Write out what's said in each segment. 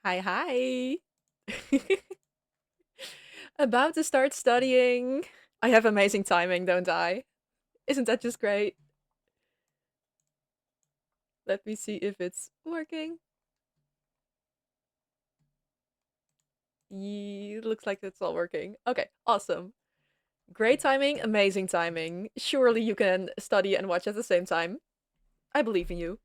Hi, hi. About to start studying. I have amazing timing, don't I? Isn't that just great? Let me see if it's working. Yeah, looks like it's all working. Okay, awesome. Great timing, amazing timing. Surely you can study and watch at the same time. I believe in you.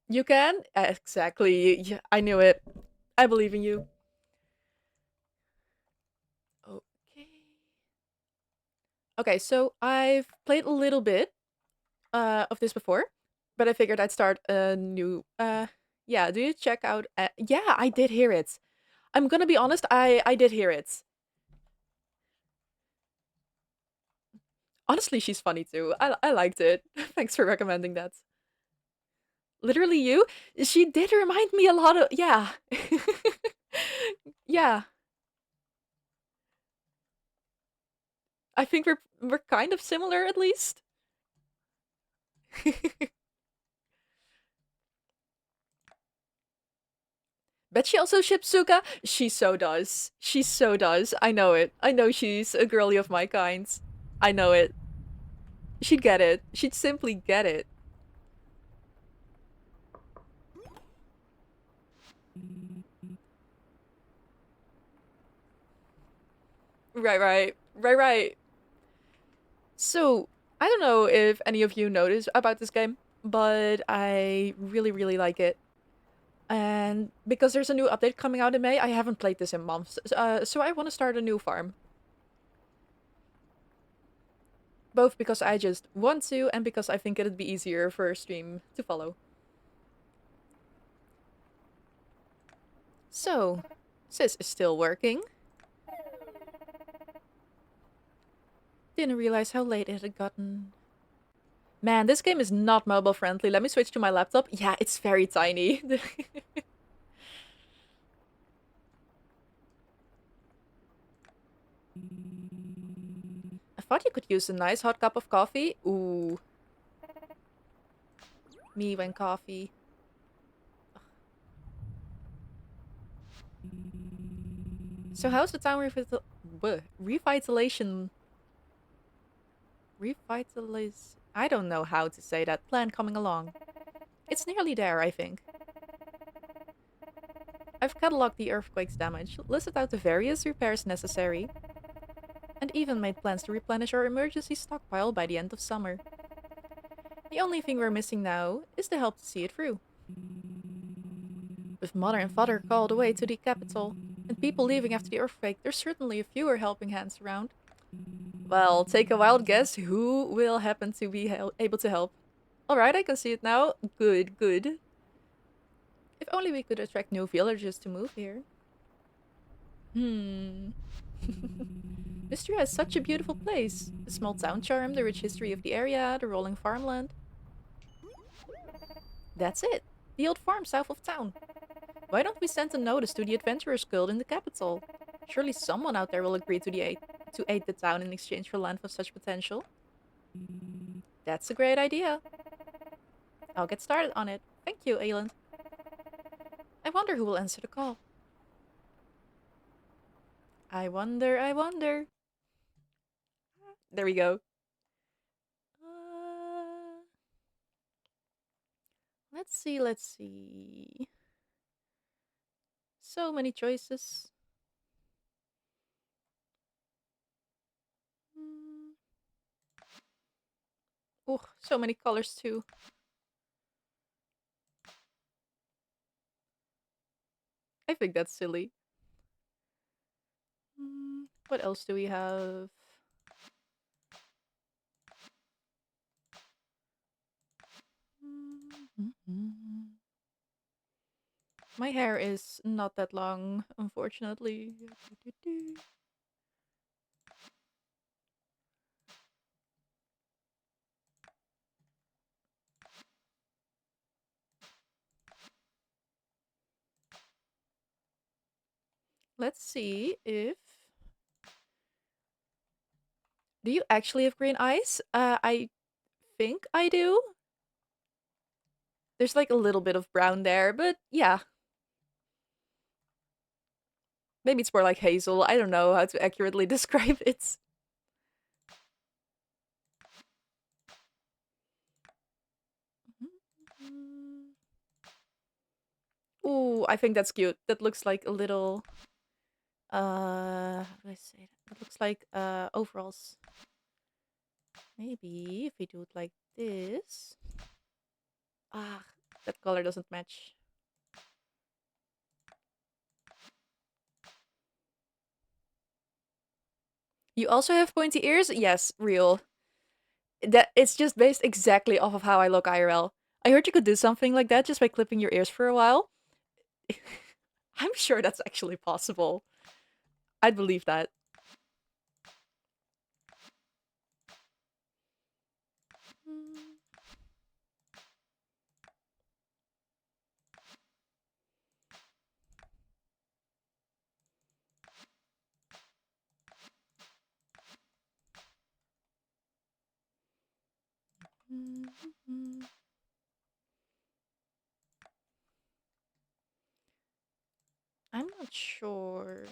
You can? Exactly. Yeah, I knew it. I believe in you. Okay. Okay, so I've played a little bit of this before, but I figured I'd start a new. Yeah. Do you check out? Yeah, I did hear it. I'm gonna be honest. I did hear it. Honestly, she's funny too. I liked it. Thanks for recommending that. Literally, you. She did remind me a lot of. Yeah. Yeah. I think we're kind of similar at least. Bet she also ships Suka. She so does. She so does. I know it. I know she's a girly of my kind. I know it. She'd get it. She'd simply get it. Right, right. Right, right. So, I don't know if any of you noticed about this game, but I really, really like it. And because there's a new update coming out in May, I haven't played this in months. So I want to start a new farm. Both because I just want to, and because I think it'd be easier for a stream to follow. So, Sis is still working. Didn't realize how late it had gotten. Man, this game is not mobile friendly. Let me switch to my laptop. Yeah, it's very tiny. I thought you could use a nice hot cup of coffee. Ooh, me when coffee. So how's the town revitalization? Revitalize. I don't know how to say that plan coming along. It's nearly there, I think. I've cataloged the earthquake's damage, listed out the various repairs necessary, and even made plans to replenish our emergency stockpile by the end of summer. The only thing we're missing now is the help to see it through. With mother and father called away to the capital, and people leaving after the earthquake, there's certainly fewer helping hands around. Well, take a wild guess who will happen to be able to help. Alright, I can see it now. Good, good. If only we could attract new villagers to move here. Hmm. Mistria is such a beautiful place. The small town charm, the rich history of the area, the rolling farmland. That's it. The old farm south of town. Why don't we send a notice to the Adventurers Guild in the capital? Surely someone out there will agree to aid the town in exchange for land with such potential. That's a great idea. I'll get started on it. Thank you, Ayland. I wonder who will answer the call. I wonder, I wonder. There we go. Uh, let's see, let's see. So many choices. Mm. Oh, so many colors too. I think that's silly. What else do we have? My hair is not that long, unfortunately. Let's see if... Do you actually have green eyes? I think I do. There's like a little bit of brown there, but yeah. Maybe it's more like hazel. I don't know how to accurately describe it. Ooh, I think that's cute. That looks like a little... how do I say that? That looks like overalls. Maybe if we do it like this. Ah, that color doesn't match. You also have pointy ears? Yes, real. That it's just based exactly off of how I look IRL. I heard you could do something like that just by clipping your ears for a while. I'm sure that's actually possible. I'd believe that. I'm not sure.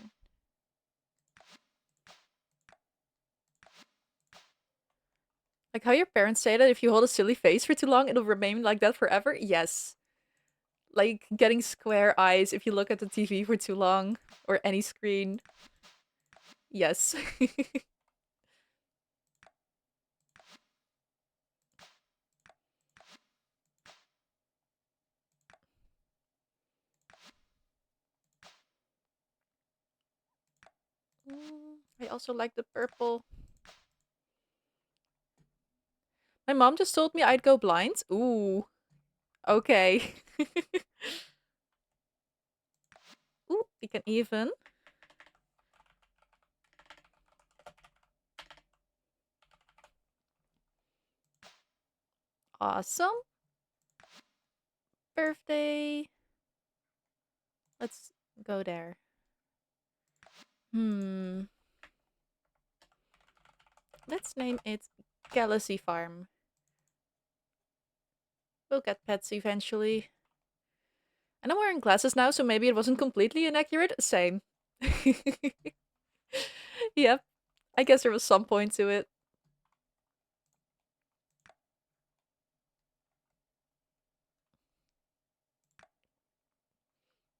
Like how your parents say that if you hold a silly face for too long, it'll remain like that forever? Yes. Like getting square eyes if you look at the TV for too long or any screen. Yes. I also like the purple. My mom just told me I'd go blind. Ooh. Okay. Ooh, we can even. Awesome. Birthday. Let's go there. Hmm. Let's name it Galaxy Farm. We'll get pets eventually. And I'm wearing glasses now, so maybe it wasn't completely inaccurate. Same. Yep. I guess there was some point to it.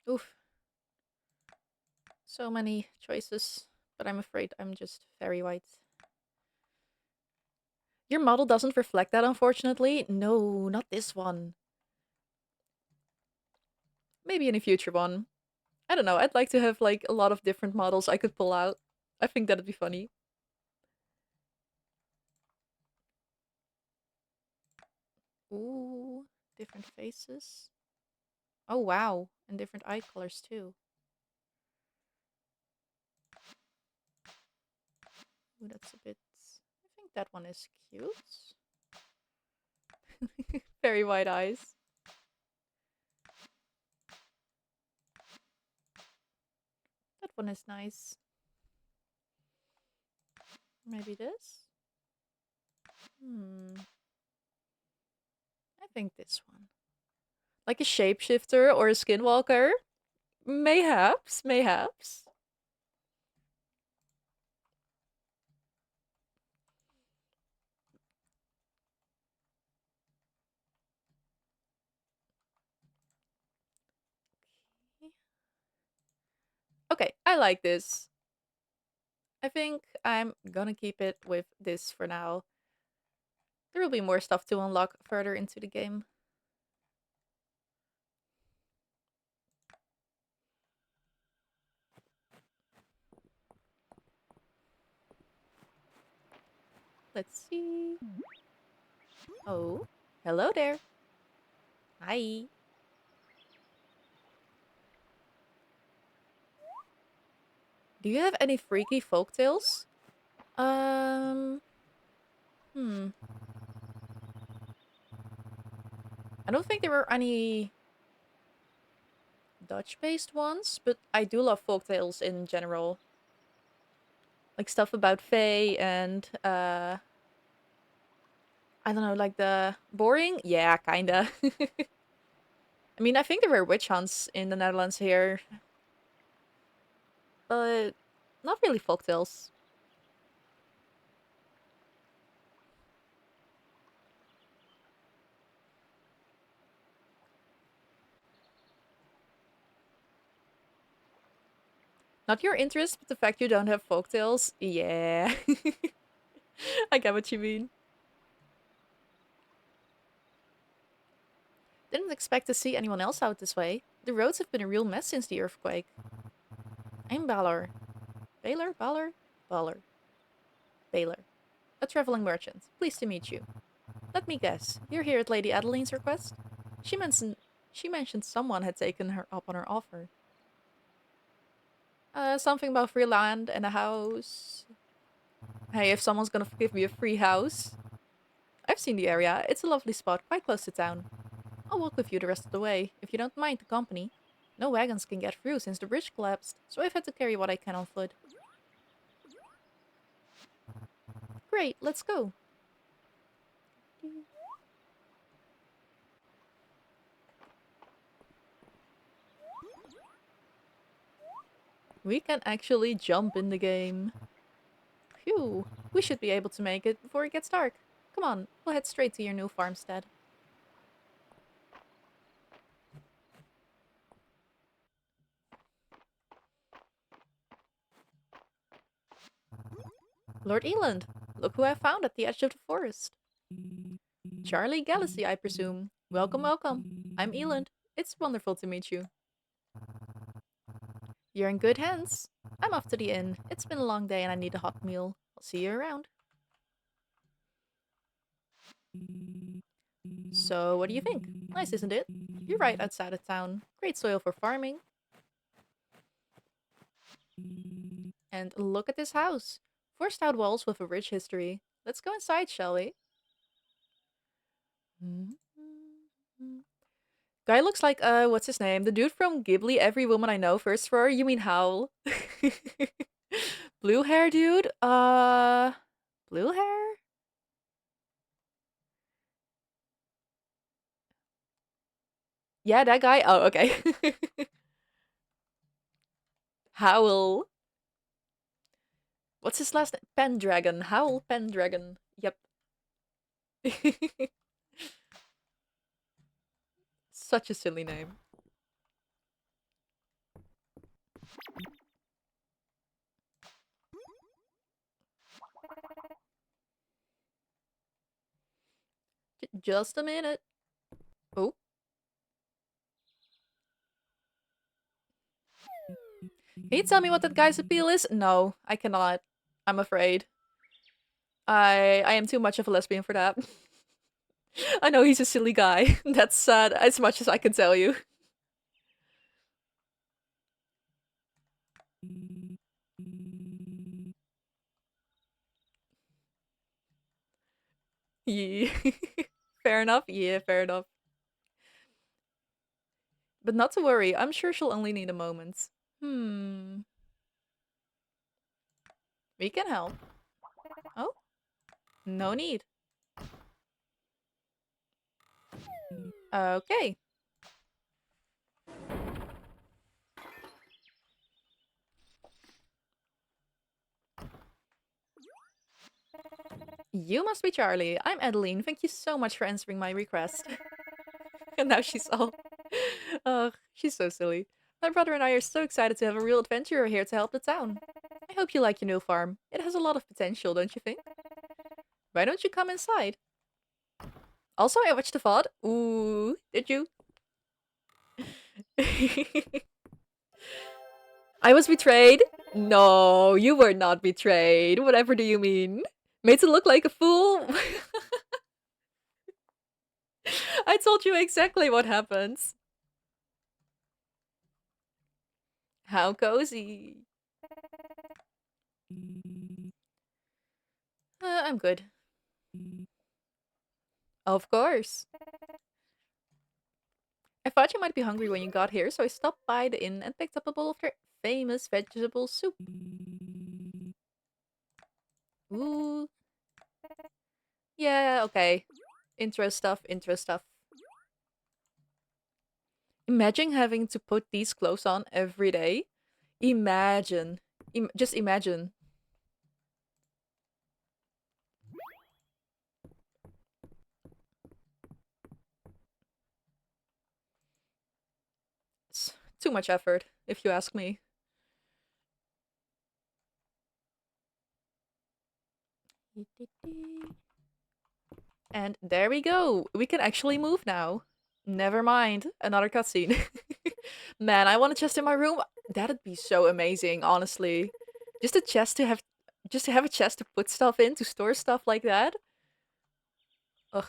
Oof. So many choices. But I'm afraid I'm just very white. Your model doesn't reflect that, unfortunately. No, not this one. Maybe in a future one. I don't know. I'd like to have like a lot of different models I could pull out. I think that'd be funny. Ooh, different faces. Oh wow, and different eye colors too. Ooh, that's a bit. I think that one is cute. Very wide eyes. That one is nice. Maybe this? Hmm. I think this one. Like a shapeshifter or a skinwalker? Mayhaps, mayhaps. Okay, I like this. I think I'm gonna keep it with this for now. There will be more stuff to unlock further into the game. Let's see. Oh, hello there. Hi. Do you have any freaky folktales? Um, hmm. I don't think there were any Dutch-based ones, but I do love folktales in general. Like stuff about Fae and I don't know, like the boring? Yeah, kinda. I mean, I think there were witch hunts in the Netherlands here, but not really folktales. Not your interest, but the fact you don't have folktales? Yeah. I get what you mean. Didn't expect to see anyone else out this way. The roads have been a real mess since the earthquake. I'm Balor. Baylor? Balor? Balor. Baylor. A traveling merchant. Pleased to meet you. Let me guess. You're here at Lady Adeline's request? She mentioned she mentioned someone had taken her up on her offer. Something about free land and a house. Hey, if someone's gonna give me a free house. I've seen the area. It's a lovely spot, quite close to town. I'll walk with you the rest of the way, if you don't mind the company. No wagons can get through since the bridge collapsed, so I've had to carry what I can on foot. Great, let's go. We can actually jump in the game. Phew, we should be able to make it before it gets dark. Come on, we'll head straight to your new farmstead. Lord Eland, look who I found at the edge of the forest. Charlie Galaxy, I presume. Welcome, welcome. I'm Eland. It's wonderful to meet you. You're in good hands. I'm off to the inn. It's been a long day and I need a hot meal. I'll see you around. So, what do you think? Nice, isn't it? You're right outside of town. Great soil for farming. And look at this house. Four stout walls with a rich history. Let's go inside, shall we? Guy looks like, what's his name? The dude from Ghibli, Every Woman I Know, First Roar? You mean Howl? Blue hair dude? Blue hair? Yeah, that guy? Oh, okay. Howl. What's his last name? Pendragon. Howl Pendragon. Yep. Such a silly name. Just a minute. Oh. Can you tell me what that guy's appeal is? No, I cannot. I'm afraid. I am too much of a lesbian for that. I know he's a silly guy. That's sad as much as I can tell you. Yeah. Fair enough. Yeah, fair enough. But not to worry, I'm sure she'll only need a moment. Hmm. We can help. Oh, no need. Okay. You must be Charlie. I'm Adeline. Thank you so much for answering my request. And now she's all. Ugh, she's so silly. My brother and I are so excited to have a real adventurer here to help the town. I hope you like your new farm. It has a lot of potential, don't you think? Why don't you come inside? Also, I watched the VOD. Ooh, did you? I was betrayed? No, you were not betrayed. Whatever do you mean? Made to look like a fool? I told you exactly what happens. How cozy. I'm good. Of course. I thought you might be hungry when you got here, so I stopped by the inn and picked up a bowl of their famous vegetable soup. Ooh. Yeah, okay. Intro stuff, intro stuff. Imagine having to put these clothes on every day. Imagine. Just imagine. It's too much effort, if you ask me. And there we go. We can actually move now. Never mind. Another cutscene. Man, I want a chest in my room. That'd be so amazing, honestly. Just a chest to have just to have a chest to put stuff in, to store stuff like that. Ugh.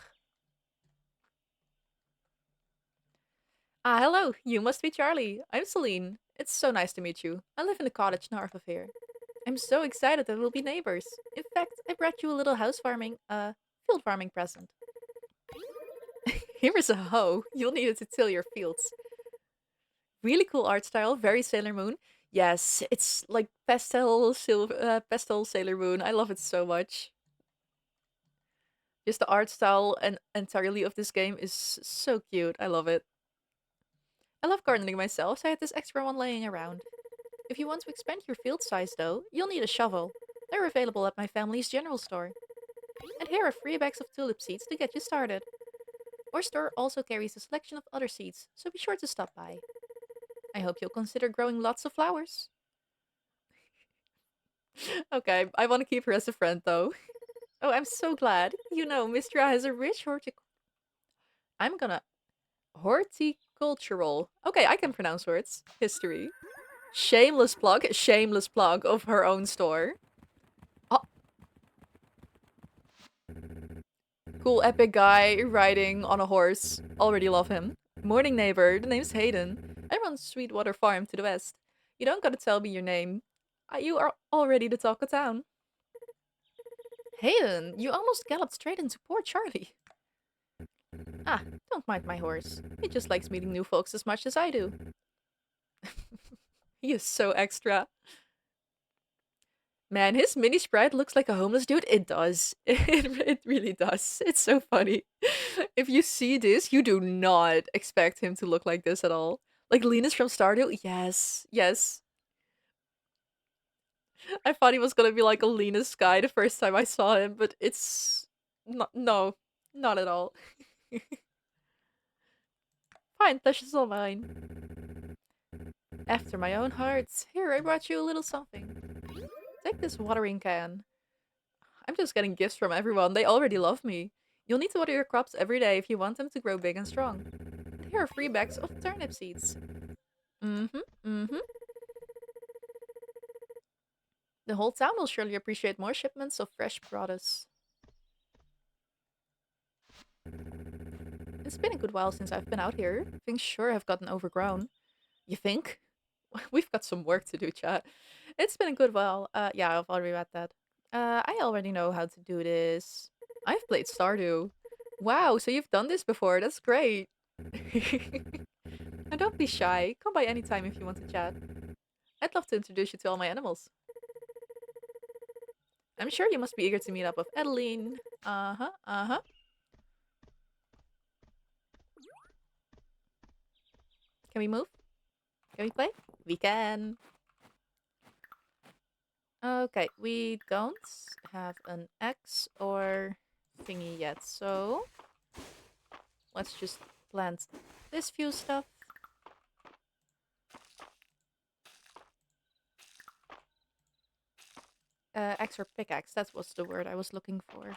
Ah, hello. You must be Charlie. I'm Celine. It's so nice to meet you. I live in a cottage north of here. I'm so excited that we'll be neighbors. In fact, I brought you a little field farming present. Here is a hoe. You'll need it to till your fields. Really cool art style, very Sailor Moon. Yes, it's like pastel Sailor Moon. I love it so much. Just the art style and entirely of this game is so cute. I love it. I love gardening myself, so I had this extra one laying around. If you want to expand your field size though, you'll need a shovel. They're available at my family's general store. And here are 3 bags of tulip seeds to get you started. Our store also carries a selection of other seeds, so be sure to stop by. I hope you'll consider growing lots of flowers. Okay, I want to keep her as a friend though. Oh, I'm so glad. You know, Mistria has a rich I'm gonna horticultural. Okay, I can pronounce words. History. Shameless plug of her own store. Oh, cool epic guy riding on a horse. Already love him. Morning neighbor, the name's Hayden. I run Sweetwater Farm to the west. You don't gotta tell me your name. You are already the talk of town. Hayden, you almost galloped straight into poor Charlie. Ah, don't mind my horse. He just likes meeting new folks as much as I do. He is so extra. Man, his mini sprite looks like a homeless dude. It does. It really does. It's so funny. If you see this, you do not expect him to look like this at all. Like Linus from Stardew? Yes. Yes. I thought he was gonna be like a Linus guy the first time I saw him, but it's... No. Not at all. Fine, pleasure's all mine. After my own heart. Here, I brought you a little something. Take this watering can. I'm just getting gifts from everyone. They already love me. You'll need to water your crops every day if you want them to grow big and strong. Here are 3 bags of turnip seeds. Mm-hmm, mm-hmm. The whole town will surely appreciate more shipments of fresh produce. It's been a good while since I've been out here. Things sure have gotten overgrown. You think? We've got some work to do, chat. It's been a good while. Yeah, I've already read that. I already know how to do this. I've played Stardew. Wow, so you've done this before. That's great. And don't be shy. Come by anytime if you want to chat. I'd love to introduce you to all my animals. I'm sure you must be eager to meet up with Adeline. Uh-huh, uh-huh. Can we move? Can we play? We can. Okay, we don't have an X or thingy yet, so let's just plant this few stuff. X or pickaxe, that was the word I was looking for.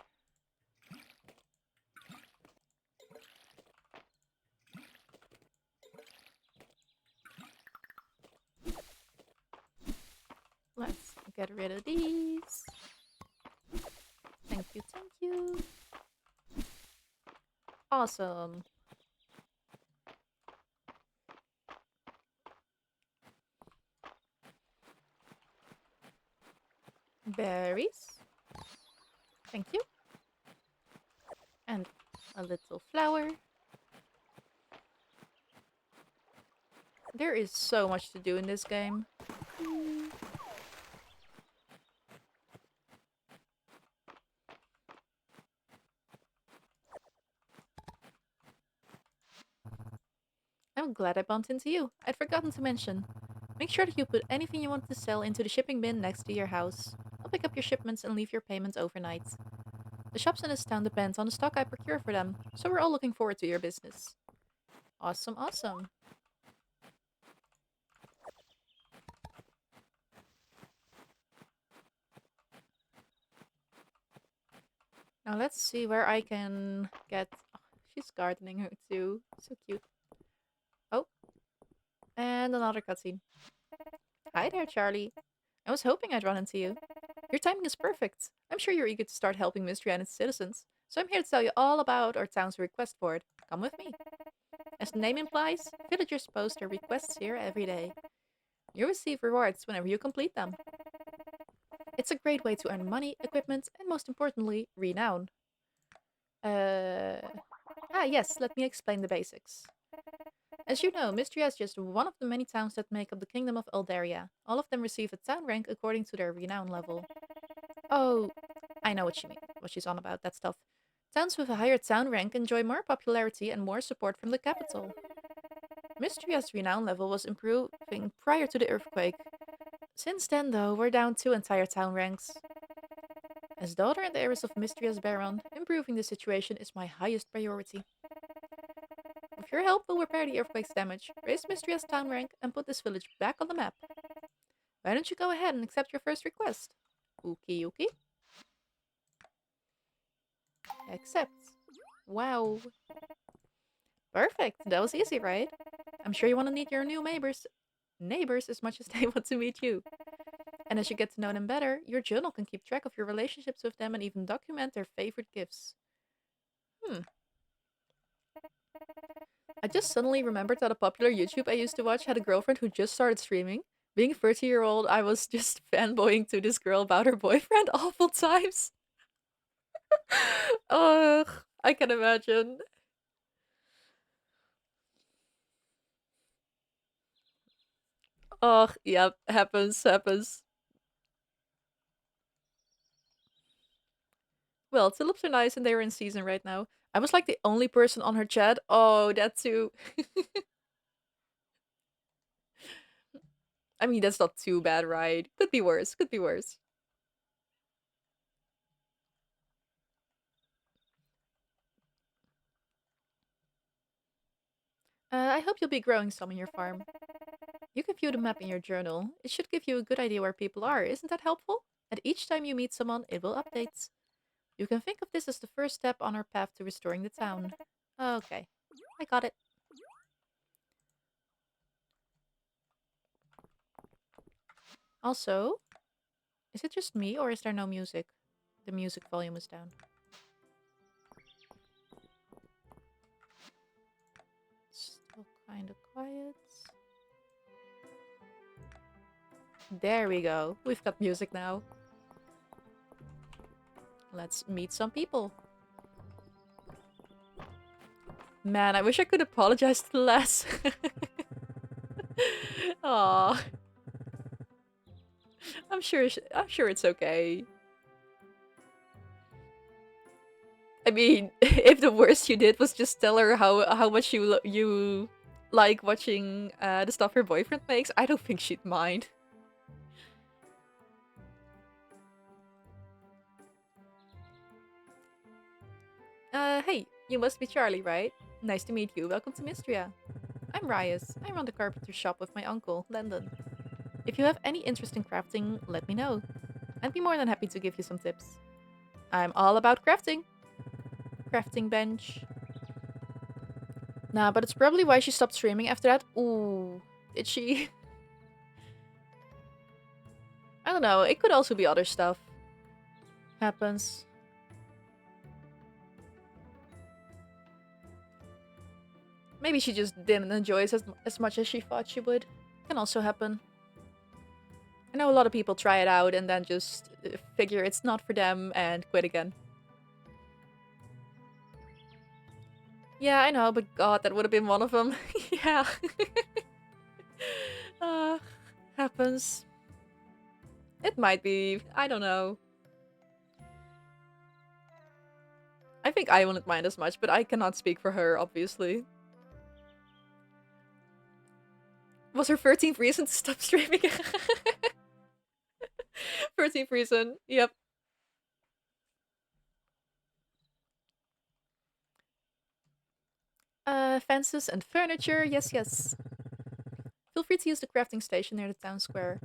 Let's get rid of these. Thank you, thank you. Awesome. Berries. Thank you. And a little flower. There is so much to do in this game. I'm glad I bumped into you. I'd forgotten to mention. Make sure that you put anything you want to sell into the shipping bin next to your house. I'll pick up your shipments and leave your payment overnight. The shops in this town depend on the stock I procure for them, so we're all looking forward to your business. Awesome, awesome. Now let's see where I can get... Oh, she's gardening her too. So cute. Oh, and another cutscene. Hi there, Charlie. I was hoping I'd run into you. Your timing is perfect. I'm sure you're eager to start helping Mistria and its citizens, so I'm here to tell you all about our town's request board. Come with me. As the name implies, villagers post their requests here every day. You receive rewards whenever you complete them. It's a great way to earn money, equipment, and most importantly, renown. Uh... yes, let me explain the basics. As you know, Mistria is just one of the many towns that make up the Kingdom of Eldaria. All of them receive a town rank according to their renown level. Oh, I know what she's on about, that stuff. Towns with a higher town rank enjoy more popularity and more support from the capital. Mistria's renown level was improving prior to the earthquake. Since then, though, we're down 2 entire town ranks. As daughter and heiress of Mistria's Baron, improving the situation is my highest priority. With your help, we'll repair the earthquake's damage, raise Mistria's town rank, and put this village back on the map. Why don't you go ahead and accept your first request? Okie dokie. Accept. Wow. Perfect. That was easy, right? I'm sure you want to meet your new neighbors as much as they want to meet you. And as you get to know them better, your journal can keep track of your relationships with them and even document their favorite gifts. I just suddenly remembered that a popular YouTube I used to watch had a girlfriend who just started streaming. Being a 30-year-old, I was just fanboying to this girl about her boyfriend awful times. Ugh, I can imagine. Ugh, yep, happens. Well, tulips are nice and they are in season right now. I was like the only person on her chat. Oh, that too. I mean, that's not too bad, right? Could be worse, could be worse. I hope you'll be growing some on your farm. You can view the map in your journal. It should give you a good idea where people are. Isn't that helpful? And each time you meet someone, it will update. You can think of this as the first step on our path to restoring the town. Okay, I got it. Also, is it just me or is there no music? The music volume is down. kind of quiet. There we go. We've got music now. Let's meet some people. Man, I wish I could apologize less. Aw. I'm sure it's okay. I mean, if the worst you did was just tell her how much you like watching the stuff her boyfriend makes, I don't think she'd mind. Hey, you must be Charlie, right? Nice to meet you. Welcome to Mistria. I'm Rias. I run the carpenter shop with my uncle, Landon. If you have any interest in crafting, let me know. I'd be more than happy to give you some tips. I'm all about crafting. Crafting bench. Nah, but it's probably why she stopped streaming after that. Ooh, did she? I don't know. It could also be other stuff. Happens. Maybe she just didn't enjoy it as much as she thought she would. Can also happen. I know a lot of people try it out and then just figure it's not for them and quit again. Yeah, I know, but god, that would have been one of them. Yeah. uh, happens. It might be. I don't know. I think I wouldn't mind as much, but I cannot speak for her, obviously. Was her 13th reason to stop streaming? 13th reason, yep. Fences and furniture, yes, yes. Feel free to use the crafting station near the town square.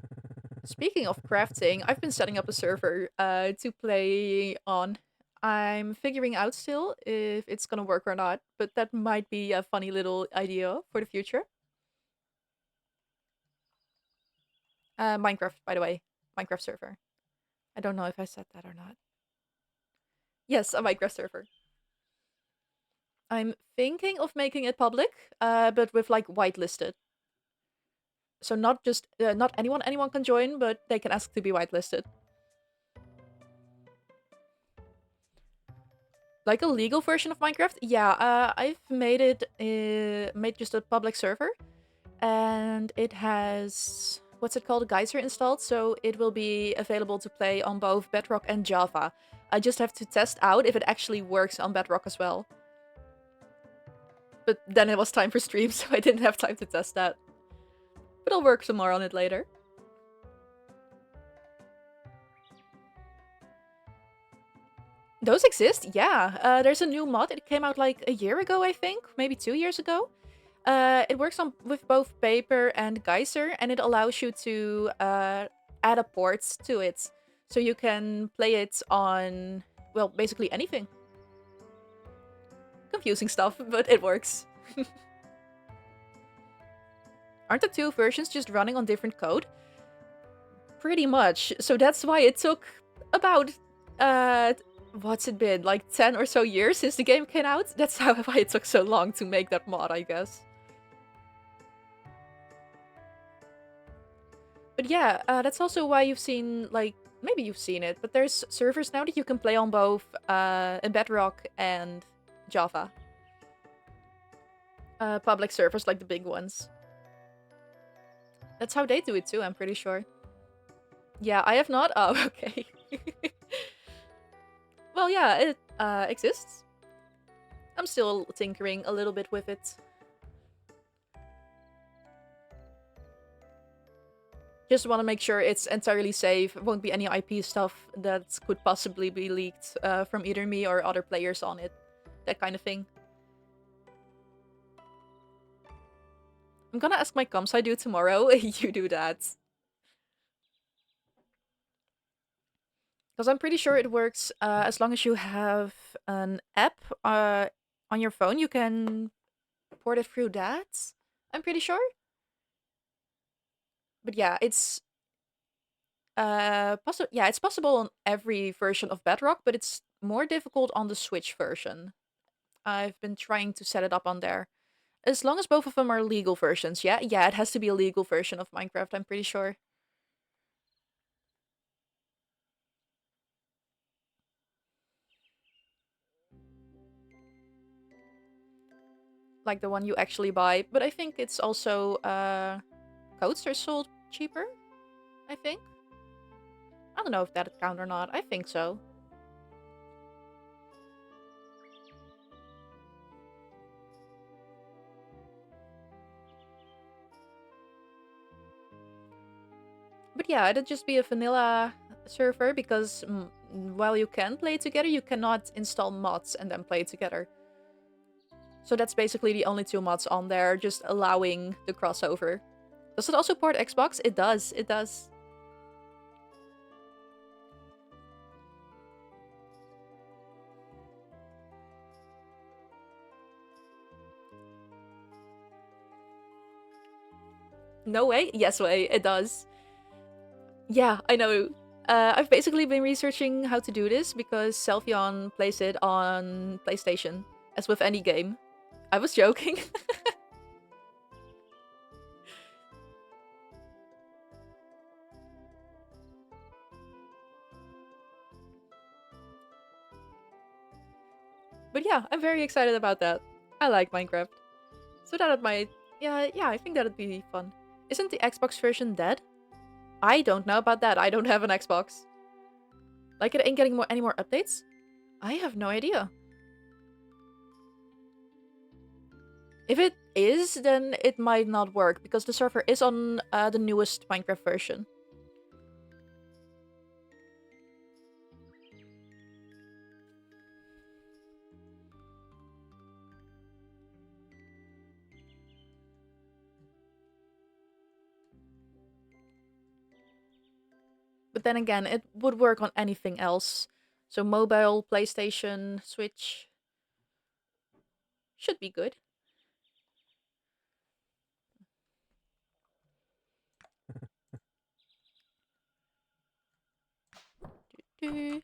Speaking of crafting, I've been setting up a server to play on. I'm figuring out still if it's gonna work or not, but that might be a funny little idea for the future. Minecraft, by the way. Minecraft server. I don't know if I said that or not. Yes, a Minecraft server. I'm thinking of making it public, but with like whitelisted. So not just not anyone can join, but they can ask to be whitelisted. Like a legal version of Minecraft? Yeah, I've made it made just a public server, and it has what's it called, a geyser installed, so it will be available to play on both Bedrock and Java. I just have to test out if it actually works on Bedrock as well. But then it was time for stream, so I didn't have time to test that. But I'll work some more on it later. Those exist, yeah. There's a new mod. It came out like a year ago, I think, maybe 2 years ago. It works on with both paper and geyser, and it allows you to add a port to it, so you can play it on, well, basically anything. Confusing stuff, but it works. Aren't the two versions just running on different code? Pretty much. So that's why it took about what's it been, like 10 or so years since the game came out? That's why it took so long to make that mod, I guess. But yeah, that's also why you've seen, like, maybe you've seen it, but there's servers now that you can play on both in Bedrock and Java. Public servers, like the big ones. That's how they do it too, I'm pretty sure. Yeah, I have not. Oh, okay. Well, yeah, it exists. I'm still tinkering a little bit with it. Just want to make sure it's entirely safe. Won't be any IP stuff that could possibly be leaked from either me or other players on it. That kind of thing. I'm gonna ask my comms I do tomorrow. You do that. Because I'm pretty sure it works as long as you have an app on your phone. You can port it through that. I'm pretty sure. But yeah, it's yeah, it's possible on every version of Bedrock, but it's more difficult on the Switch version. I've been trying to set it up on there. As long as both of them are legal versions. Yeah, it has to be a legal version of Minecraft, I'm pretty sure. Like the one you actually buy. But I think it's also, codes are sold cheaper, I think. I don't know if that count or not. I think so. But yeah, it'd just be a vanilla server because while you can play together, you cannot install mods and then play together. So that's basically the only two mods on there, just allowing the crossover. Does it also port Xbox? It does. It does. No way? Yes way. It does. Yeah, I know. I've basically been researching how to do this because Selfieon plays it on PlayStation, as with any game. I was joking. But yeah, I'm very excited about that. I like Minecraft. So that might... yeah, I think that'd be fun. Isn't the Xbox version dead? I don't know about that. I don't have an Xbox. Like it ain't getting any more updates? I have no idea. If it is, then it might not work because the server is on the newest Minecraft version. But then again, it would work on anything else. So mobile, PlayStation, Switch should be good. I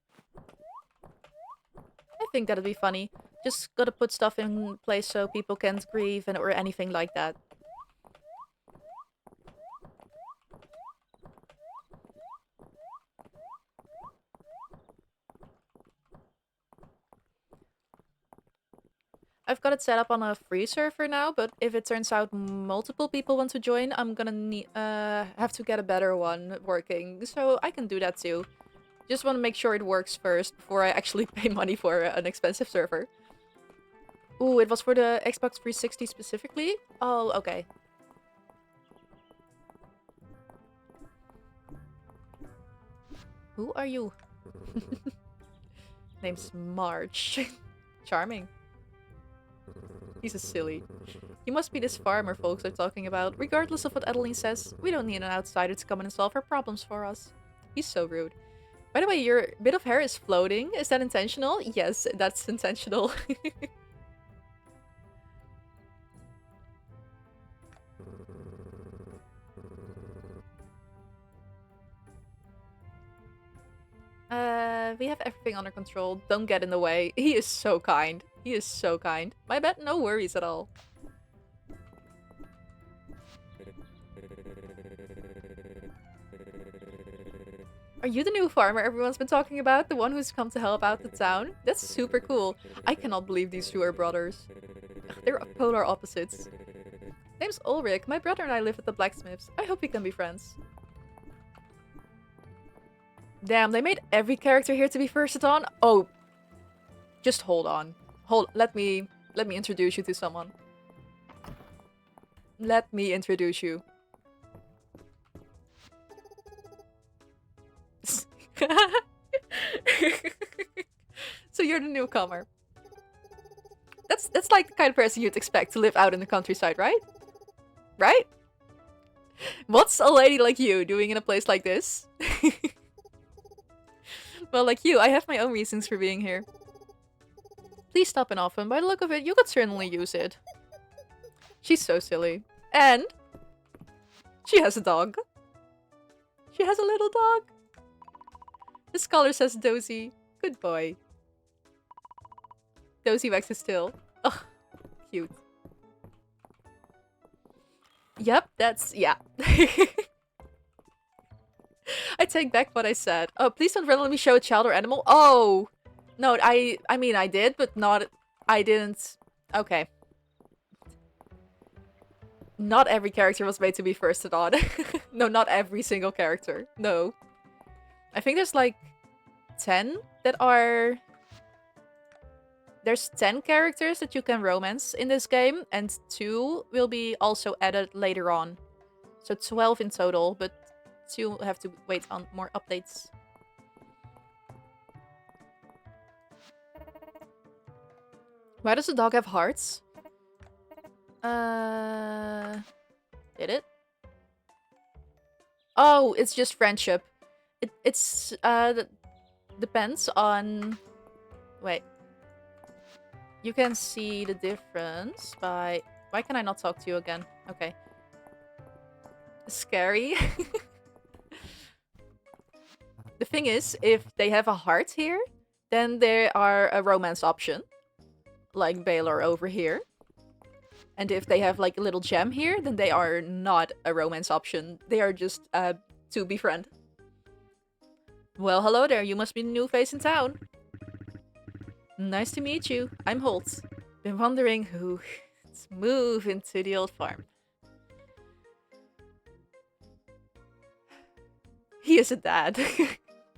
think that'd be funny. Just gotta put stuff in place so people can't grieve and or anything like that. I've got it set up on a free server now, but if it turns out multiple people want to join, I'm gonna have to get a better one working. So I can do that too. Just want to make sure it works first before I actually pay money for an expensive server. Ooh, it was for the Xbox 360 specifically? Oh, okay. Who are you? Name's March. Charming. He's a silly. He must be this farmer folks are talking about. Regardless of what Adeline says, we don't need an outsider to come in and solve our problems for us. He's so rude. By the way, your bit of hair is floating. Is that intentional? Yes, that's intentional. We have everything under control. Don't get in the way. He is so kind. He is so kind. My bad, no worries at all. Are you the new farmer everyone's been talking about? The one who's come to help out the town? That's super cool. I cannot believe these two are brothers. They're polar opposites. Name's Ulrich. My brother and I live at the blacksmiths. I hope we can be friends. Damn, they made every character here to be firsted on? Oh. Just hold on. Let me introduce you to someone. Let me introduce you. So you're the newcomer. That's like the kind of person you'd expect to live out in the countryside, right? Right? What's a lady like you doing in a place like this? Well, like you, I have my own reasons for being here. Please stop and often. By the look of it, you could certainly use it. She's so silly. And she has a dog. She has a little dog. The scholar says Dozy. Good boy. Dozy wags his tail. Ugh, cute. Yep, that's yeah. I take back what I said. Oh, please don't randomly show a child or animal. Oh, no, I mean I did, but not. I didn't. Okay. Not every character was made to be firsted on. No, not every single character. No. I think there's like 10 that are. There's 10 characters that you can romance in this game, and 2 will be also added later on. So 12 in total, but 2 have to wait on more updates. Why does the dog have hearts? Uh, did it? Oh, it's just friendship. It's depends on. Wait, you can see the difference by. Why can I not talk to you again? Okay. Scary. The thing is, if they have a heart here, then they are a romance option, like Baylor over here. And if they have like a little gem here, then they are not a romance option. They are just to befriend. Well, hello there. You must be the new face in town. Nice to meet you. I'm Holt. Been wondering who. Let's move into the old farm. He is a dad.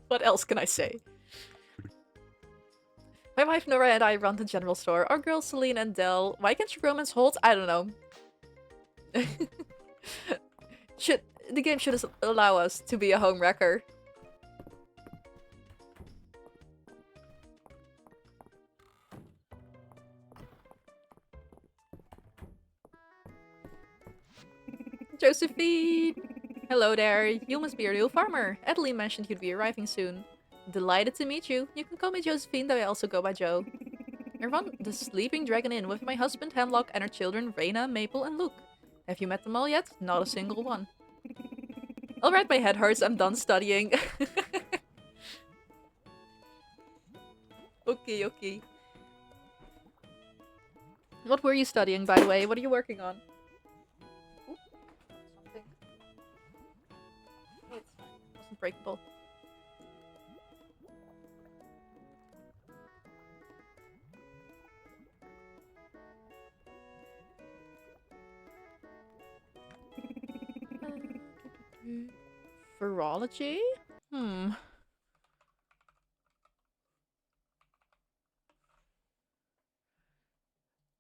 What else can I say? My wife Nora and I run the general store. Our girls Celine and Dell. Why can't you romance Holt? I don't know. The game should allow us to be a home wrecker. Josephine! Hello there. You must be your new farmer. Adeline mentioned you'd be arriving soon. Delighted to meet you. You can call me Josephine, though I also go by Joe. I run the Sleeping Dragon Inn with my husband Hemlock and our children Raina, Maple, and Luke. Have you met them all yet? Not a single one. Alright, my head hurts. I'm done studying. Okay, okay. What were you studying, by the way? What are you working on? Ooh, something. Oh, it's fine. It wasn't breakable. Virology? Hmm.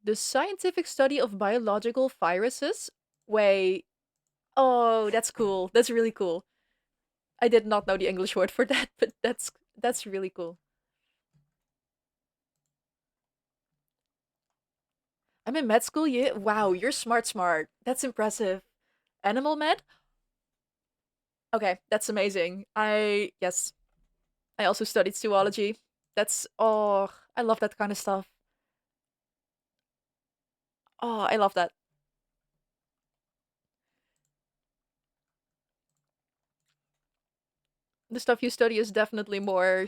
The scientific study of biological viruses? Wait. Oh, that's cool. That's really cool. I did not know the English word for that, but that's really cool. I'm in med school. Yeah. Wow, you're smart, smart. That's impressive. Animal med? Okay, that's amazing. Yes, I also studied zoology. That's oh, I love that kind of stuff. Oh, I love that. The stuff you study is definitely more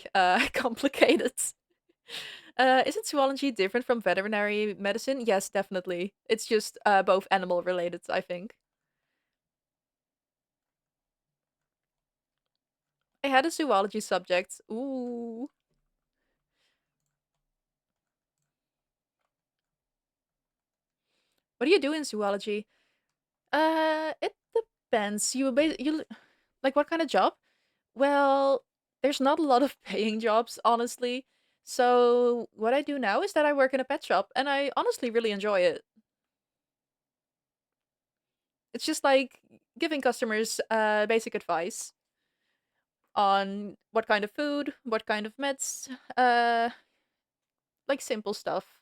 complicated. Isn't zoology different from veterinary medicine? Yes, definitely. It's just both animal related, I think. I had a zoology subject. Ooh. What do you do in zoology? It depends. You like what kind of job? Well, there's not a lot of paying jobs, honestly. So what I do now is that I work in a pet shop, and I honestly really enjoy it. It's just like giving customers basic advice on what kind of food, what kind of meds, like simple stuff.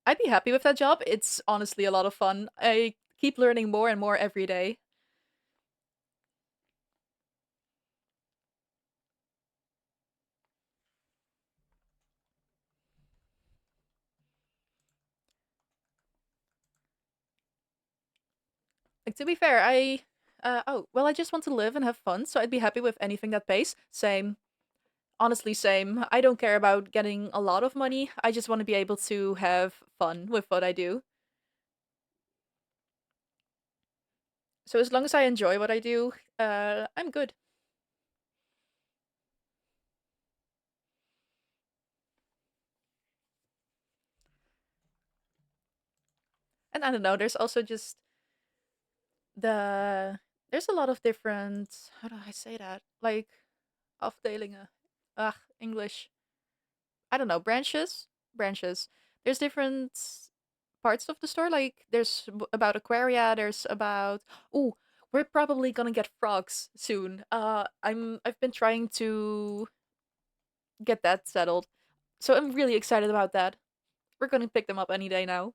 I'd be happy with that job. It's honestly a lot of fun. I keep learning more and more every day. Like to be fair, I just want to live and have fun, so I'd be happy with anything that pays. Same. Honestly, same. I don't care about getting a lot of money. I just want to be able to have fun with what I do. So as long as I enjoy what I do, I'm good. And I don't know, there's also just the there's a lot of different, how do I say that? Like afdelingen. English. I don't know, branches. There's different parts of the store. Like there's about aquaria. There's about, oh, we're probably gonna get frogs soon. I've been trying to get that settled, so I'm really excited about that. We're gonna pick them up any day now.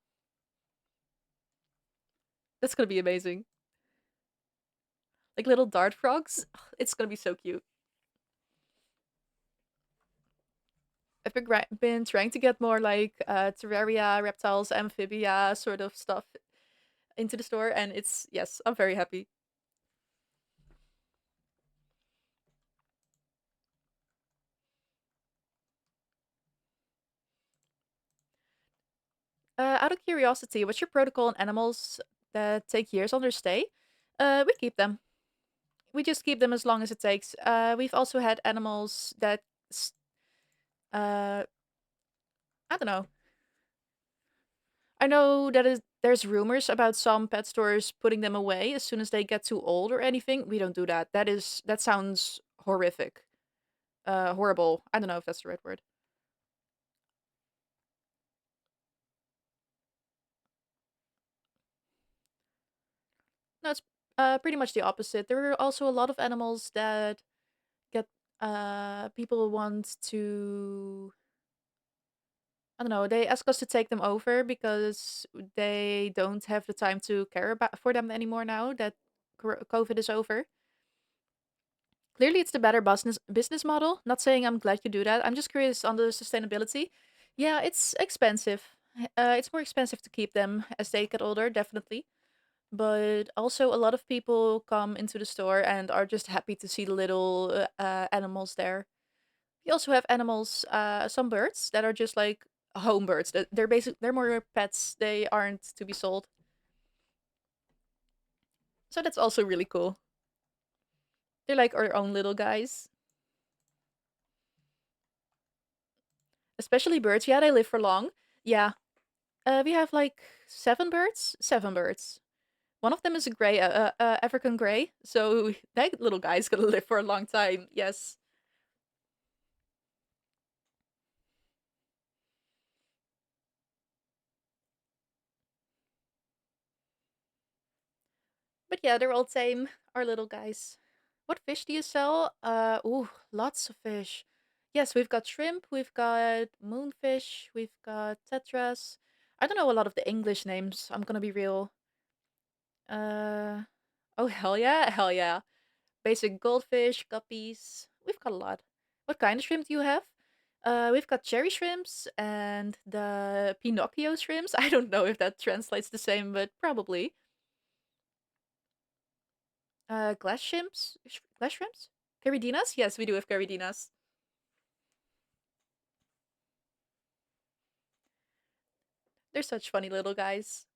That's gonna be amazing. Like little dart frogs. It's gonna be so cute. I've been trying to get more like terraria, reptiles, amphibia sort of stuff into the store, and it's, yes, I'm very happy. Out of curiosity, what's your protocol on animals that take years on their stay? We keep them. We just keep them as long as it takes. We've also had animals that, uh, I don't know. I know that there's rumors about some pet stores putting them away as soon as they get too old or anything. We don't do that. That sounds horrific. Horrible. I don't know if that's the right word. No, it's pretty much the opposite. There are also a lot of animals that get people want to, I don't know, they ask us to take them over because they don't have the time to care about for them anymore now that COVID is over. Clearly, it's the better business model. Not saying I'm glad you do that. I'm just curious on the sustainability. Yeah, it's expensive. It's more expensive to keep them as they get older, definitely. But also, a lot of people come into the store and are just happy to see the little animals there. We also have animals, some birds that are just like home birds. They're more pets. They aren't to be sold. So that's also really cool. They're like our own little guys. Especially birds. Yeah, they live for long. Yeah. We have like seven birds. Seven birds. One of them is a gray, African gray. So that little guy's gonna live for a long time. Yes. But yeah, they're all tame. Our little guys. What fish do you sell? Ooh, lots of fish. Yes, we've got shrimp, we've got moonfish, we've got tetras. I don't know a lot of the English names. I'm gonna be real. Uh, oh hell yeah, hell yeah. Basic goldfish, guppies. We've got a lot. What kind of shrimp do you have? We've got cherry shrimps and the Pinocchio shrimps. I don't know if that translates the same, but probably. Glass shrimps? Glass shrimps? Caridinas? Yes, we do have caridinas. They're such funny little guys.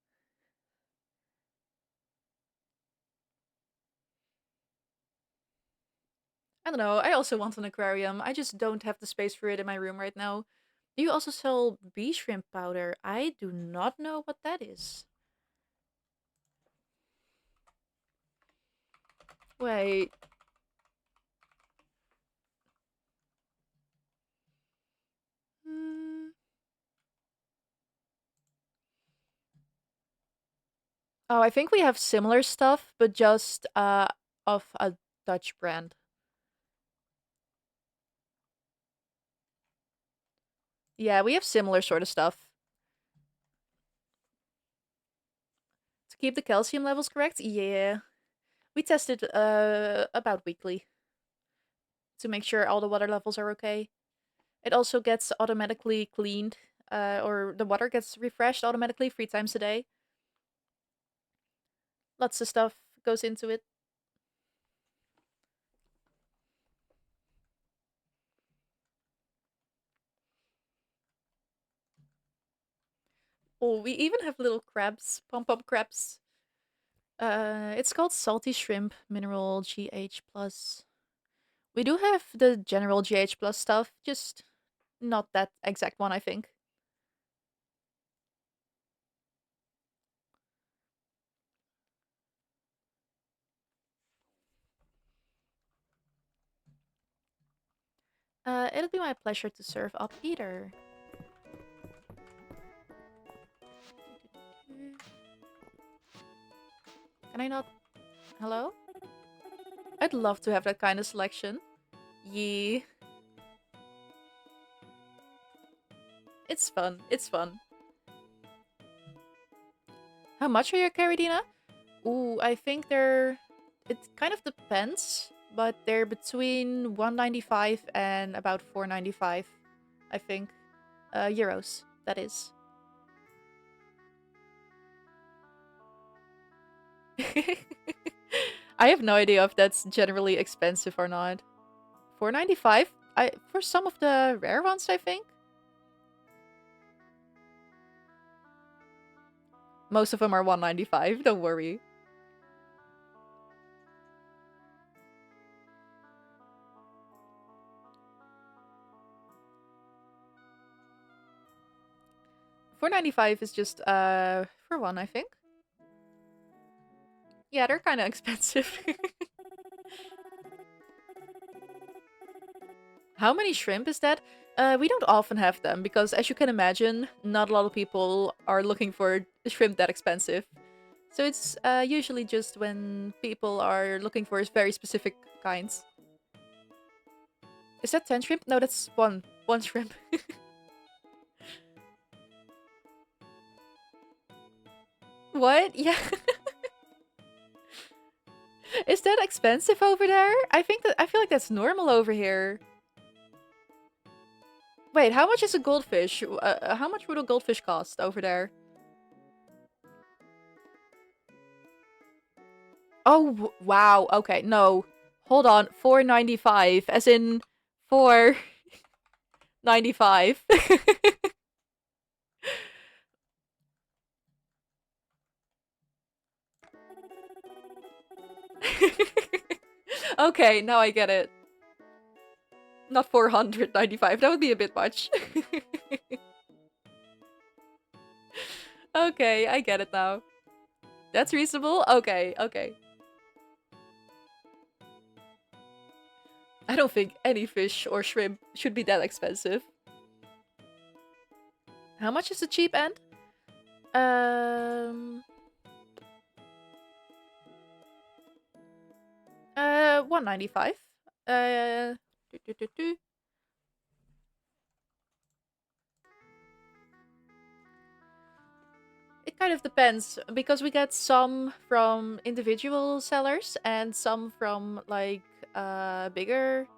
I don't know. I also want an aquarium. I just don't have the space for it in my room right now. Do you also sell bee shrimp powder? I do not know what that is. Wait. Hmm. Oh, I think we have similar stuff, but just of a Dutch brand. Yeah, we have similar sort of stuff. To keep the calcium levels correct? Yeah. We test it about weekly to make sure all the water levels are okay. It also gets automatically cleaned, or the water gets refreshed automatically 3 times a day. Lots of stuff goes into it. Oh, we even have little crabs, pom-pom crabs. It's called salty shrimp mineral GH plus. We do have the general GH plus stuff, just not that exact one, I think. It'll be my pleasure to serve up Peter. Can I not? Hello? I'd love to have that kind of selection. Yeah, it's fun. It's fun. How much are your Caridina? Ooh, I think they're. It kind of depends, but they're between 195 and about 495, I think. Euros, that is. I have no idea if that's generally expensive or not. 495? I for some of the rare ones, I think. Most of them are 195, don't worry. 495 is just for one, I think. Yeah, they're kind of expensive. How many shrimp is that? We don't often have them because, as you can imagine, not a lot of people are looking for shrimp that expensive. So it's usually just when people are looking for very specific kinds. Is that 10 shrimp? No, that's one. One shrimp. What? Yeah. Is that expensive over there? I feel like that's normal over here. Wait, how much is a goldfish? How much would a goldfish cost over there? Oh, wow. Okay, no. Hold on. 495 as in 495. Okay, now I get it. Not 495. That would be a bit much. Okay, I get it now. That's reasonable? Okay, okay. I don't think any fish or shrimp should be that expensive. How much is the cheap end? Um 195. Do, do, do, do. It kind of depends because we get some from individual sellers and some from like bigger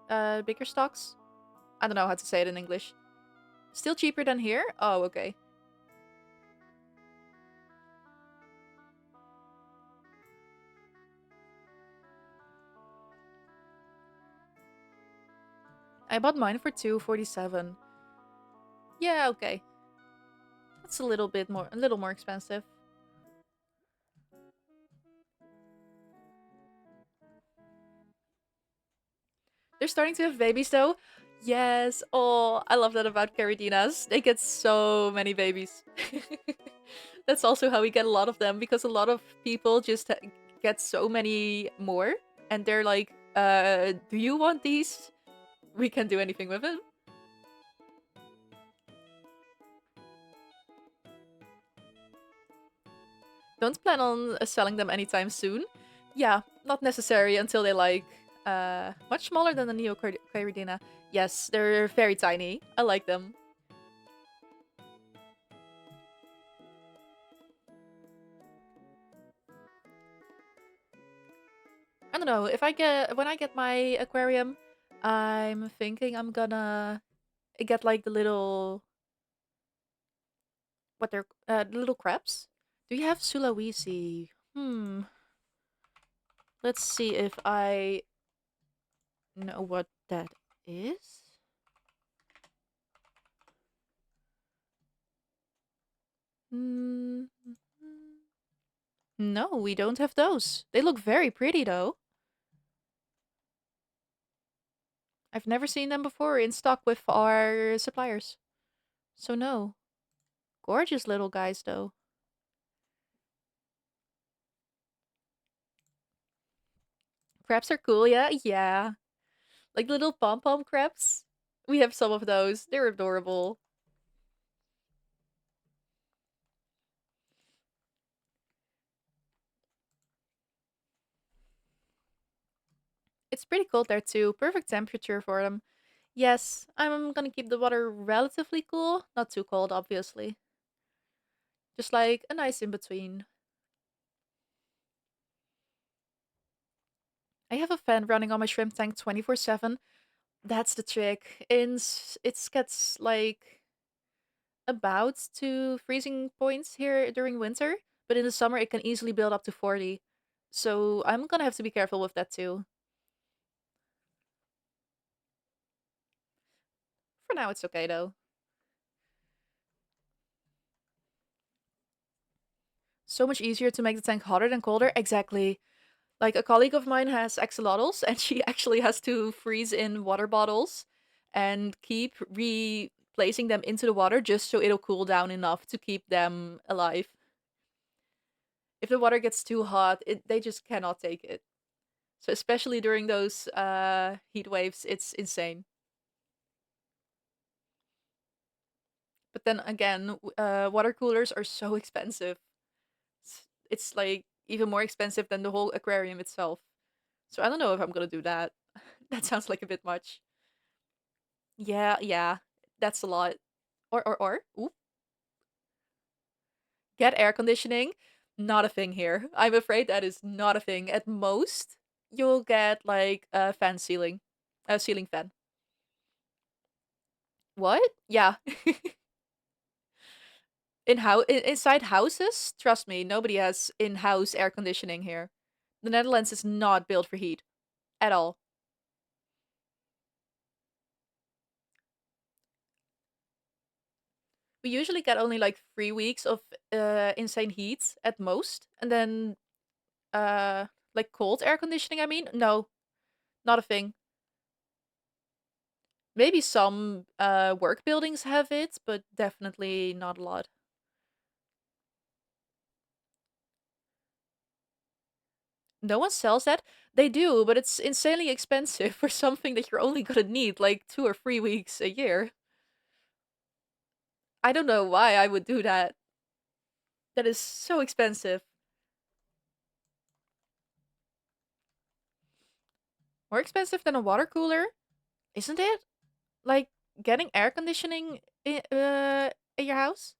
bigger stocks. I don't know how to say it in English. Still cheaper than here? Oh, okay. I bought mine for 247. Yeah, okay. That's a little more expensive. They're starting to have babies though. Yes. Oh, I love that about Caridinas. They get so many babies. That's also how we get a lot of them because a lot of people just get so many more and they're like, do you want these? We can't do anything with it. Don't plan on selling them anytime soon. Yeah, not necessary until they like much smaller than the Neo Caridina. Yes, they're very tiny. I like them. I don't know. If I get when I get my aquarium, I'm thinking I'm gonna get like the little what they're the little crabs. Do you have Sulawesi? Hmm. Let's see if I know what that is. Mm, no, we don't have those. They look very pretty though. I've never seen them before in stock with our suppliers. So no. Gorgeous little guys though. Crabs are cool, yeah? Yeah. Like little pom pom crabs. We have some of those. They're adorable. It's pretty cold there too. Perfect temperature for them. Yes, I'm gonna keep the water relatively cool. Not too cold, obviously. Just like a nice in between. I have a fan running on my shrimp tank 24/7. That's the trick. It gets like about to freezing points here during winter, but in the summer it can easily build up to 40. So I'm gonna have to be careful with that too. For now, it's okay though. So much easier to make the tank hotter than colder. Exactly. Like a colleague of mine has axolotls, and she actually has to freeze in water bottles and keep replacing them into the water just so it'll cool down enough to keep them alive. If the water gets too hot, they just cannot take it. So especially during those heat waves, it's insane. But then again, water coolers are so expensive. It's like even more expensive than the whole aquarium itself. So I don't know if I'm gonna do that. That sounds like a bit much. Yeah, yeah, that's a lot. Or, oop, get air conditioning. Not a thing here. I'm afraid that is not a thing. At most, you'll get like a fan ceiling, a ceiling fan. What? Yeah, inside houses. Trust me, nobody has in-house air conditioning here. The Netherlands is not built for heat at all. We usually get only like 3 weeks of insane heat at most, and then like cold air conditioning. I mean, no, not a thing. Maybe some work buildings have it, but definitely not a lot. No one sells that. They do, but it's insanely expensive for something that you're only gonna need like 2 or 3 weeks a year. I don't know why I would do that. That is so expensive. More expensive than a water cooler, isn't it? Like getting air conditioning in your house.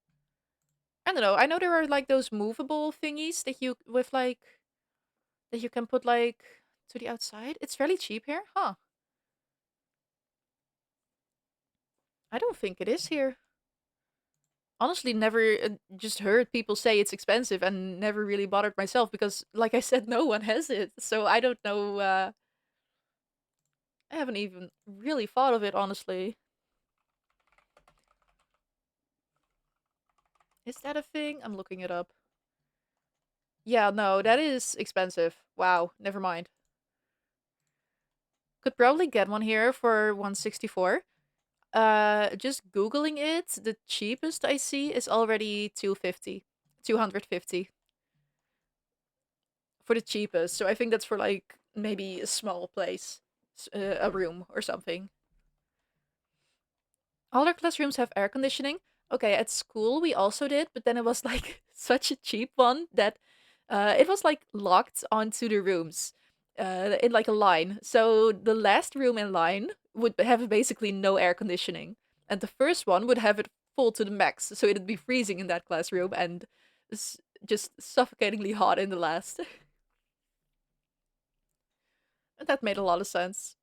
I don't know. I know there are like those movable thingies that you with like that you can put like to the outside. It's fairly cheap here, huh? I don't think it is here. Honestly, never just heard people say it's expensive and never really bothered myself because, like I said, no one has it. So I don't know. I haven't even really thought of it, honestly. Is that a thing? I'm looking it up. Yeah, no, that is expensive. Wow, never mind. Could probably get one here for 164. Just googling it, the cheapest I see is already 250. 250 for the cheapest. So I think that's for like maybe a small place, a room or something. All our classrooms have air conditioning. Okay, at school we also did, but then it was like such a cheap one that it was like locked onto the rooms in like a line. So the last room in line would have basically no air conditioning, and the first one would have it full to the max. So it'd be freezing in that classroom and just suffocatingly hot in the last. And that made a lot of sense.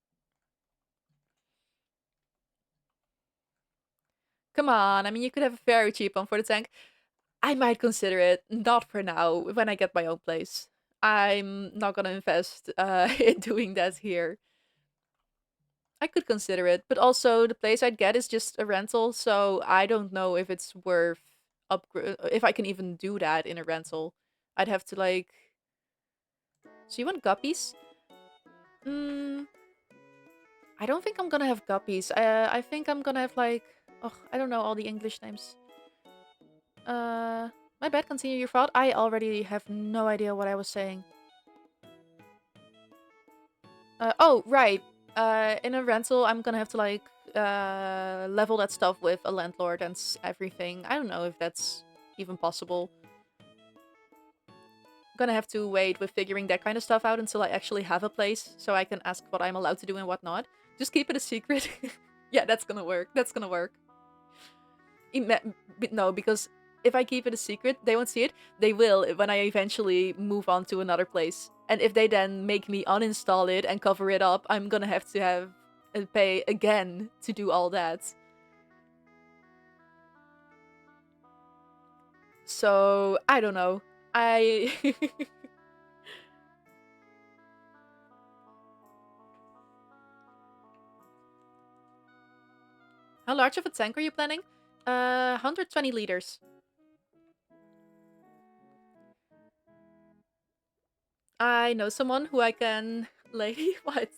Come on, I mean, you could have a very cheap one for the tank. I might consider it, not for now, when I get my own place. I'm not gonna invest in doing that here. I could consider it, but also the place I'd get is just a rental, so I don't know if it's worth. upgrade, if I can even do that in a rental. I'd have to like. So you want guppies? Hmm. I don't think I'm gonna have guppies. I think I'm gonna have like. Oh, I don't know all the English names. Uh, my bad. Continue your thought. I already have no idea what I was saying. Oh, right. In a rental, I'm gonna have to like level that stuff with a landlord and everything. I don't know if that's even possible. Gonna have to wait with figuring that kind of stuff out until I actually have a place, so I can ask what I'm allowed to do and what not. Just keep it a secret. Yeah, that's gonna work. That's gonna work. No, because if I keep it a secret, they won't see it. They will when I eventually move on to another place. And if they then make me uninstall it and cover it up, I'm gonna have to have pay again to do all that. So I don't know. I How large of a tank are you planning? 120 liters. I know someone who I can lay. What?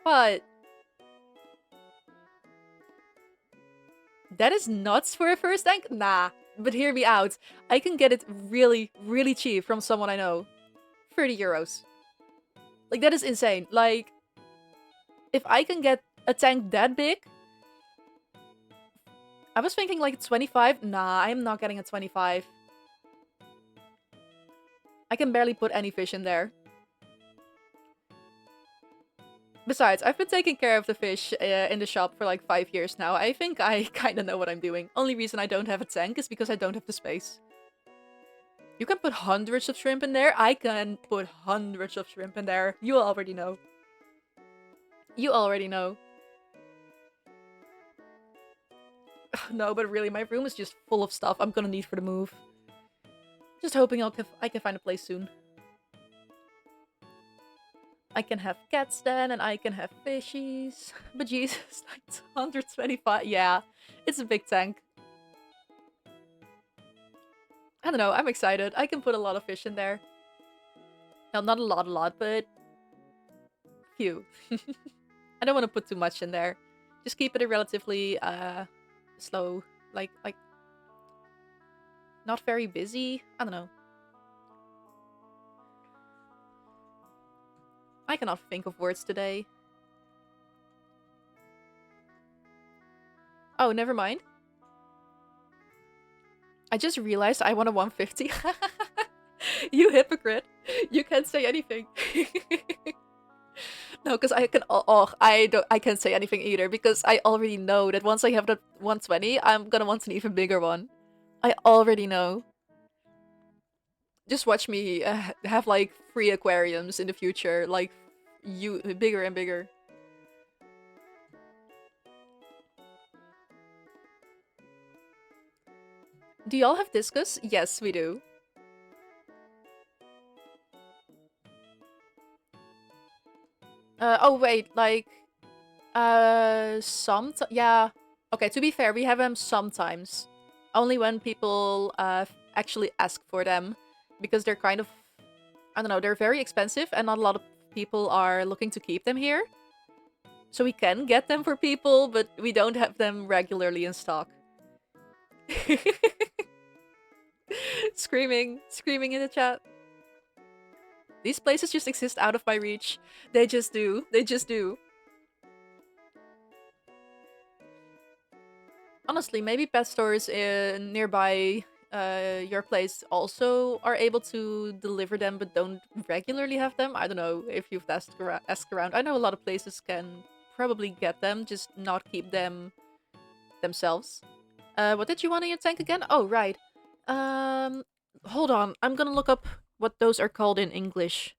What? That is nuts for a first tank? Nah. But hear me out. I can get it really, really cheap from someone I know. 30 euros. Like, that is insane. Like, if I can get a tank that big, I was thinking like 25. Nah, I'm not getting a 25. I can barely put any fish in there. Besides, I've been taking care of the fish in the shop for like 5 years now. I think I kind of know what I'm doing. Only reason I don't have a tank is because I don't have the space. You can put hundreds of shrimp in there. I can put hundreds of shrimp in there. You already know. You already know. No, but really, my room is just full of stuff I'm gonna need for the move. Just hoping I can find a place soon. I can have cats then, and I can have fishies. But Jesus, like 125. Yeah, it's a big tank. I don't know, I'm excited. I can put a lot of fish in there. No, not a lot, but few. I don't want to put too much in there. Just keep it a relatively slow, like not very busy. I don't know. I cannot think of words today. Oh, never mind. I just realized I want a 150. You hypocrite. You can't say anything. No, because I can. Oh, I don't. I can't say anything either because I already know that once I have that 120, I'm gonna want an even bigger one. I already know. Just watch me have like 3 aquariums in the future, like you bigger and bigger. Do y'all have discus? Yes, we do. Oh wait, like yeah. Okay, to be fair, we have them sometimes. Only when people actually ask for them because they're kind of I don't know, they're very expensive and not a lot of people are looking to keep them here. So we can get them for people, but we don't have them regularly in stock. Screaming in the chat. These places just exist out of my reach. They just do. They just do. Honestly, maybe pet stores in nearby your place also are able to deliver them but don't regularly have them. I don't know if you've asked around. I know a lot of places can probably get them, just not keep them themselves. What did you want in your tank again? Oh, right. Um, hold on. I'm gonna look up what those are called in English.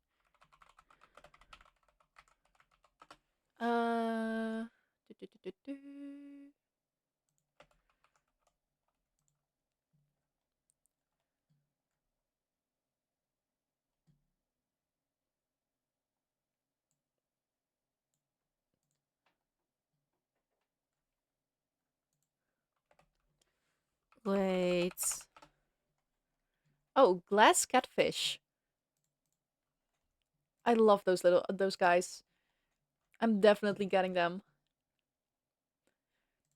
Uh, do, do, do, do, do. Wait. Oh, glass catfish. I love those guys. I'm definitely getting them.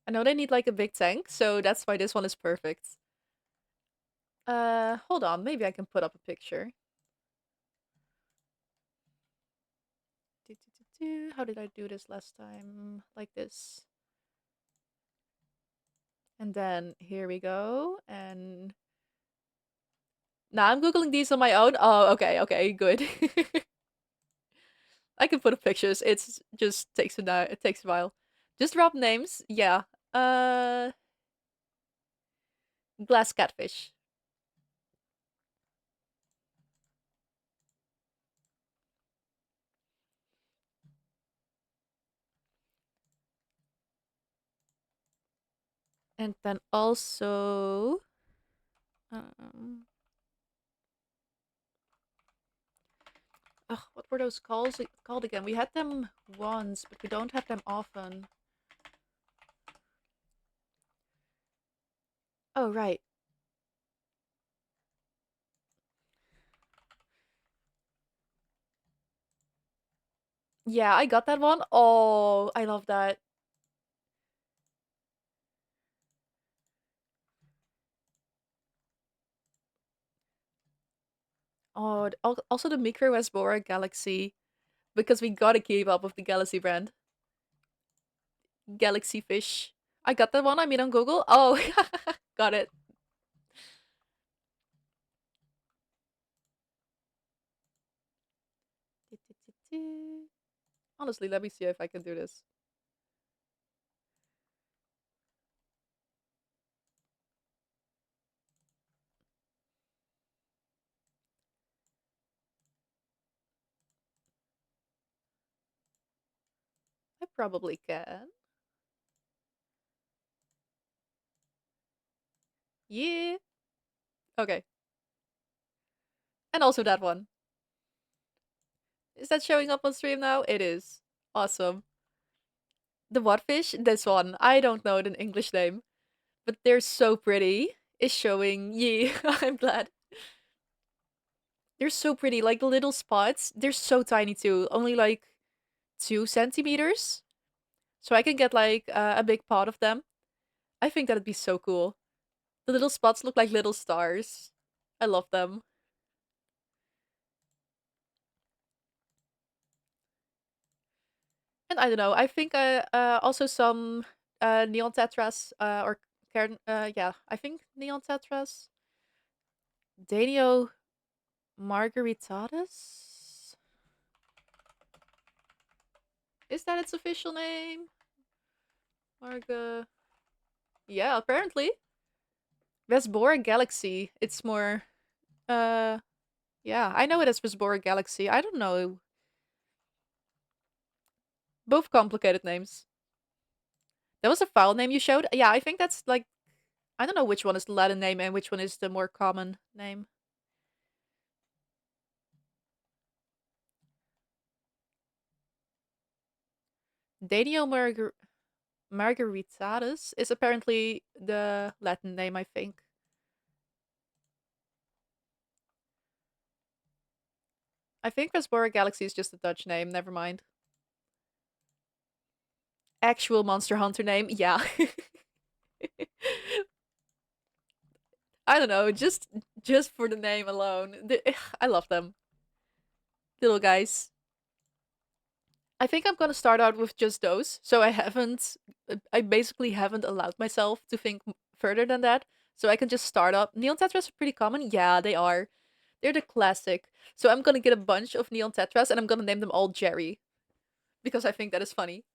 I know they need like a big tank, so that's why this one is perfect. Hold on, maybe I can put up a picture. How did I do this last time? Like this. And then here we go. And now I'm googling these on my own. Oh, okay, good. I can put up pictures. It's just it takes a while. Just drop names. Yeah. Uh, glass catfish. And then also, um, what were those called again? We had them once, but we don't have them often. Oh, right. Yeah, I got that one. Oh, I love that. Oh, also the Micro Westbora Galaxy, because we gotta keep up with the Galaxy brand. Galaxy Fish. I got that one. I mean, on Google. Oh, got it. Honestly, let me see if I can do this. I probably can. Yeah. Okay. And also that one. Is that showing up on stream now? It is. Awesome. The what fish? This one. I don't know the English name, but they're so pretty. Is showing. Yeah, I'm glad. They're so pretty. Like the little spots, they're so tiny too. Only like 2 centimeters. So I can get like a big pot of them. I think that'd be so cool. The little spots look like little stars. I love them. And I don't know. I think also some neon tetras or yeah, I think neon tetras. Danio margaritatus. Is that its official name? Marga. Yeah, apparently. Vesbora Galaxy. It's more. Uh, yeah, I know it as Vesbora Galaxy. I don't know. Both complicated names. That was a file name you showed. Yeah, I think that's like I don't know which one is the Latin name and which one is the more common name. Danio margaritatus is apparently the Latin name, I think. I think Vesbora Galaxy is just a Dutch name. Never mind. Actual Monster Hunter name, yeah. I don't know, just for the name alone. I love them, little guys. I think I'm gonna start out with just those. So I basically haven't allowed myself to think further than that. So I can just start up. Neon Tetras are pretty common. Yeah, they are. They're the classic. So I'm gonna get a bunch of Neon Tetras and I'm gonna name them all Jerry because I think that is funny.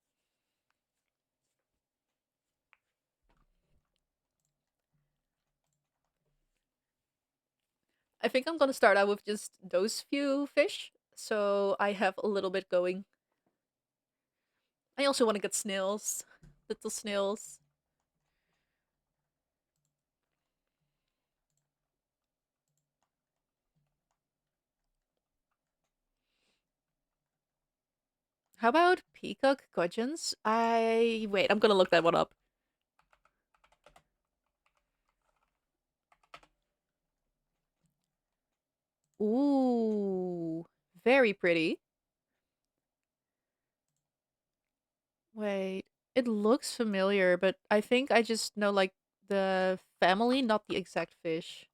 I think I'm gonna start out with just those few fish. So I have a little bit going. I also want to get snails, little snails. How about peacock gudgeons? I'm gonna look that one up. Ooh, very pretty. Wait, it looks familiar, but I think I just know like the family, not the exact fish.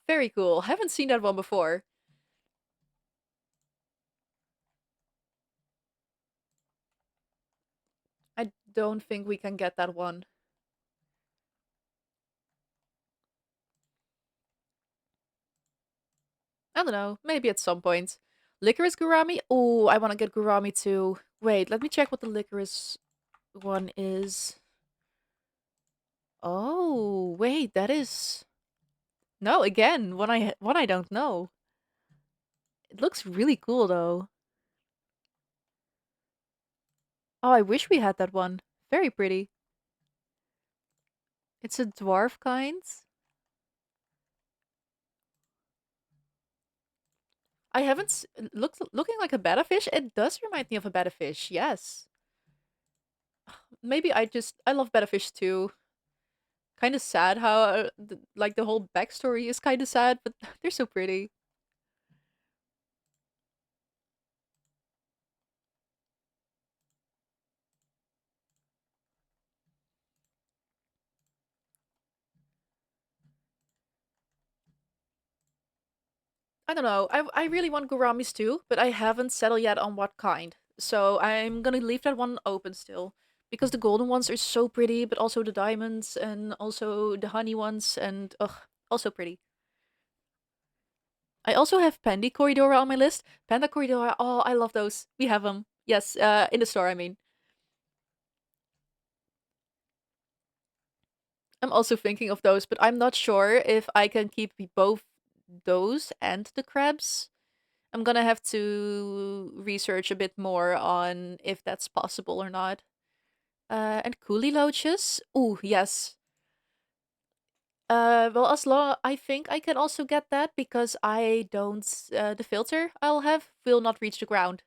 Very cool. Haven't seen that one before. I don't think we can get that one. I don't know. Maybe at some point. Licorice gurami? Oh, I want to get gurami too. Wait, let me check what the licorice one is. Oh, wait, that is no, again, one I don't know. It looks really cool though. Oh, I wish we had that one. Very pretty. It's a dwarf kind. I haven't looking like a betta fish. It does remind me of a betta fish. Yes. Maybe I love betta fish too. Kind of sad how like the whole backstory is kind of sad, but they're so pretty. I don't know. I really want gouramis too, but I haven't settled yet on what kind. So I'm gonna leave that one open still. Because the golden ones are so pretty, but also the diamonds and also the honey ones and ugh, also pretty. I also have Pandy Corridora on my list. Panda Corridora, oh, I love those. We have them. Yes, in the store, I mean. I'm also thinking of those, but I'm not sure if I can keep both those and the crabs. I'm gonna have to research a bit more on if that's possible or not. And coolie loaches? Ooh, yes. Well, as long I think I can also get that because I don't. The filter I'll have will not reach the ground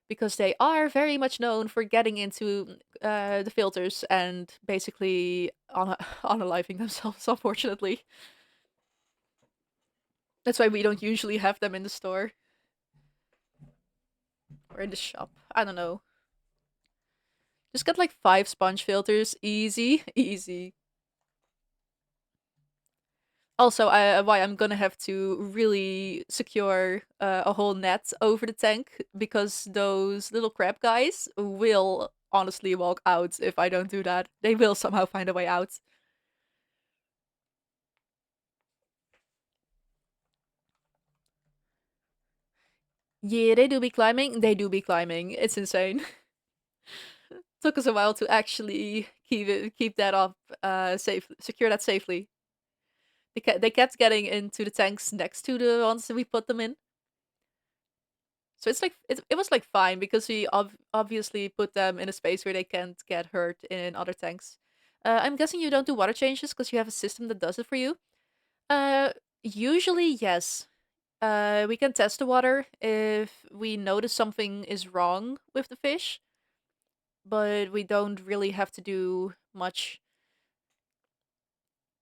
because they are very much known for getting into the filters and basically unaliving themselves. Unfortunately, that's why we don't usually have them in the store or in the shop. I don't know. Just get like 5 sponge filters. Easy, easy. Also, why I'm gonna have to really secure a whole net over the tank because those little crab guys will honestly walk out if I don't do that. They will somehow find a way out. Yeah, they do be climbing. They do be climbing. It's insane. Took us a while to actually keep that up, safe, secure that safely. They kept getting into the tanks next to the ones that we put them in. So it's like it was like fine because we obviously put them in a space where they can't get hurt in other tanks. I'm guessing you don't do water changes because you have a system that does it for you. Uh, Usually yes. We can test the water if we notice something is wrong with the fish, but we don't really have to do much.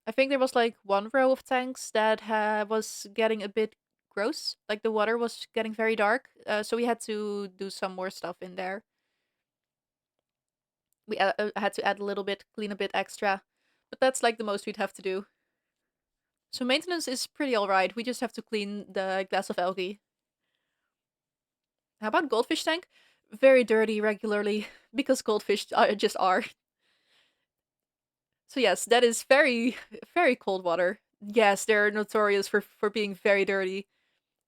I think there was like one row of tanks that was getting a bit gross. Like the water was getting very dark, so we had to do some more stuff in there. We had to add a little bit, clean a bit extra, but that's like the most we'd have to do. So maintenance is pretty alright. We just have to clean the glass of algae. How about goldfish tank? Very dirty regularly because goldfish just are. So yes, that is very very cold water. Yes, they're notorious for being very dirty.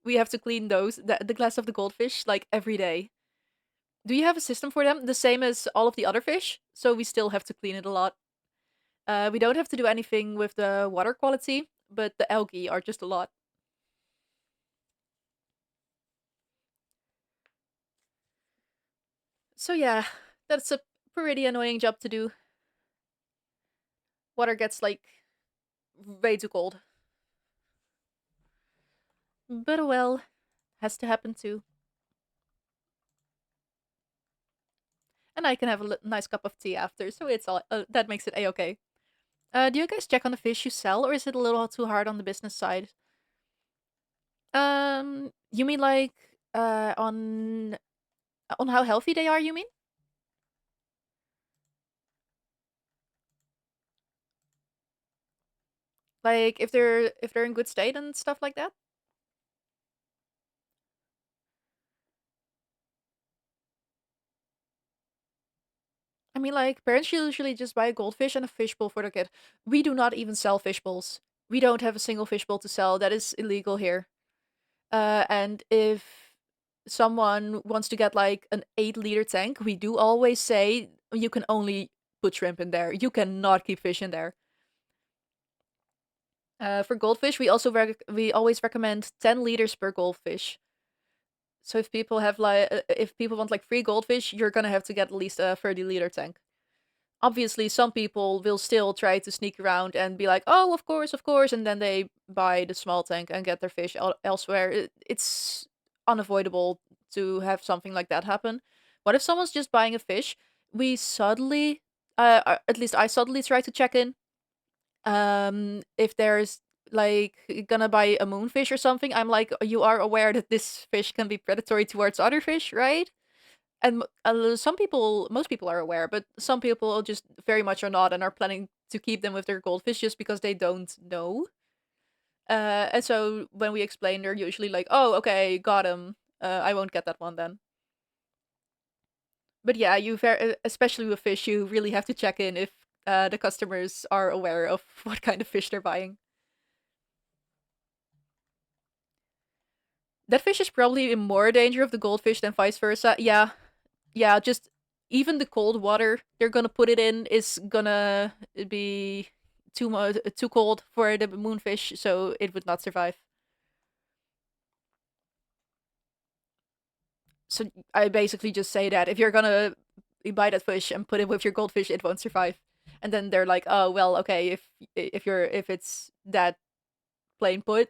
We have to clean the glass of the goldfish like every day. Do you have a system for them? The same as all of the other fish, so we still have to clean it a lot. We don't have to do anything with the water quality, but the algae are just a lot. So yeah, that's a pretty annoying job to do. Water gets like way too cold. But well, has to happen too. and I can have a nice cup of tea after. So it's all that makes it a okay. Do you guys check on the fish you sell, or is it a little too hard on the business side? You mean like on how healthy they are? You mean like if they're in good state and stuff like that? I mean, like parents usually just buy a goldfish and a fishbowl for their kid. We do not even sell fish bowls. We don't have a single fishbowl to sell. That is illegal here. And if someone wants to get like an 8-liter tank, we do always say you can only put shrimp in there. You cannot keep fish in there. For goldfish, we always recommend 10 liters per goldfish. So if people want like free goldfish, you're gonna have to get at least a 30-liter tank. Obviously, some people will still try to sneak around and be like, "Oh, of course," and then they buy the small tank and get their fish elsewhere. It's unavoidable to have something like that happen. What if someone's just buying a fish? We subtly, at least I subtly try to check in. If there's like gonna buy a moonfish or something, I'm like, you are aware that this fish can be predatory towards other fish, right? And some people, most people are aware, but some people just very much are not and are planning to keep them with their goldfish just because they don't know. And so when we explain, they're usually like, "Oh, okay, got him. I won't get that one then." But yeah, especially with fish, you really have to check in if the customers are aware of what kind of fish they're buying. That fish is probably in more danger of the goldfish than vice versa. Yeah, yeah, just even the cold water they're gonna put it in is gonna be too cold for the moonfish, so it would not survive. So I basically just say that if you're gonna buy that fish and put it with your goldfish, it won't survive. And then they're like, "Oh well, okay. If it's that plain put,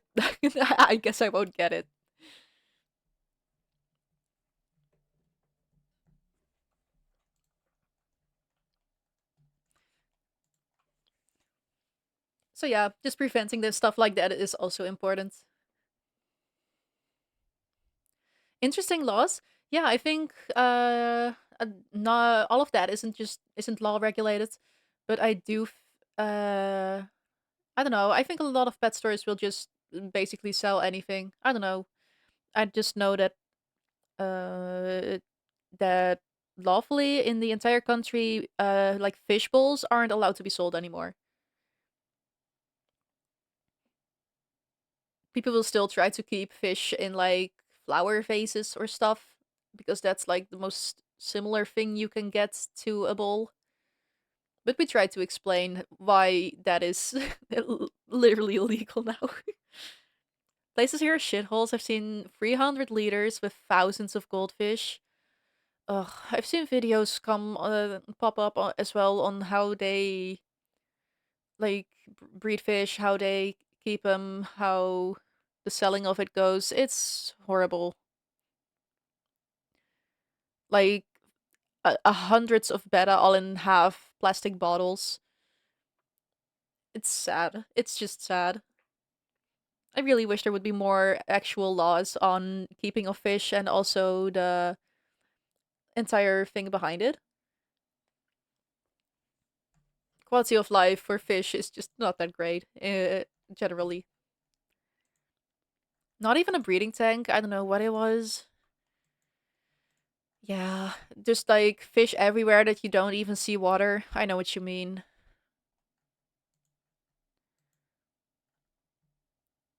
I guess I won't get it." So yeah, just preventing the stuff like that is also important. Interesting laws. Yeah, I think not all of that isn't law regulated, but I don't know. I think a lot of pet stores will just basically sell anything. I don't know. I just know that uh that lawfully in the entire country, like fish bowls aren't allowed to be sold anymore. People will still try to keep fish in like flower vases or stuff because that's like the most similar thing you can get to a bowl. But we try to explain why that is literally illegal now. Places here are shitholes. I've seen 300 liters with thousands of goldfish. Ugh, I've seen videos pop up as well on how they like breed fish, how they keep them, how the selling of it goes. It's horrible. Like hundreds of betta all in half plastic bottles. It's sad. It's just sad. I really wish there would be more actual laws on keeping of fish and also the entire thing behind it. Quality of life for fish is just not that great, generally. Not even a breeding tank. I don't know what it was. Yeah, just like fish everywhere that you don't even see water. I know what you mean.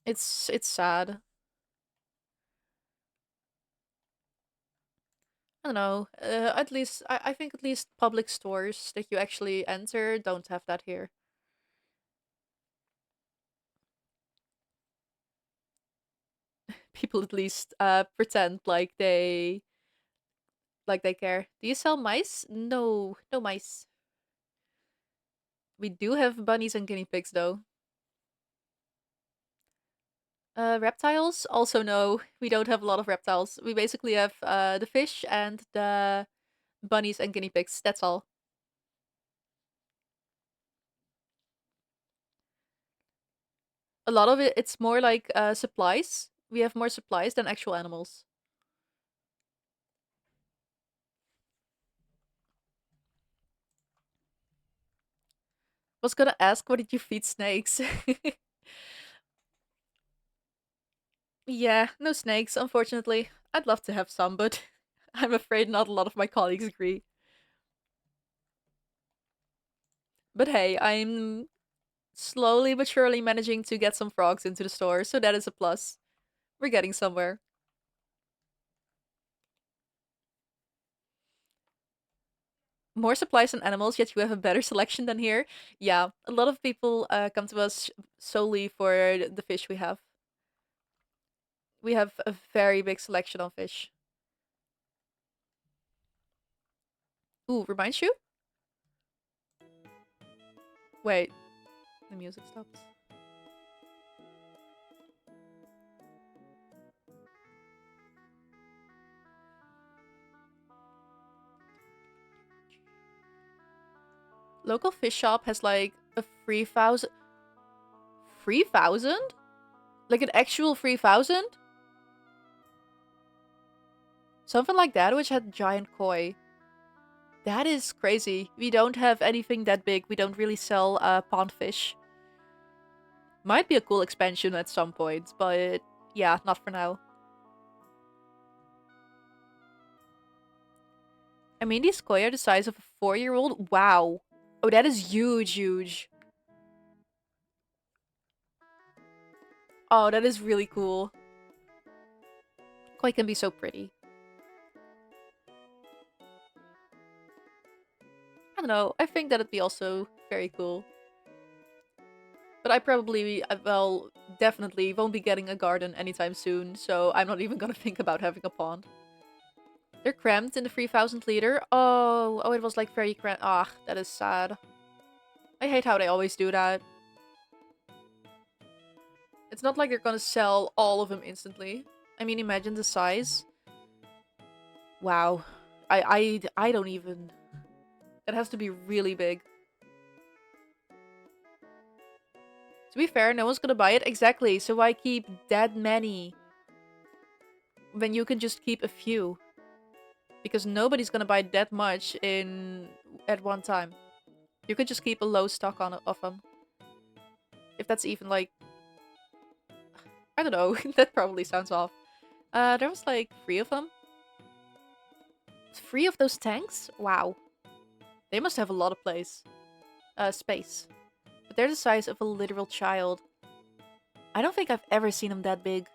It's sad. I don't know. At least I think at least public stores that you actually enter don't have that here. People at least pretend like they care. Do you sell mice? No, no mice. We do have bunnies and guinea pigs though. Reptiles? Also no. We don't have a lot of reptiles. We basically have the fish and Bunnies and guinea pigs, that's all. A lot of it, it's more like supplies. We have more supplies than actual animals. Was gonna ask, what did you feed snakes? Yeah, no snakes, unfortunately. I'd love to have some, but I'm afraid not a lot of my colleagues agree. But hey, I'm slowly but surely managing to get some frogs into the store, so that is a plus. We're getting somewhere. More supplies and animals, yet you have a better selection than here. Yeah, a lot of people come to us solely for the fish we have. We have a very big selection of fish. Ooh, reminds you? Wait, the music stops. Local fish shop has like a 3,000. 3,000? Like an actual 3,000? Something like that, which had giant koi. That is crazy. We don't have anything that big. We don't really sell pond fish. Might be a cool expansion at some point, but yeah, not for now. I mean, these koi are the size of a 4-year-old. Wow. Oh, that is huge, huge. Oh, that is really cool. Koi can be so pretty. I don't know. I think that'd be also very cool. But I probably, well, definitely won't be getting a garden anytime soon, so I'm not even gonna think about having a pond. They're cramped in the 3,000 liter. Oh, it was like very cramped. Ah, that is sad. I hate how they always do that. It's not like they're gonna sell all of them instantly. I mean, imagine the size. Wow. I don't even... It has to be really big. To be fair, no one's gonna buy it. Exactly, so why keep that many when you can just keep a few? Because nobody's gonna buy that much in at one time. You could just keep a low stock on of them. If that's even like... I don't know, that probably sounds off. There was like 3 of them. 3 of those tanks? Wow. They must have a lot of space. But they're the size of a literal child. I don't think I've ever seen them that big.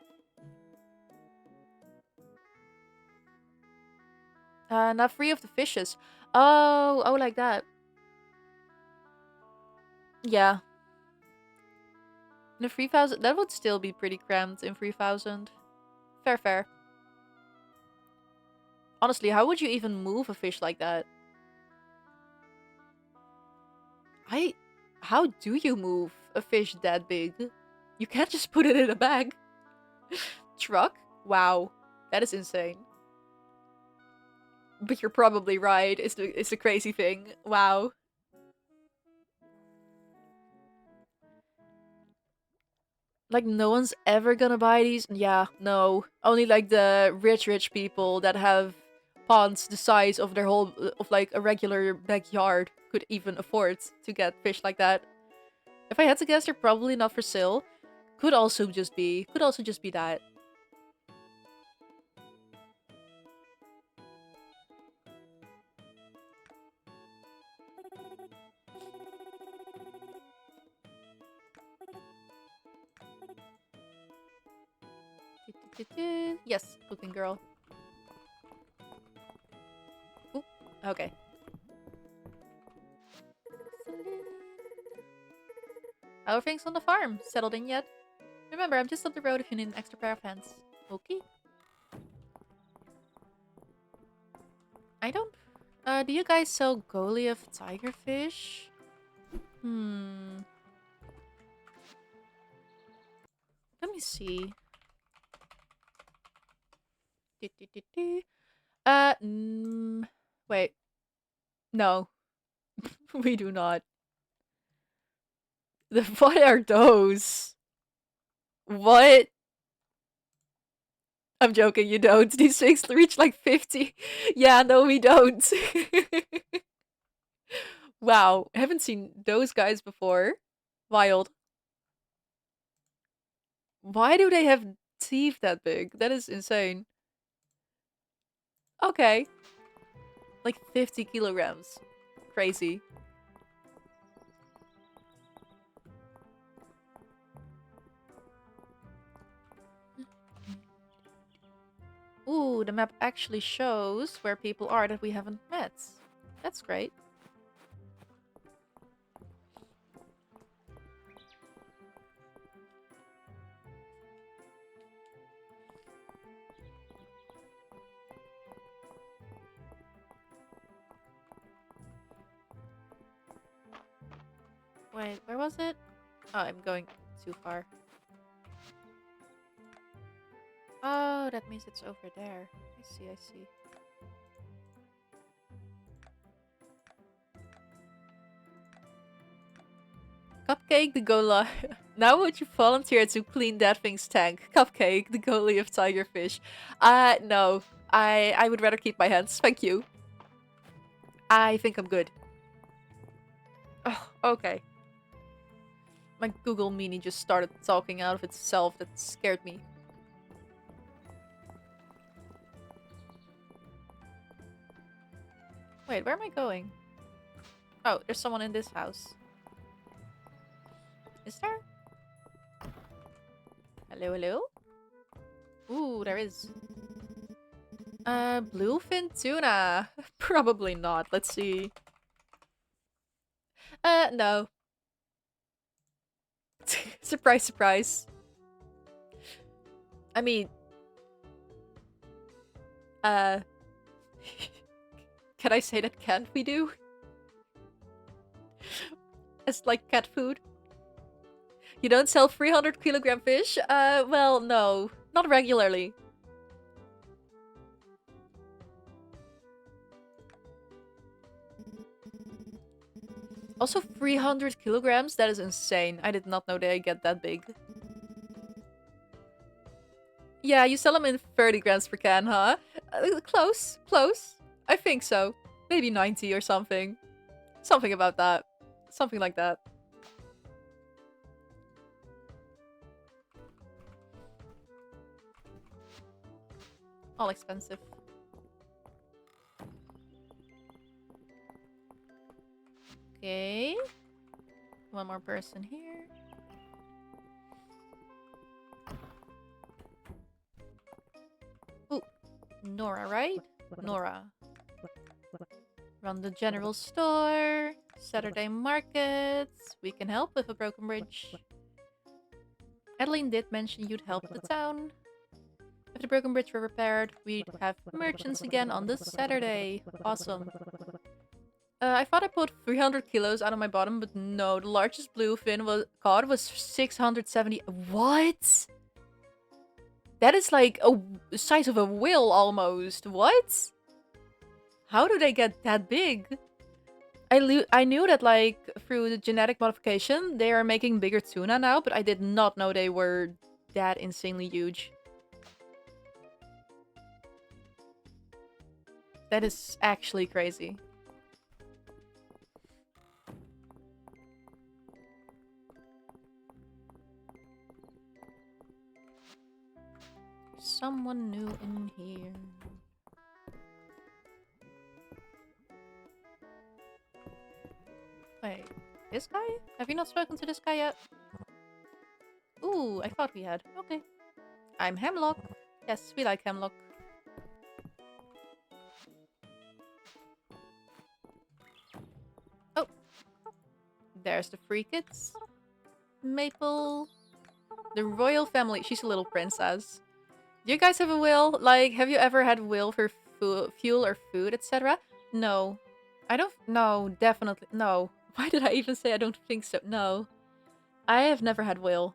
Now 3 of the fishes. Oh, like that. Yeah. In a 3,000, that would still be pretty cramped in 3,000. Fair, fair. Honestly, how would you even move a fish like that? I... How do you move a fish that big? You can't just put it in a bag. Truck? Wow. That is insane. But you're probably right. It's the crazy thing. Wow. Like, no one's ever gonna buy these? Yeah, no. Only, like, the rich people that have ponds the size of their whole... of, like, a regular backyard could even afford to get fish like that. If I had to guess, they're probably not for sale. Could also just be... Could also just be that. Yes, cooking girl. Ooh, okay. How are things on the farm? Settled in yet? Remember, I'm just up the road if you need an extra pair of hands. Okay. I don't... do you guys sell Goliath tigerfish? Hmm. Let me see. Do, do, do, do. Mm, Wait. No. We do not. What are those? What? I'm joking, you don't. These things reach like 50. Yeah, no, we don't. Wow, I haven't seen those guys before. Wild. Why do they have teeth that big? That is insane. Okay. Like 50 kilograms. Crazy. Ooh, the map actually shows where people are that we haven't met. That's great. Wait, where was it? Oh, I'm going too far. Oh, that means it's over there. I see, I see. Cupcake, the gola. Now would you volunteer to clean that thing's tank? Cupcake, the goalie of Tigerfish. No. I would rather keep my hands. Thank you. I think I'm good. Oh, okay. My Google Mini just started talking out of itself. That scared me. Wait, where am I going? Oh, there's someone in this house. Is there? Hello, hello? Ooh, there is. Bluefin tuna. Probably not. Let's see. No. Surprise, surprise. I mean, can I say that can't we do? As like cat food? You don't sell 300 kilogram fish? Well, no. Not regularly. Also 300 kilograms? That is insane. I did not know they get that big. Yeah, you sell them in 30 grams per can, huh? Close, close. I think so. Maybe 90 or something. Something about that. Something like that. All expensive. Okay. One more person here. Ooh. Nora, right? Nora. Run the general store. Saturday markets. We can help with a broken bridge. Adeline did mention you'd help the town. If the broken bridge were repaired, we'd have merchants again on this Saturday. Awesome. I thought I put 300 kilos out of my bottom, but no. The largest bluefin caught was 670. What? That is like a size of a whale almost. What? How do they get that big? I knew that like through the genetic modification, they are making bigger tuna now, but I did not know they were that insanely huge. That is actually crazy. Someone new in here. Wait, this guy? Have you not spoken to this guy yet? Ooh, I thought we had. Okay. I'm Hemlock. Yes, we like Hemlock. Oh. There's the free kids. Maple. The royal family. She's a little princess. Do you guys have a will? Like, have you ever had a will for fuel or food, etc.? No. I don't... No, definitely. No. Why did I even say I don't think so? No. I have never had will.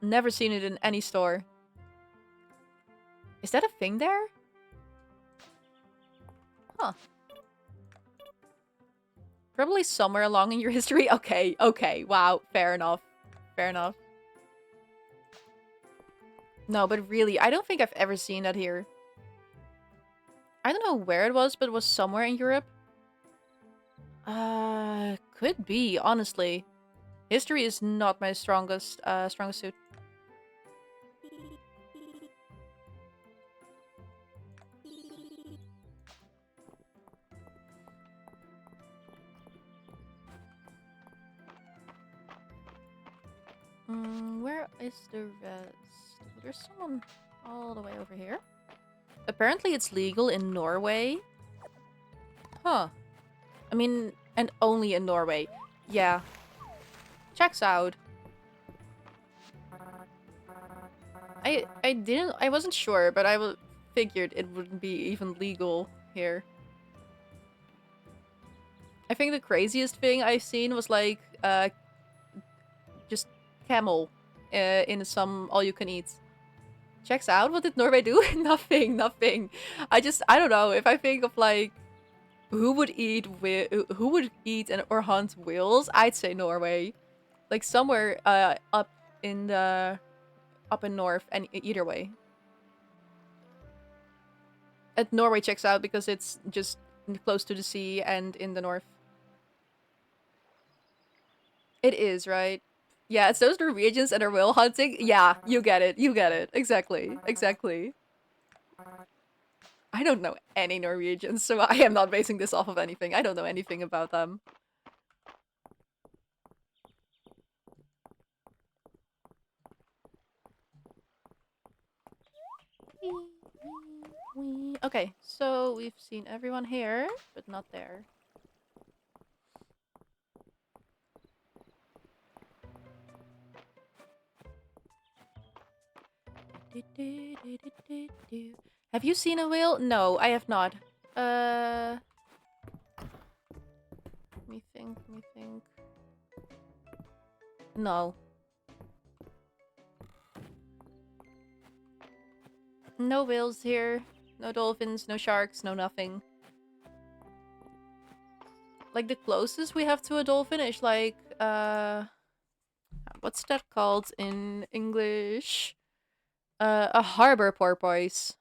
Never seen it in any store. Is that a thing there? Huh. Probably somewhere along in your history. Okay, okay, wow, fair enough. Fair enough. No, but really, I don't think I've ever seen that here. I don't know where it was, but it was somewhere in Europe. Could be, honestly. History is not my strongest suit. Where is the rest? There's someone all the way over here. Apparently it's legal in Norway. Huh. I mean, and only in Norway. Yeah. Checks out. I wasn't sure, but I figured it wouldn't be even legal here. I think the craziest thing I've seen was like, just camel in some all-you-can-eat. Checks out? What did Norway do? Nothing, nothing. I don't know. If I think of like, who would eat or hunt whales, I'd say Norway. Like somewhere up in north, and either way. Norway checks out because it's just close to the sea and in the north. It is, right? Yeah, it's those Norwegians and their whale hunting. Yeah, you get it. You get it. Exactly. Exactly. I don't know any Norwegians, so I am not basing this off of anything. I don't know anything about them. Okay, so we've seen everyone here, but not there. Have you seen a whale? No, I have not. Let me think, let me think. No. No whales here. No dolphins, no sharks, no nothing. Like, the closest we have to a dolphin is like, what's that called in English? A harbor porpoise.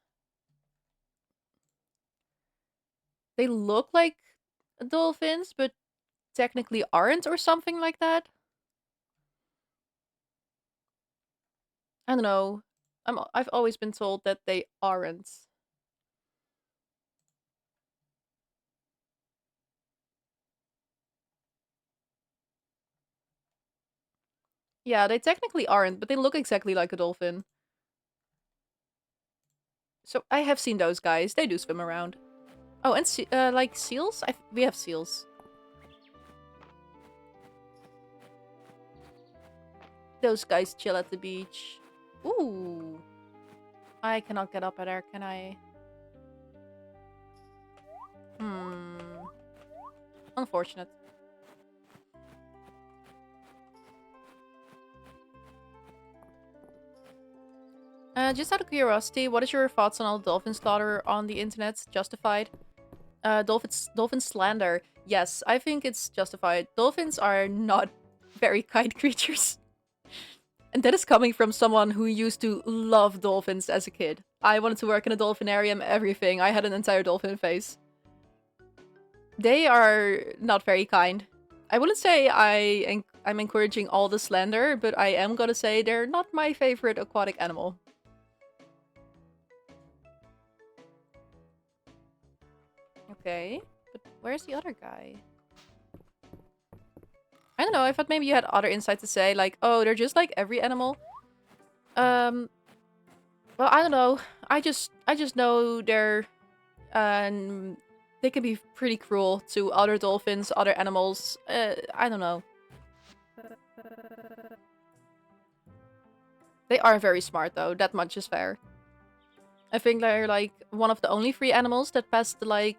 They look like dolphins, but technically aren't or something like that. I don't know. I've always been told that they aren't. Yeah, they technically aren't, but they look exactly like a dolphin. So I have seen those guys. They do swim around. Oh, and like seals? We have seals. Those guys chill at the beach. Ooh. I cannot get up at there, can I? Unfortunate. Just out of curiosity, what is your thoughts on all the dolphin slaughter on the internet? Justified? Dolphin slander. Yes, I think it's justified. Dolphins are not very kind creatures. And that is coming from someone who used to love dolphins as a kid. I wanted to work in a dolphinarium, everything. I had an entire dolphin face. They are not very kind. I wouldn't say I'm encouraging all the slander, but I am gonna say they're not my favorite aquatic animal. Okay, but where's the other guy? I don't know, I thought maybe you had other insight to say, like, oh, they're just like every animal. Well, I don't know. I just know they can be pretty cruel to other dolphins, other animals. I don't know. They are very smart, though. That much is fair. I think they're, like, one of the only free animals that passed, like,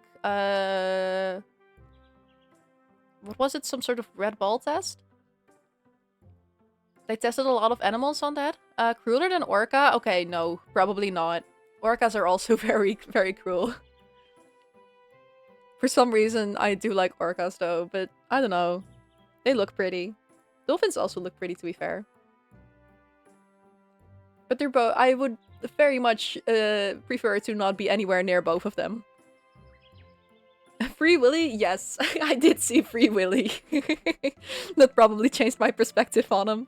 what was it? Some sort of red ball test? They tested a lot of animals on that. Crueler than orca? Okay, no. Probably not. Orcas are also very, very cruel. For some reason, I do like orcas though, but I don't know. They look pretty. Dolphins also look pretty, to be fair. But they're both. I would very much prefer to not be anywhere near both of them. Free Willy? Yes, I did see Free Willy. That probably changed my perspective on him.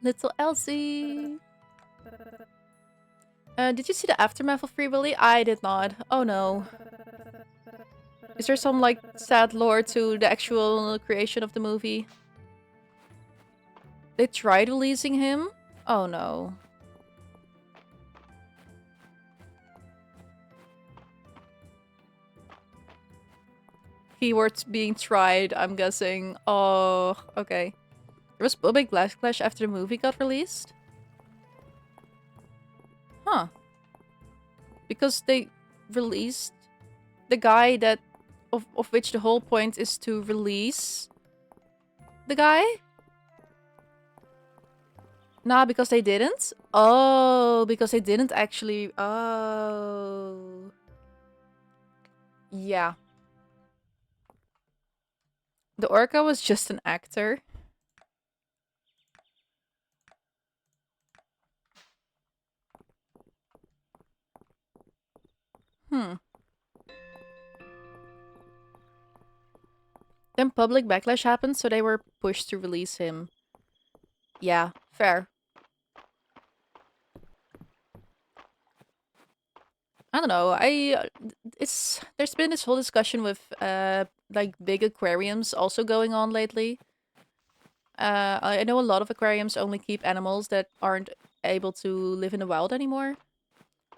Little Elsie. Did you see the aftermath of Free Willy? I did not. Oh no. Is there some, like, sad lore to the actual creation of the movie? They tried releasing him? Oh no. Keywords being tried, I'm guessing. Oh, okay. There was a big backlash after the movie got released? Huh. Because they released the guy that of which the whole point is to release the guy? Nah, because they didn't? Oh, because they didn't actually... Oh. Yeah. The orca was just an actor. Hmm. Then public backlash happened, so they were pushed to release him. Yeah, fair. I don't know. There's been this whole discussion with like big aquariums also going on lately. I know a lot of aquariums only keep animals that aren't able to live in the wild anymore.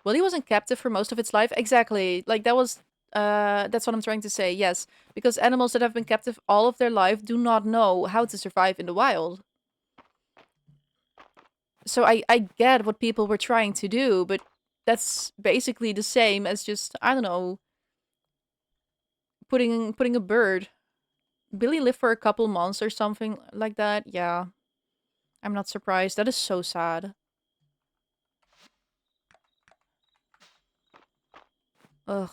Willy was in captive for most of its life. Exactly. Like that's what I'm trying to say. Yes, because animals that have been captive all of their life do not know how to survive in the wild. So I get what people were trying to do, but that's basically the same as just, I don't know, putting a bird. Billy lived for a couple months or something like that. Yeah. I'm not surprised. That is so sad. Ugh.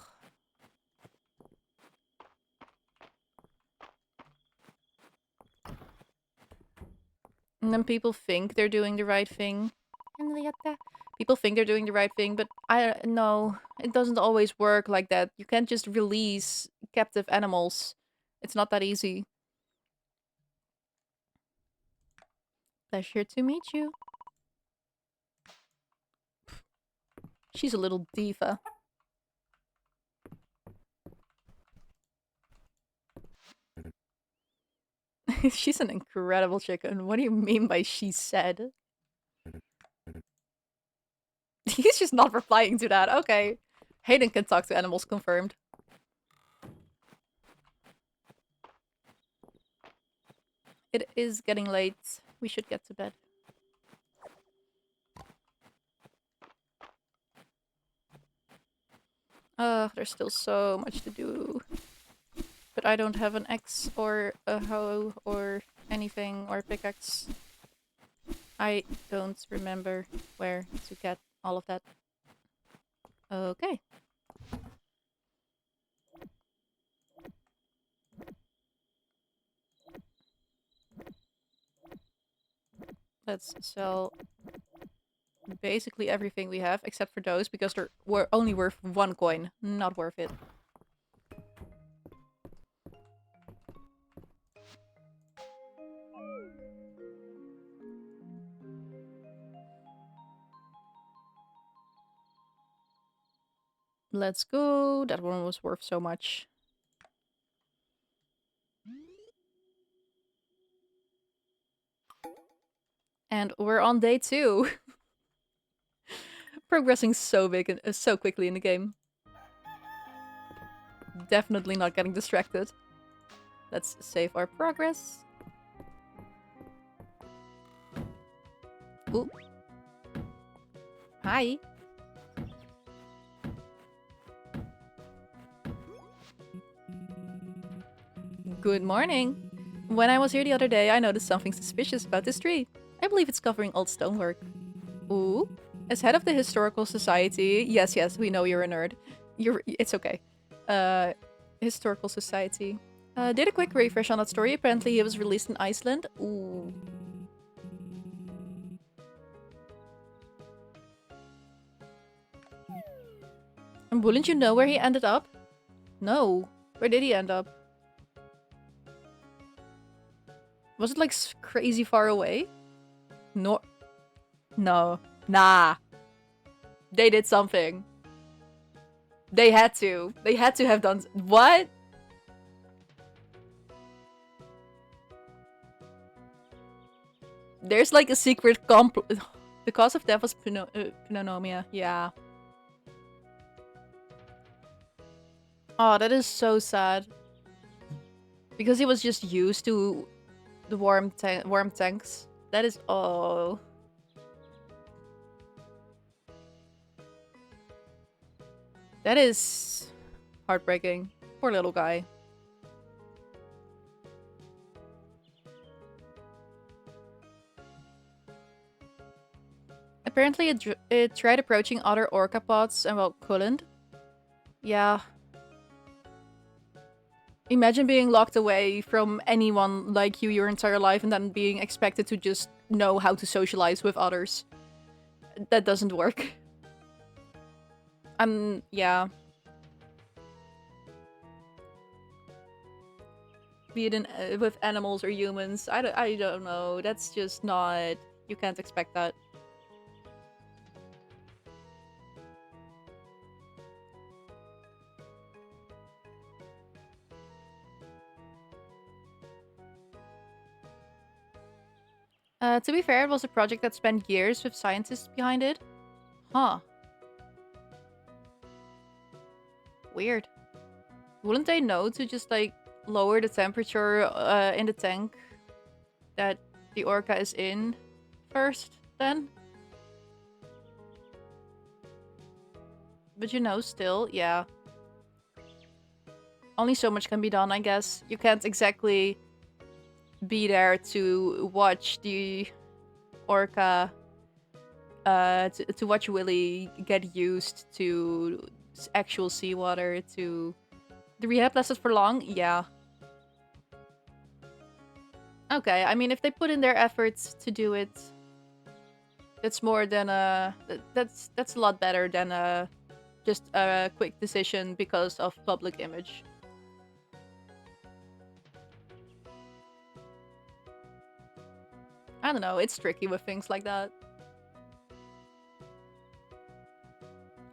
And then people think they're doing the right thing. People think they're doing the right thing, but I no, it doesn't always work like that. You can't just release captive animals. It's not that easy. Pleasure to meet you. She's a little diva. She's an incredible chicken. What do you mean by she said? He's just not replying to that. Okay. Hayden can talk to animals, confirmed. It is getting late. We should get to bed. There's still so much to do. But I don't have an axe or a hoe or anything or pickaxe. I don't remember where to get all of that. Okay. Let's sell basically everything we have except for those because they're only worth 1 coin. Not worth it. Let's go. That one was worth so much. And we're on day 2. Progressing so big and so quickly in the game. Definitely not getting distracted. Let's save our progress. Ooh. Hi. Good morning. When I was here the other day, I noticed something suspicious about this tree. I believe it's covering old stonework. Ooh, As head of the historical society, yes, yes, we know you're a nerd. It's okay. Uh, historical society. Did a quick refresh on that story. Apparently, it was released in Iceland. Ooh. And wouldn't you know where he ended up? No. Where did he end up? Was it like crazy far away? No. No. Nah. They did something. They had to. They had to have done. What? There's like a secret The cause of death was pneumonia. Yeah. Oh, that is so sad. Because he was just used to the warm tanks. That is oh. That is heartbreaking. Poor little guy. Apparently it tried approaching other orca pods and well couldn't. Yeah. Imagine being locked away from anyone like you your entire life and then being expected to just know how to socialize with others. That doesn't work. Yeah. Be it with animals or humans. I don't know. That's just not... You can't expect that. To be fair, it was a project that spent years with scientists behind it. Huh. Weird. Wouldn't they know to just, like, lower the temperature in the tank that the orca is in first, then? But you know, still, yeah. Only so much can be done, I guess. You can't exactly be there to watch the orca to watch Willy get used to actual seawater. To the rehab lasted for long, yeah. Okay, I mean, if they put in their efforts to do it, that's more than that's a lot better than just a quick decision because of public image. I don't know, it's tricky with things like that.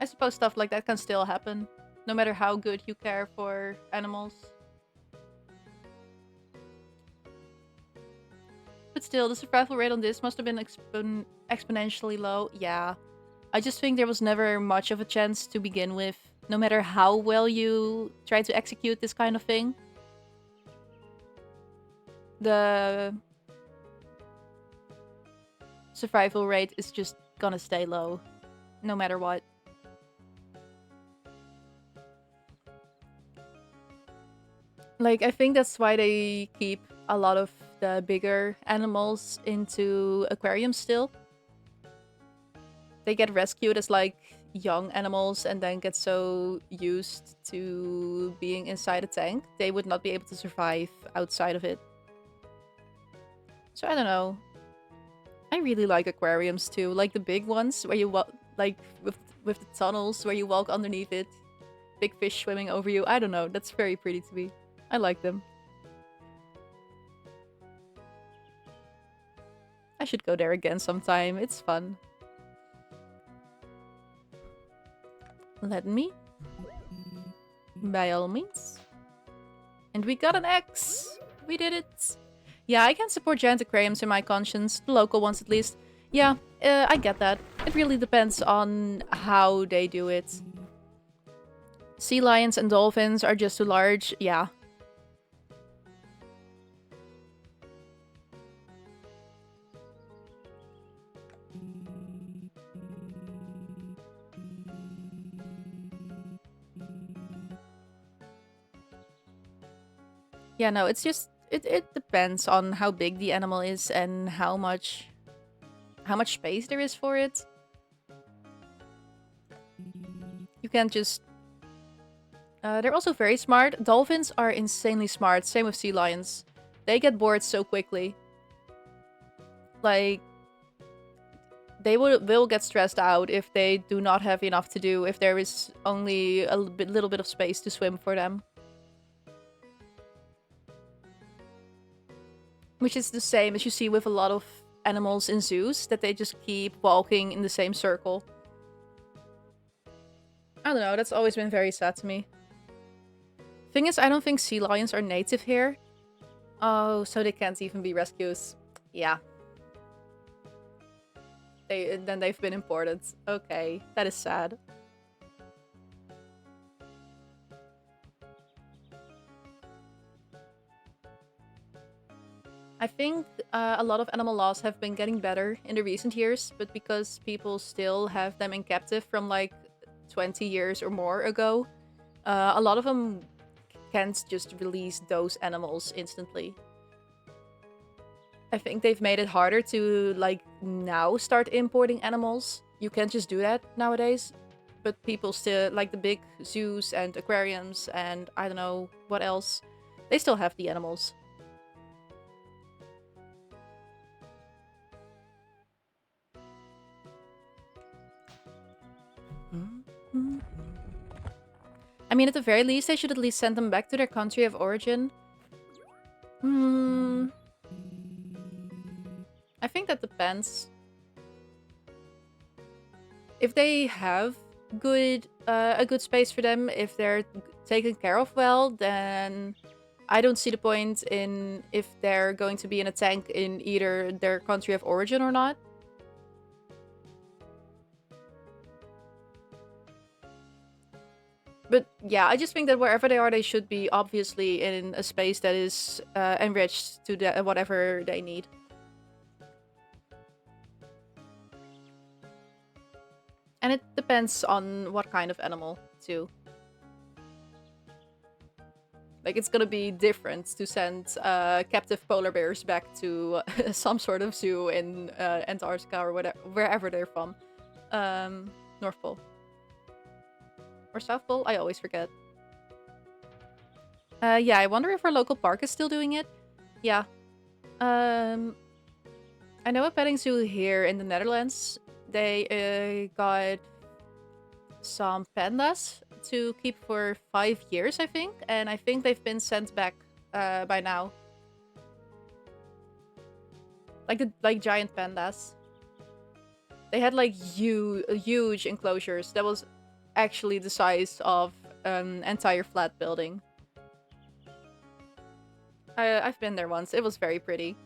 I suppose stuff like that can still happen, no matter how good you care for animals. But still, the survival rate on this must have been exponentially low. Yeah. I just think there was never much of a chance to begin with, no matter how well you try to execute this kind of thing. The survival rate is just gonna stay low, no matter what. Like, I think that's why they keep a lot of the bigger animals into aquariums still. They get rescued as, like, young animals and then get so used to being inside a tank, they would not be able to survive outside of it. So I don't know. I really like aquariums too, like the big ones where you walk, like with the tunnels where you walk underneath it, big fish swimming over you. I don't know, that's very pretty to me. I like them. I should go there again sometime. It's fun. Let me. By all means. And we got an X! We did it! Yeah, I can support giant aquariums in my conscience. The local ones, at least. Yeah, I get that. It really depends on how they do it. Sea lions and dolphins are just too large. Yeah. Yeah, no, it's just it depends on how big the animal is and how much space there is for it. You can't just... they're also very smart. Dolphins are insanely smart. Same with sea lions. They get bored so quickly. Like, will get stressed out if they do not have enough to do, if there is only a little bit of space to swim for them. Which is the same as you see with a lot of animals in zoos, that they just keep walking in the same circle. I don't know, that's always been very sad to me. Thing is, I don't think sea lions are native here. Oh, so they can't even be rescues. Yeah. Then they've been imported. Okay, that is sad. I think a lot of animal laws have been getting better in the recent years, but because people still have them in captive from like 20 years or more ago, a lot of them can't just release those animals instantly. I think they've made it harder to, like, now start importing animals. You can't just do that nowadays. But people still, like the big zoos and aquariums and I don't know what else, they still have the animals. I mean, at the very least, they should at least send them back to their country of origin. I think that depends. If they have a good space for them, if they're taken care of well, then I don't see the point in if they're going to be in a tank in either their country of origin or not. But yeah, I just think that wherever they are, they should be obviously in a space that is enriched to whatever they need. And it depends on what kind of animal, too. Like, it's gonna be different to send captive polar bears back to some sort of zoo in Antarctica or whatever, wherever they're from. North Pole. Or South Pole? I always forget. Yeah, I wonder if our local park is still doing it. Yeah. I know a petting zoo here in the Netherlands. They got some pandas to keep for 5 years, I think. And I think they've been sent back by now. Like giant pandas. They had like huge enclosures. That was actually the size of an entire flat building. I've been there once. It was very pretty.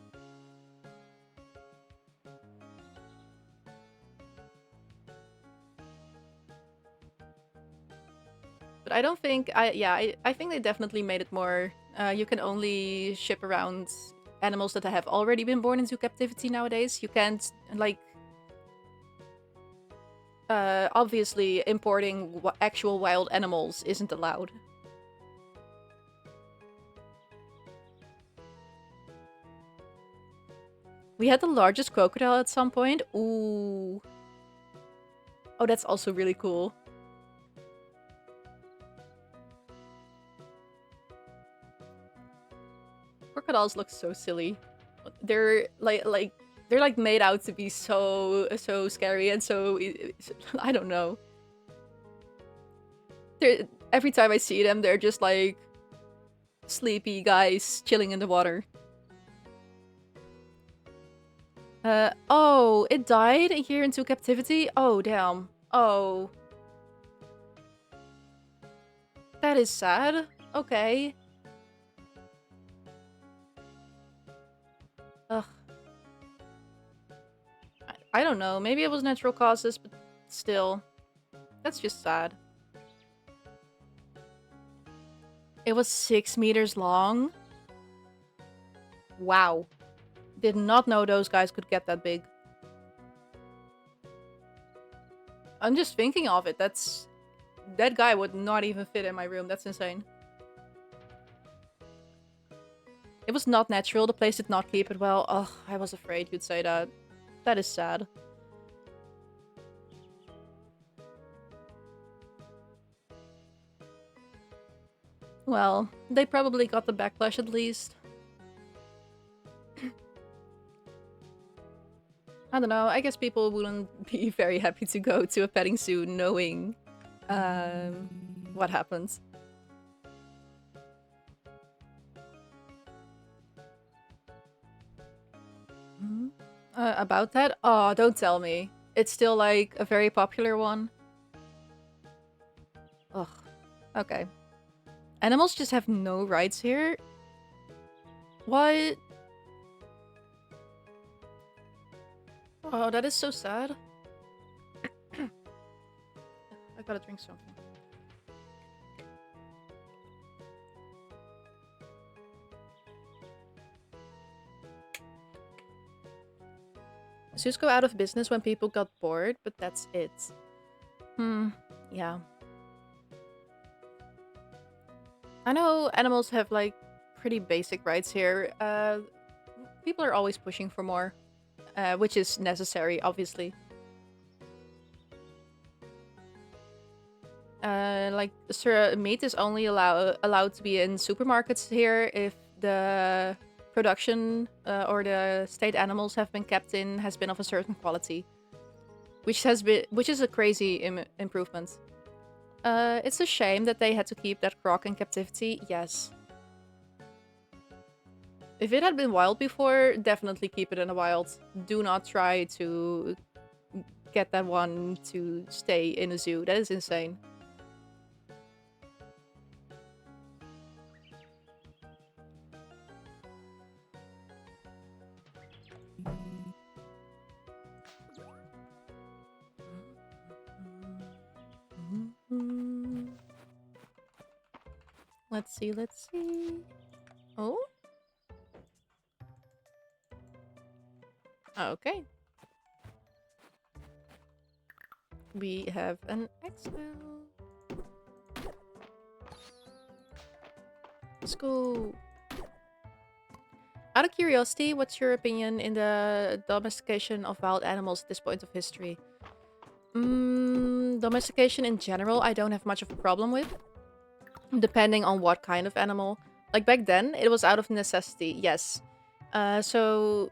But I don't think... I think they definitely made it more... you can only ship around animals that have already been born into captivity nowadays. You can't, like... obviously, importing actual wild animals isn't allowed. We had the largest crocodile at some point. Ooh. Oh, that's also really cool. Crocodiles look so silly. They're like made out to be so scary and so I don't know. Every time I see them, they're just like sleepy guys chilling in the water. Oh, it died here into captivity? Oh, damn. Oh. That is sad. Okay. Ugh. I don't know. Maybe it was natural causes, but still. That's just sad. It was 6 meters long? Wow. Did not know those guys could get that big. I'm just thinking of it. That guy would not even fit in my room. That's insane. It was not natural. The place did not keep it well. Ugh, I was afraid you'd say that. That is sad. Well, they probably got the backlash at least. I don't know, I guess people wouldn't be very happy to go to a petting zoo knowing um, what happens. Mhm. About that? Oh, don't tell me. It's still like a very popular one. Ugh. Okay. Animals just have no rights here? What? Oh, that is so sad. I gotta drink something. Zoos go out of business when people got bored, but that's it. Hmm. Yeah. I know animals have like pretty basic rights here. People are always pushing for more, which is necessary, obviously. Like, sir, meat is only allowed to be in supermarkets here if the production or the state animals have been kept in has been of a certain quality, which is a crazy improvement. It's a shame that they had to keep that croc in captivity. Yes. If it had been wild before, definitely keep it in the wild. Do not try to get that one to stay in a zoo. That is insane. Let's see, let's see. Oh? Okay. We have an Excel. Let's go. Out of curiosity, what's your opinion in the domestication of wild animals at this point of history? Domestication in general, I don't have much of a problem with, depending on what kind of animal. Like back then, it was out of necessity, yes. So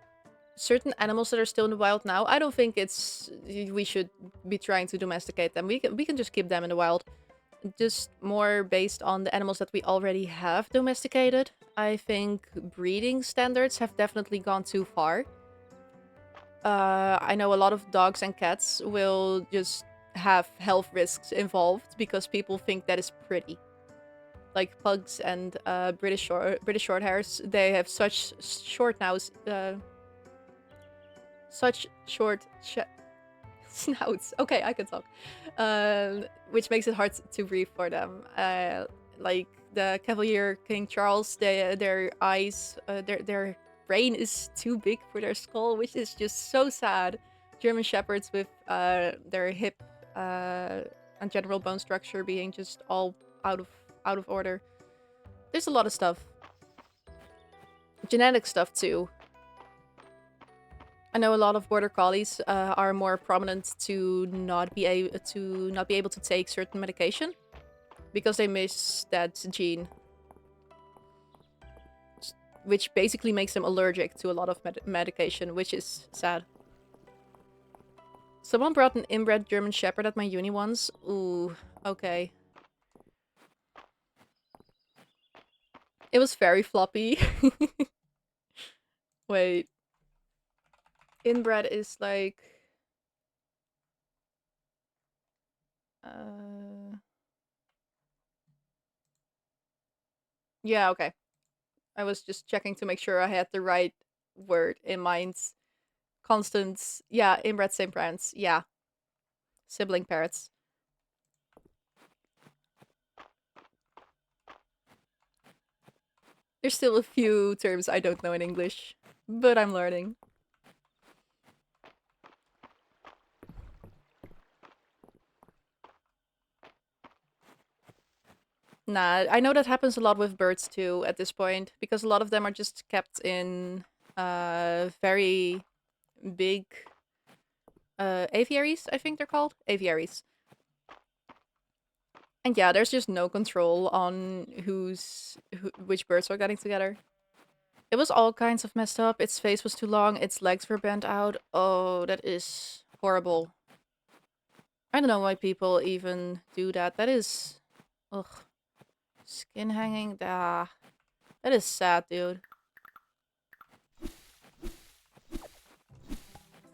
certain animals that are still in the wild now, I don't think we should be trying to domesticate them. We can just keep them in the wild. Just more based on the animals that we already have domesticated. I think breeding standards have definitely gone too far. I know a lot of dogs and cats will just have health risks involved because people think that is pretty. Like pugs and British short hairs, they have such short such short snouts. Okay, I can talk. Which makes it hard to breathe for them. Like the Cavalier King Charles, their eyes, their brain is too big for their skull, which is just so sad. German Shepherds with their hip and general bone structure being just all out of out of order. There's a lot of stuff. Genetic stuff too. I know a lot of border collies are more prominent to not be able to take certain medication because they miss that gene, which basically makes them allergic to a lot of medication, which is sad. Someone brought an inbred German Shepherd at my uni once. Ooh, okay. It was very floppy. Wait, inbred is like uh yeah, okay. I was just checking to make sure I had the right word in mind. Constants, yeah, inbred same parents, yeah. Sibling parrots. There's still a few terms I don't know in English, but I'm learning. Nah, I know that happens a lot with birds too at this point, because a lot of them are just kept in very big aviaries, I think they're called. Aviaries. And yeah, there's just no control on which birds are getting together. It was all kinds of messed up. Its face was too long. Its legs were bent out. Oh, that is horrible. I don't know why people even do that. That is... Ugh. Skin hanging. Ah, that is sad, dude.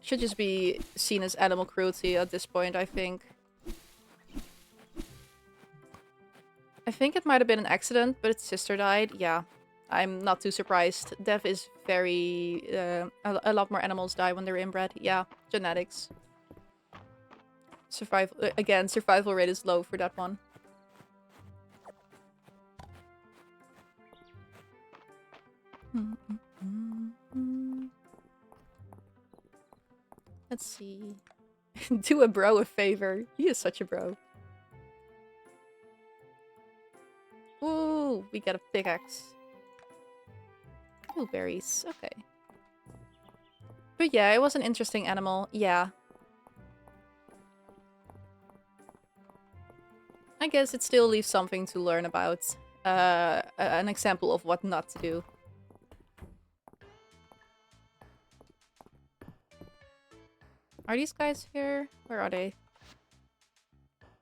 Should just be seen as animal cruelty at this point, I think. I think it might have been an accident, but its sister died. Yeah, I'm not too surprised. Death is very... a lot more animals die when they're inbred. Yeah, genetics. Survival... Again, survival rate is low for that one. Let's see. Do a bro a favor. He is such a bro. Ooh, we got a pickaxe. Ooh, berries. Okay. But yeah, it was an interesting animal. Yeah. I guess it still leaves something to learn about. An example of what not to do. Are these guys here? Where are they?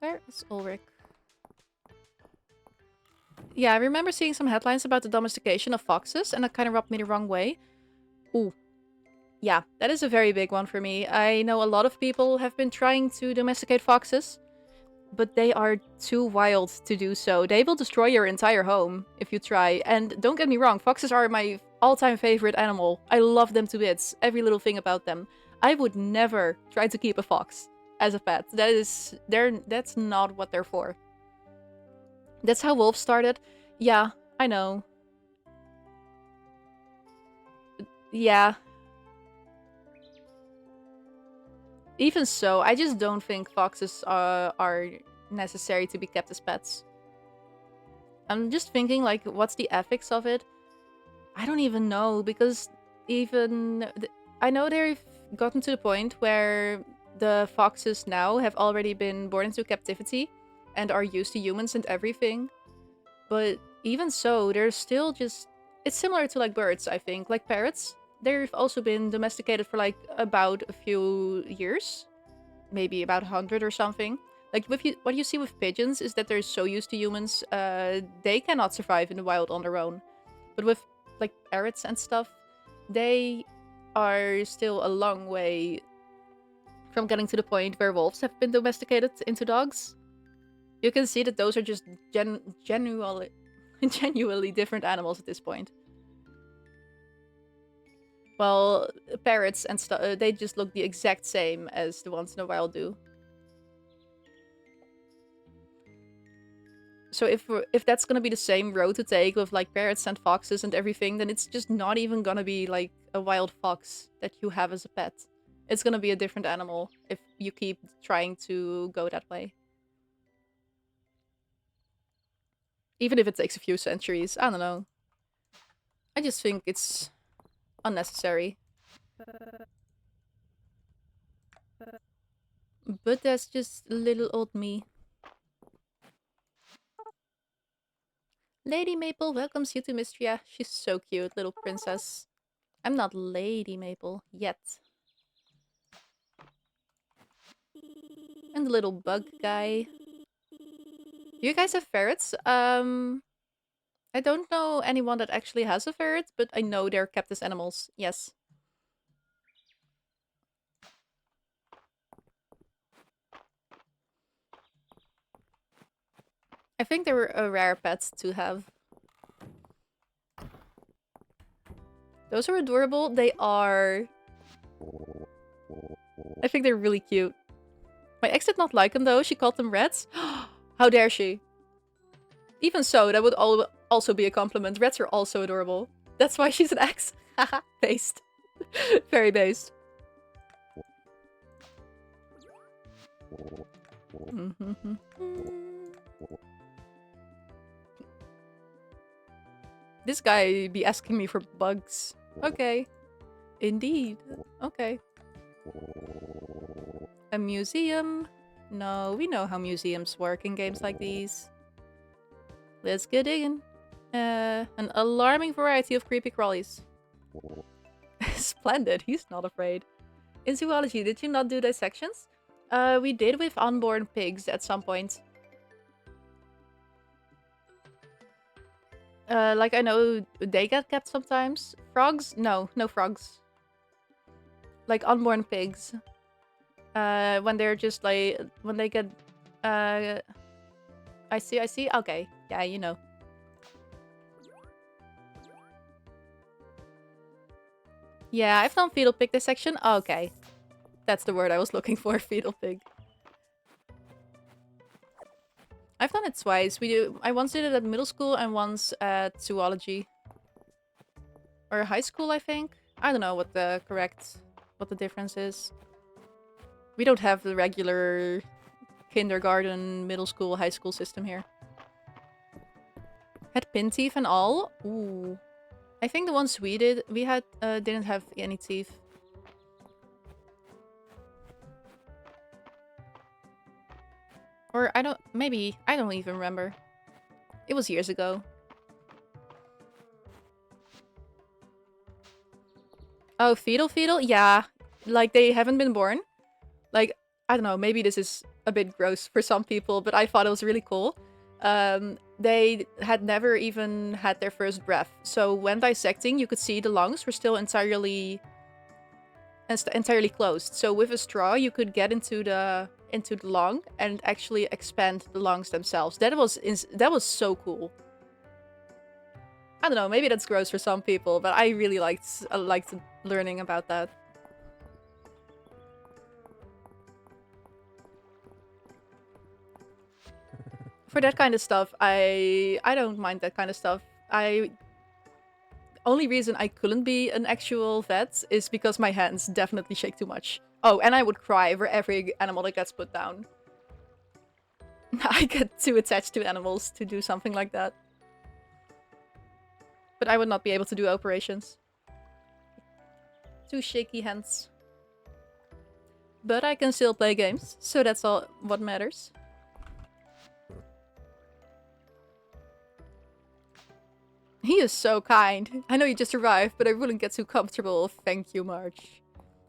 Where is Ulrich? Yeah, I remember seeing some headlines about the domestication of foxes, and that kind of rubbed me the wrong way. Ooh. Yeah, that is a very big one for me. I know a lot of people have been trying to domesticate foxes, but they are too wild to do so. They will destroy your entire home if you try. And don't get me wrong, foxes are my all-time favorite animal. I love them to bits, every little thing about them. I would never try to keep a fox as a pet. That's not what they're for. That's how wolves started. Yeah, I know. Yeah. Even so, I just don't think foxes are necessary to be kept as pets. I'm just thinking, like, what's the ethics of it? I don't even know, because even... I know they've gotten to the point where the foxes now have already been born into captivity and are used to humans and everything. But even so, they're still just... It's similar to, like, birds, I think. Like parrots, they've also been domesticated for, like, about a few years. Maybe about 100 or something. Like, what you see with pigeons is that they're so used to humans, they cannot survive in the wild on their own. But with, like, parrots and stuff, they are still a long way from getting to the point where wolves have been domesticated into dogs. You can see that those are just genuinely different animals at this point. Well, parrots and stuff, they just look the exact same as the ones in the wild do. So if that's gonna be the same road to take with like parrots and foxes and everything, then it's just not even gonna be like a wild fox that you have as a pet. It's gonna be a different animal if you keep trying to go that way. Even if it takes a few centuries, I don't know. I just think it's unnecessary. But that's just little old me. Lady Maple welcomes you to Mistria. She's so cute, little princess. I'm not Lady Maple yet. And the little bug guy. Do you guys have ferrets? I don't know anyone that actually has a ferret, but I know they're kept as animals. Yes. I think they were a rare pet to have. Those are adorable. They are. I think they're really cute. My ex did not like them though. She called them rats. How dare she? Even so, that would also be a compliment. Rats are also adorable. That's why she's an ex. Haha, based. Very based. This guy be asking me for bugs. Okay. Indeed. Okay. A museum. No, we know how museums work in games like these. Let's get digging. An alarming variety of creepy crawlies. Splendid, he's not afraid. In zoology, did you not do dissections? We did with unborn pigs at some point. Like I know they get kept sometimes. Frogs? No, no frogs. Like unborn pigs. When they're just like, when they get, I see. Okay, yeah, you know. Yeah, I've done fetal pig dissection. Okay. That's the word I was looking for, fetal pig. I've done it twice. I once did it at middle school and once at zoology. Or high school, I think. I don't know what the difference is. We don't have the regular kindergarten, middle school, high school system here. Had pin teeth and all? Ooh. I think the ones we did, we had, didn't have any teeth. Or I don't even remember. It was years ago. Oh, fetal? Yeah. Like, they haven't been born. Like, I don't know, maybe this is a bit gross for some people, but I thought it was really cool. They had never even had their first breath. So when dissecting, you could see the lungs were still entirely closed. So with a straw, you could get into the lung and actually expand the lungs themselves. That was so cool. I don't know, maybe that's gross for some people, but I really liked learning about that. For that kind of stuff, I don't mind that kind of stuff. Only reason I couldn't be an actual vet is because my hands definitely shake too much. Oh, and I would cry for every animal that gets put down. I get too attached to animals to do something like that. But I would not be able to do operations. Too shaky hands. But I can still play games, so that's all what matters. He is so kind. I know you just arrived, but I wouldn't get too comfortable. Thank you, March.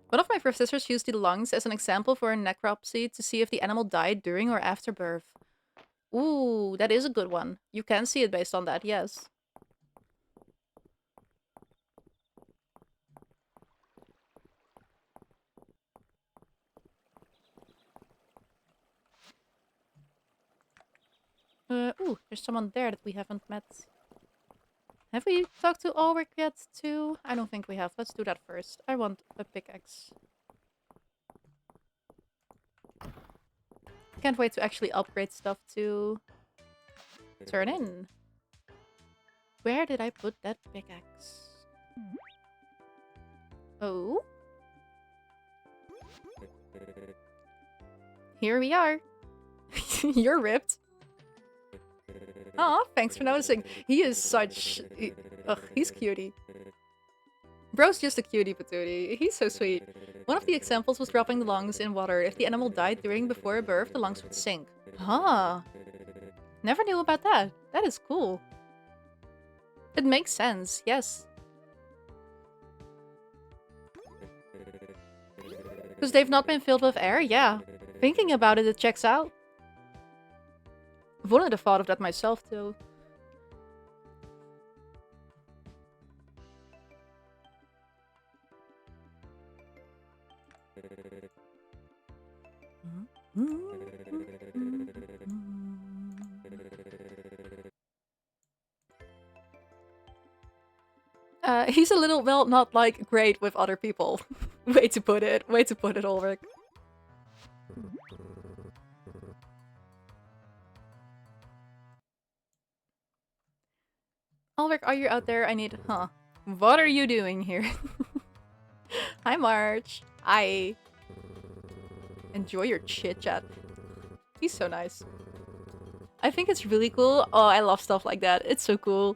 One of my professors used the lungs as an example for a necropsy to see if the animal died during or after birth. Ooh, that is a good one. You can see it based on that, yes. Ooh, there's someone there that we haven't met. Have we talked to Ulrich yet, too? I don't think we have. Let's do that first. I want a pickaxe. Can't wait to actually upgrade stuff to turn in. Where did I put that pickaxe? Oh? Here we are. You're ripped. Aw, thanks for noticing. He is such... Ugh, he's cutie. Bro's just a cutie patootie. He's so sweet. One of the examples was dropping the lungs in water. If the animal died during before birth, the lungs would sink. Huh. Never knew about that. That is cool. It makes sense, yes. Because they've not been filled with air? Yeah. Thinking about it, it checks out. I've wanted the thought of that myself, too. He's a little, well, not, like, great with other people. Way to put it. Way to put it, Ulrich. Ulrich, are you out there? I need... Huh. What are you doing here? Hi, March. Hi. Enjoy your chit-chat. He's so nice. I think it's really cool. Oh, I love stuff like that. It's so cool.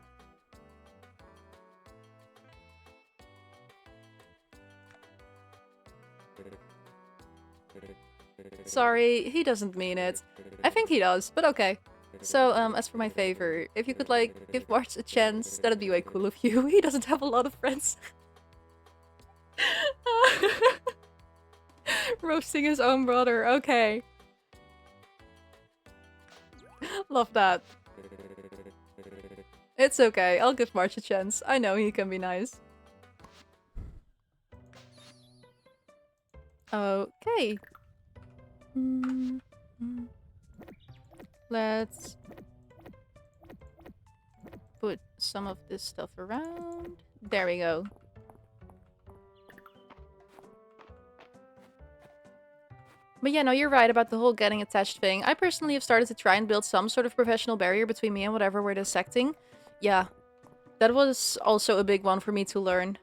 Sorry, he doesn't mean it. I think he does, but okay. So, as for my favor, if you could, like, give March a chance, that'd be way cool of you. He doesn't have a lot of friends. Roasting his own brother, okay. Love that. It's okay, I'll give March a chance. I know he can be nice. Okay. Let's put some of this stuff around. There we go. But yeah, no, you're right about the whole getting attached thing. I personally have started to try and build some sort of professional barrier between me and whatever we're dissecting. Yeah, that was also a big one for me to learn.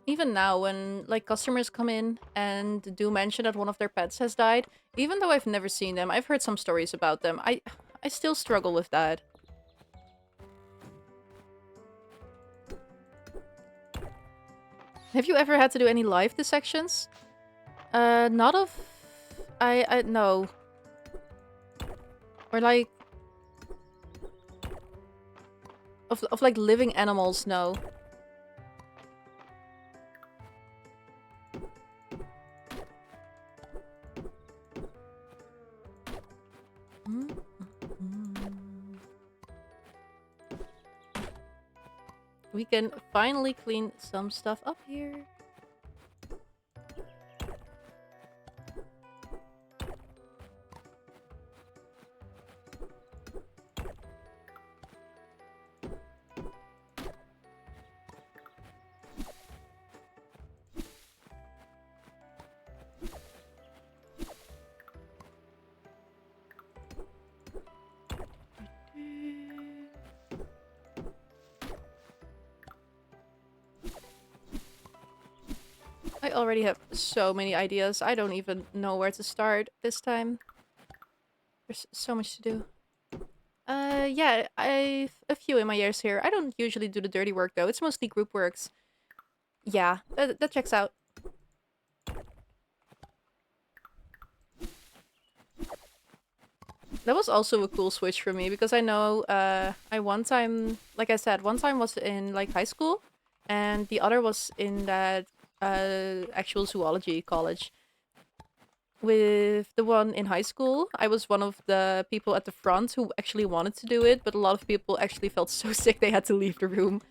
Even now, when, like, customers come in and do mention that one of their pets has died, even though I've never seen them, I've heard some stories about them. I still struggle with that. Have you ever had to do any live dissections? Not of... no. Or, like... Of like, living animals, no. We can finally clean some stuff up here. I already have so many ideas. I don't even know where to start this time. There's so much to do. Yeah, I've a few in my ears here. I don't usually do the dirty work though. It's mostly group works. Yeah, that checks out. That was also a cool switch for me because I know I one time, like I said, one time was in like high school and the other was in that actual zoology college. With the one in high school, I was one of the people at the front who actually wanted to do it, but a lot of people actually felt so sick they had to leave the room.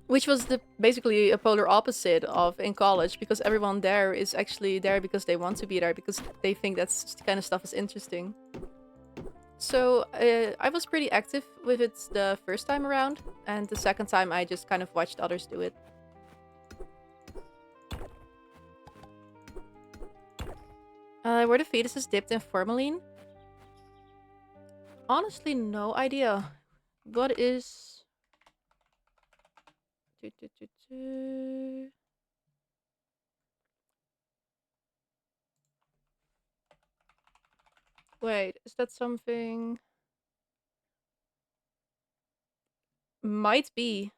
Which was basically a polar opposite of in college, because everyone there is actually there because they want to be there, because they think that's kind of stuff is interesting. So I was pretty active with it the first time around, and the second time I just kind of watched others do it. Were the fetuses dipped in formalin? Honestly, no idea. What is... Wait, is that something... Might be.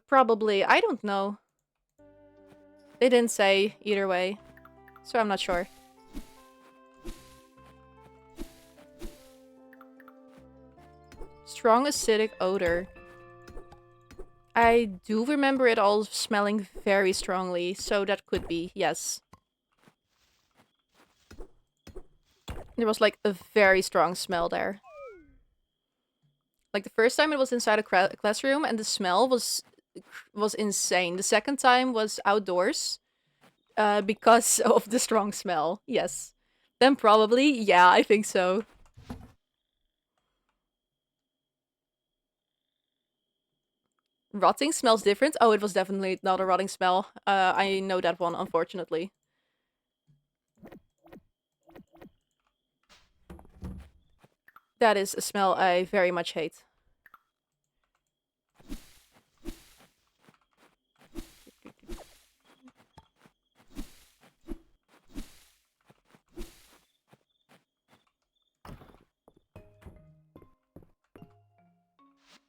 Probably. I don't know. They didn't say either way, so I'm not sure. Strong acidic odor. I do remember it all smelling very strongly, so that could be, yes. There was like a very strong smell there. Like the first time it was inside a classroom and the smell was insane. The second time was outdoors because of the strong smell. Yes. Then probably, yeah, I think so. Rotting smells different. Oh, it was definitely not a rotting smell. I know that one, unfortunately. That is a smell I very much hate.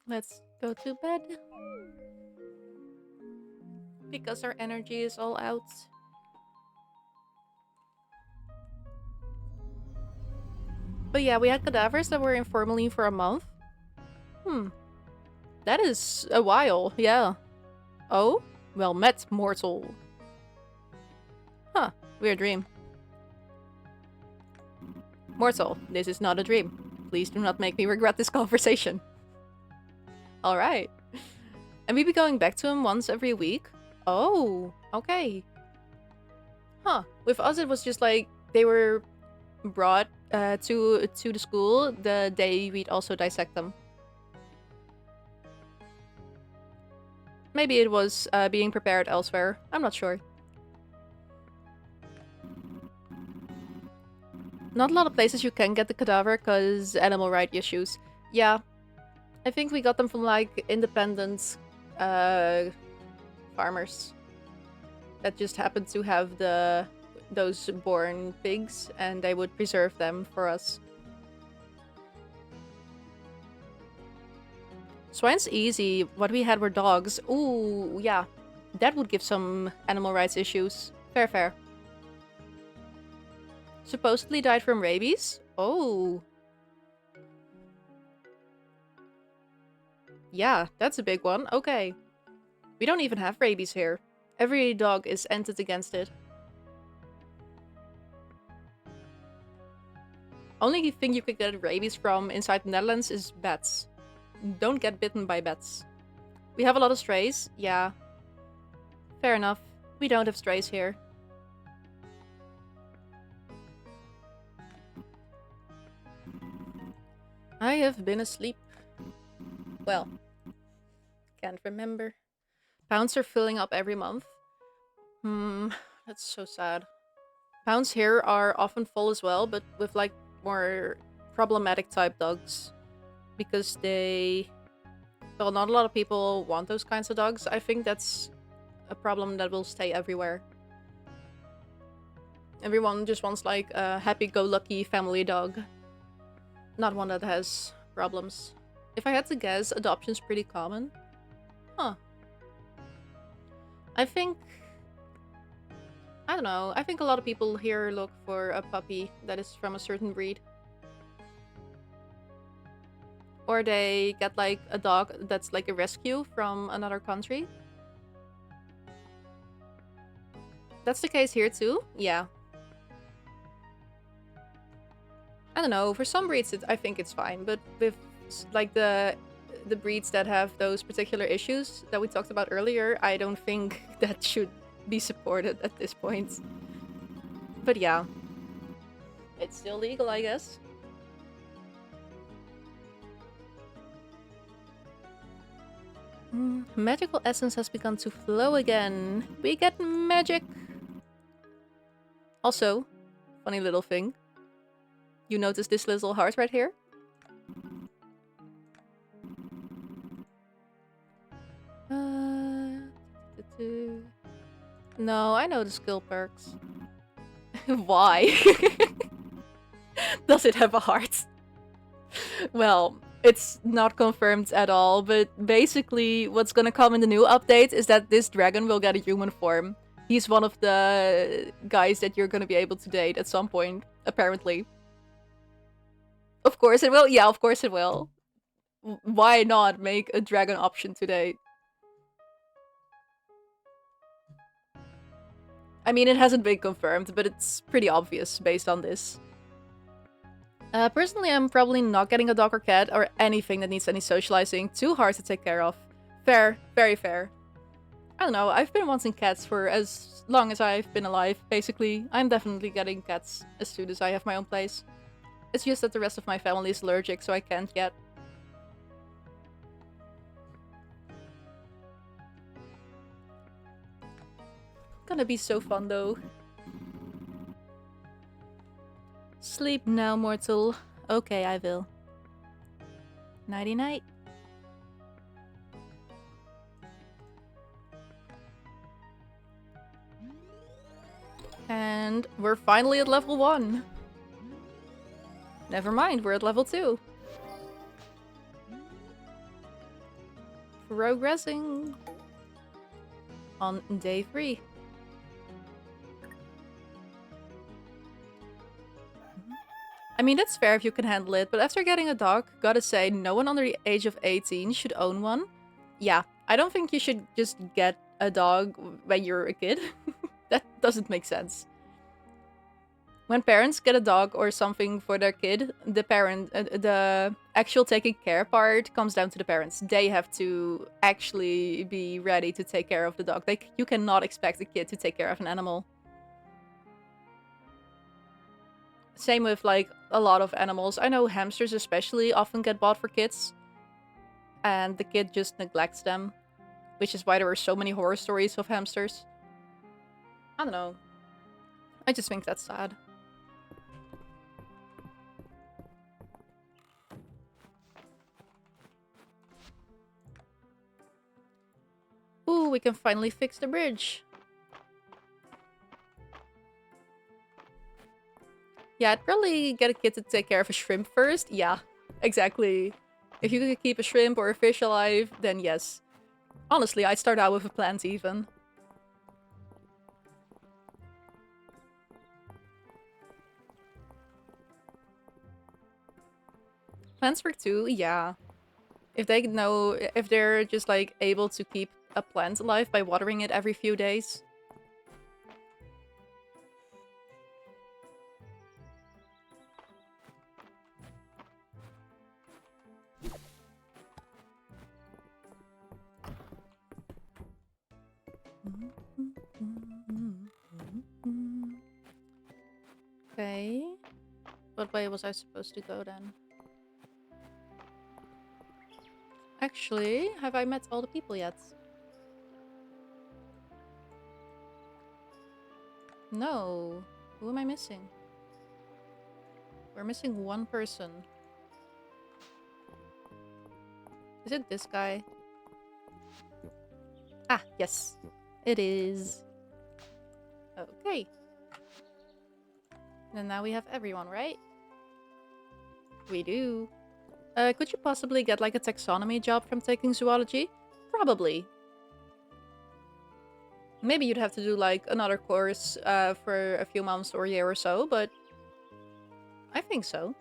Let's go to bed. Because our energy is all out. But yeah, we had cadavers that were in formalin for a month. That is a while, yeah. Oh? Well met, mortal. Huh, weird dream. Mortal, this is not a dream. Please do not make me regret this conversation. Alright. And we be going back to him once every week? Oh, okay. Huh. With us it was just like, they were brought to the school the day we'd also dissect them. Maybe it was being prepared elsewhere. I'm not sure. Not a lot of places you can get the cadaver because animal right issues. Yeah. I think we got them from like independent farmers that just happened to have those born pigs and they would preserve them for us. Swine's easy. What we had were dogs. Ooh, yeah. That would give some animal rights issues. Fair, fair. Supposedly died from rabies? Oh. Yeah, that's a big one. Okay. We don't even have rabies here. Every dog is entered against it. Only thing you could get rabies from inside the Netherlands is bats. Don't get bitten by bats. We have a lot of strays? Yeah. Fair enough. We don't have strays here. I have been asleep. Well, can't remember. Pounds are filling up every month. That's so sad. Pounds here are often full as well, but with like more problematic type dogs. Because they... Well, not a lot of people want those kinds of dogs. I think that's a problem that will stay everywhere. Everyone just wants like a happy-go-lucky family dog. Not one that has problems. If I had to guess, adoption's pretty common. Huh. I think... I don't know. I think a lot of people here look for a puppy that is from a certain breed. Or they get like a dog that's like a rescue from another country. That's the case here too? Yeah. I don't know, for some breeds I think it's fine, but with like the breeds that have those particular issues that we talked about earlier, I don't think that should be supported at this point. But yeah. It's still legal, I guess. Magical essence has begun to flow again. We get magic! Also, funny little thing. You notice this little heart right here? No, I know the skill perks. Why? Does it have a heart? Well, it's not confirmed at all, but basically what's gonna come in the new update is that this dragon will get a human form. He's one of the guys that you're gonna be able to date at some point, apparently. Of course it will. Yeah, of course it will. Why not make a dragon option today? I mean, it hasn't been confirmed, but it's pretty obvious based on this. Personally, I'm probably not getting a dog or cat or anything that needs any socializing. Too hard to take care of. Fair. Very fair. I don't know, I've been wanting cats for as long as I've been alive, basically. I'm definitely getting cats as soon as I have my own place. It's just that the rest of my family is allergic, so I can't yet. Gonna be so fun, though. Sleep now, mortal. Okay, I will. Nighty-night. And we're finally at level 1. Never mind, we're at level 2. Progressing on day 3. I mean, that's fair if you can handle it, but after getting a dog, gotta say, no one under the age of 18 should own one. Yeah, I don't think you should just get a dog when you're a kid. That doesn't make sense. When parents get a dog or something for their kid, the actual taking care part comes down to the parents. They have to actually be ready to take care of the dog. You cannot expect a kid to take care of an animal. Same with like a lot of animals. I know hamsters especially often get bought for kids, and the kid just neglects them, which is why there are so many horror stories of hamsters. I don't know. I just think that's sad. Ooh, we can finally fix the bridge. Yeah, I'd probably get a kid to take care of a shrimp first. Yeah, exactly. If you could keep a shrimp or a fish alive, then yes. Honestly, I'd start out with a plant even. Plants work too, yeah. If they know, if they're just like able to keep a plant alive by watering it every few days. Okay. What way was I supposed to go then? Actually, have I met all the people yet? No. Who am I missing? We're missing one person. Is it this guy? Ah, yes. It is. Okay. And now we have everyone, right? We do. Could you possibly get like a taxonomy job from taking zoology? Probably. Maybe you'd have to do like another course for a few months or a year or so, but I think so.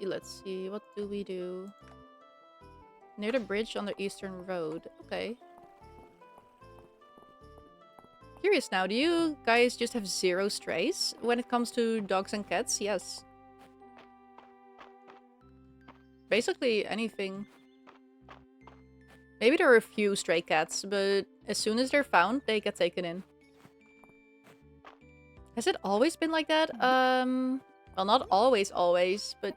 Let's see, what do we do? Near the bridge on the eastern road. Okay. Curious now, do you guys just have 0 strays when it comes to dogs and cats? Yes. Basically anything. Maybe there are a few stray cats, but as soon as they're found, they get taken in. Has it always been like that? Well, not always, but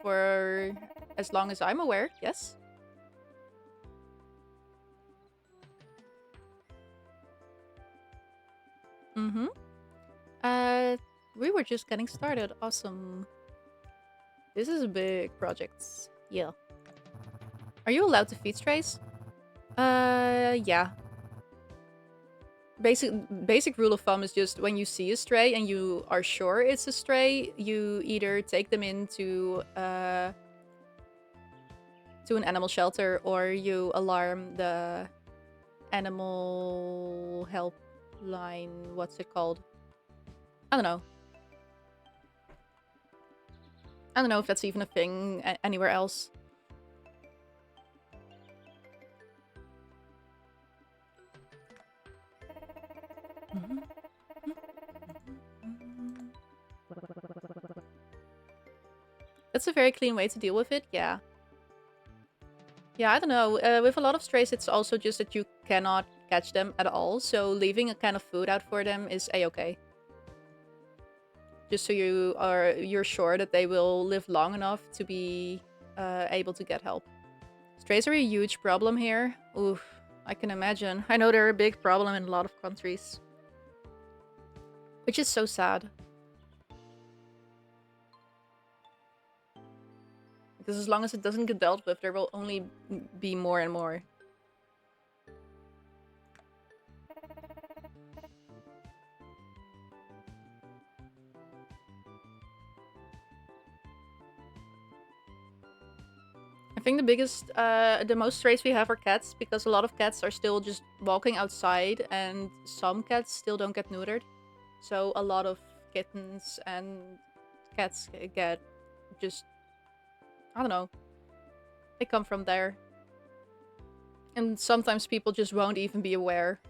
for as long as I'm aware, yes. Mm-hmm. We were just getting started. Awesome. This is a big project. Yeah. Are you allowed to feed strays? Yeah. Basic rule of thumb is just when you see a stray and you are sure it's a stray, you either take them into to an animal shelter or you alarm the animal helpline. What's it called? I don't know. I don't know if that's even a thing anywhere else. That's a very clean way to deal with it, yeah. Yeah, I don't know. With a lot of strays, it's also just that you cannot catch them at all, so leaving a can of food out for them is a-okay. Just so you're sure that they will live long enough to be able to get help. Strays are a huge problem here. Oof, I can imagine. I know they're a big problem in a lot of countries. Which is so sad. Because as long as it doesn't get dealt with, there will only be more and more. I think the most strays we have are cats, because a lot of cats are still just walking outside, and some cats still don't get neutered. So a lot of kittens and cats get just, I don't know, they come from there. And sometimes people just won't even be aware.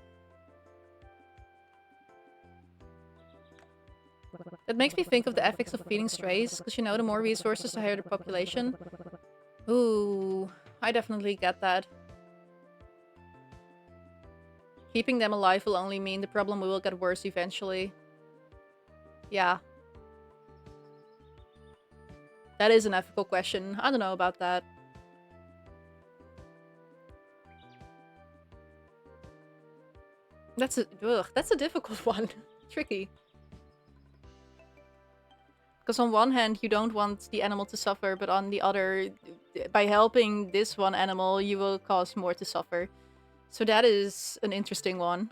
It makes me think of the ethics of feeding strays, because the more resources, the higher the population. Ooh, I definitely get that. Keeping them alive will only mean the problem will get worse eventually. Yeah. That is an ethical question. I don't know about that. That's a difficult one. Tricky. Because on one hand, you don't want the animal to suffer, but on the other, by helping this one animal, you will cause more to suffer. So that is an interesting one.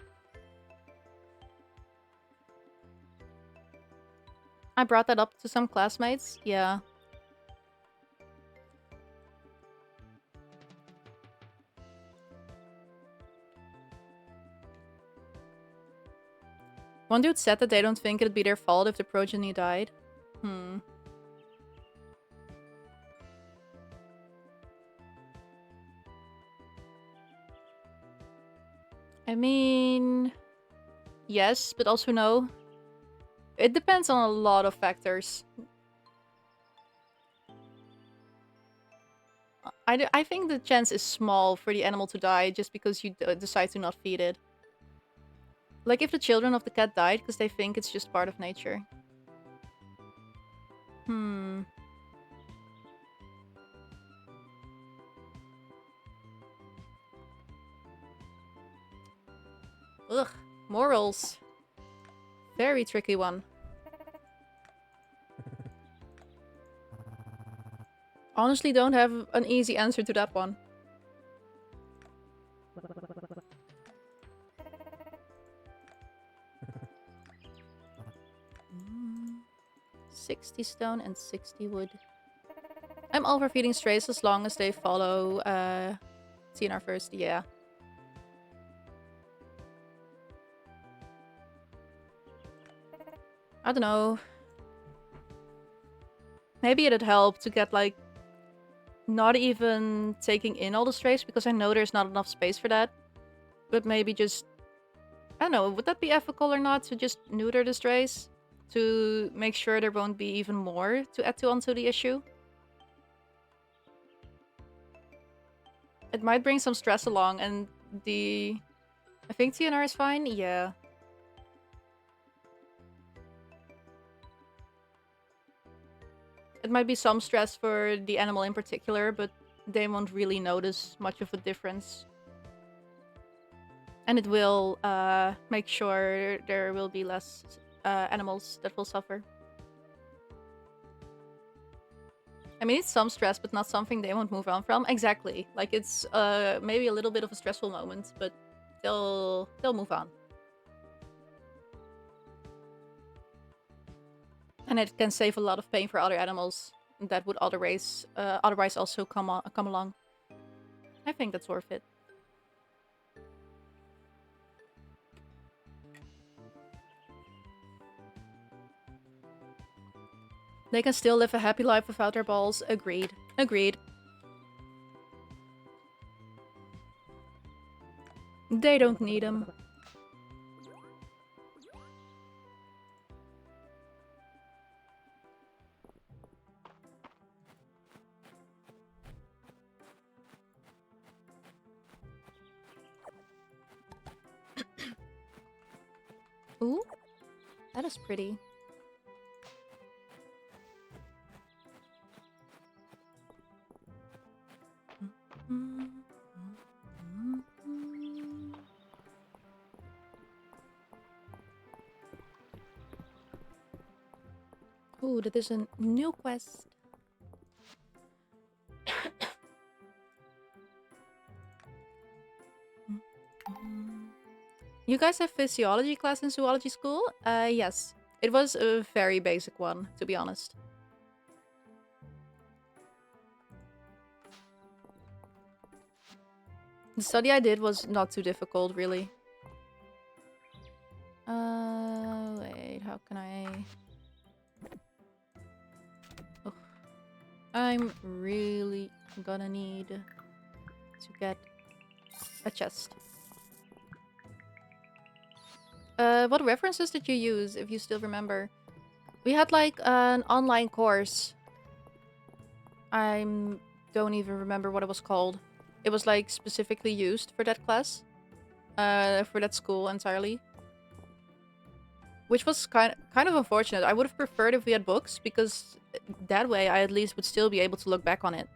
I brought that up to some classmates. Yeah. One dude said that they don't think it'd be their fault if the progeny died. I mean, yes, but also no. It depends on a lot of factors. I think the chance is small for the animal to die just because you decide to not feed it. Like if the children of the cat died because they think it's just part of nature. Ugh, morals. Very tricky one. Honestly, don't have an easy answer to that one. 60 stone and 60 wood. I'm all for feeding strays as long as they follow TNR first, yeah. I don't know. Maybe it'd help to get, like, not even taking in all the strays, because I know there's not enough space for that. But maybe just... I don't know, would that be ethical or not to just neuter the strays? To make sure there won't be even more to add onto the issue? It might bring some stress along, and the... I think TNR is fine? Yeah. It might be some stress for the animal in particular, but they won't really notice much of a difference. And it will make sure there will be less animals that will suffer. I mean, it's some stress, but not something they won't move on from. Exactly. Like, it's maybe a little bit of a stressful moment, but they'll move on. And it can save a lot of pain for other animals that would otherwise also come along. I think that's worth it. They can still live a happy life without their balls. Agreed. Agreed. They don't need them. Ooh, that is pretty. Ooh, that is a new quest. You guys have physiology class in zoology school? Yes. It was a very basic one, to be honest. The study I did was not too difficult, really. Wait, how can I... Ugh. I'm really gonna need to get a chest. What references did you use, if you still remember? We had, like, an online course. I don't even remember what it was called. It was, like, specifically used for that class. For that school entirely. Which was kind of unfortunate. I would have preferred if we had books, because that way I at least would still be able to look back on it.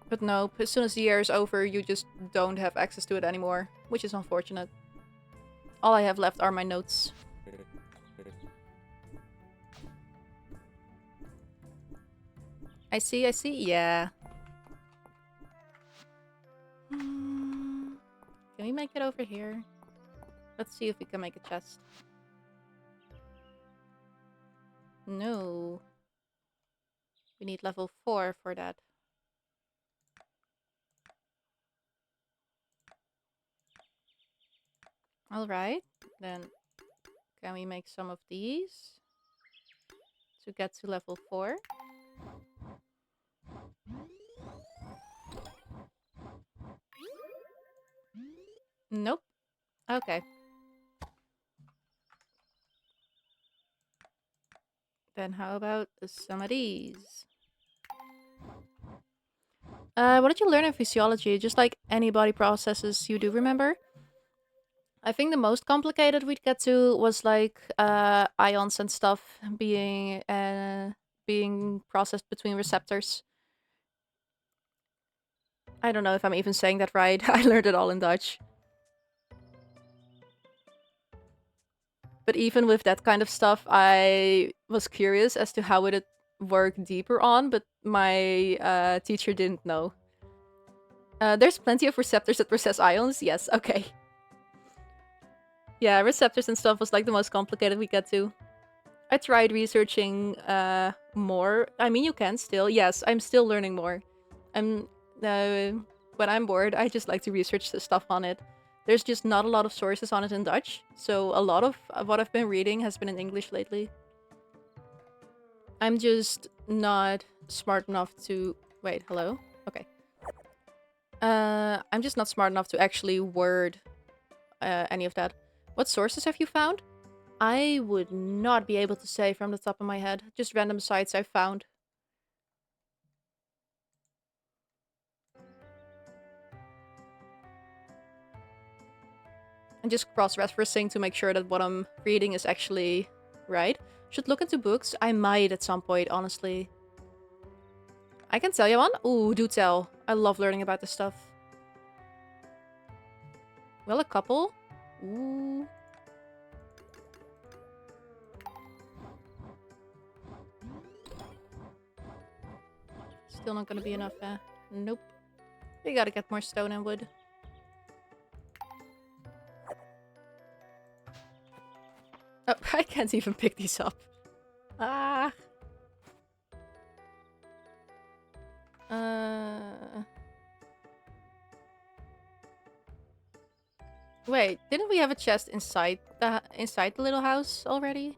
But no, as soon as the year is over, you just don't have access to it anymore, which is unfortunate. All I have left are my notes. I see, yeah. Can we make it over here? Let's see if we can make a chest. No. We need level 4 for that. Alright, then can we make some of these to get to level 4? Nope. Okay. Then how about some of these? What did you learn in physiology? Just like any body processes you do remember? I think the most complicated we'd get to was like ions and stuff being processed between receptors. I don't know if I'm even saying that right. I learned it all in Dutch. But even with that kind of stuff, I was curious as to how would it work deeper on, but my teacher didn't know. There's plenty of receptors that process ions. Yes, okay. Yeah, receptors and stuff was like the most complicated we get to. I tried researching more. I mean, you can still. Yes, I'm still learning more. I'm when I'm bored, I just like to research the stuff on it. There's just not a lot of sources on it in Dutch, so a lot of what I've been reading has been in English lately. I'm just not smart enough to... Wait, hello? Okay. I'm just not smart enough to actually word any of that. What sources have you found? I would not be able to say from the top of my head. Just random sites I found. And just cross-referencing to make sure that what I'm reading is actually right. Should look into books. I might at some point, honestly. I can tell you one. Ooh, do tell. I love learning about this stuff. Well, a couple. Ooh. Still not gonna be enough, Nope. We gotta get more stone and wood. Oh, I can't even pick these up. Ah. Wait, didn't we have a chest inside the little house already?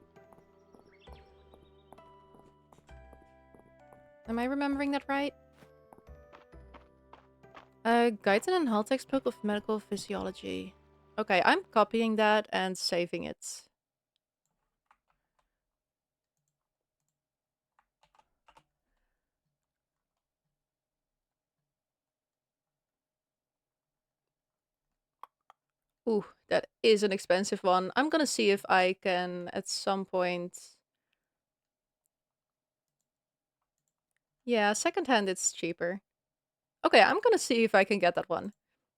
Am I remembering that right? Guyton and Hall textbook of medical physiology. Okay, I'm copying that and saving it. Ooh, that is an expensive one. I'm gonna see if I can at some point... Yeah, secondhand it's cheaper. Okay, I'm gonna see if I can get that one.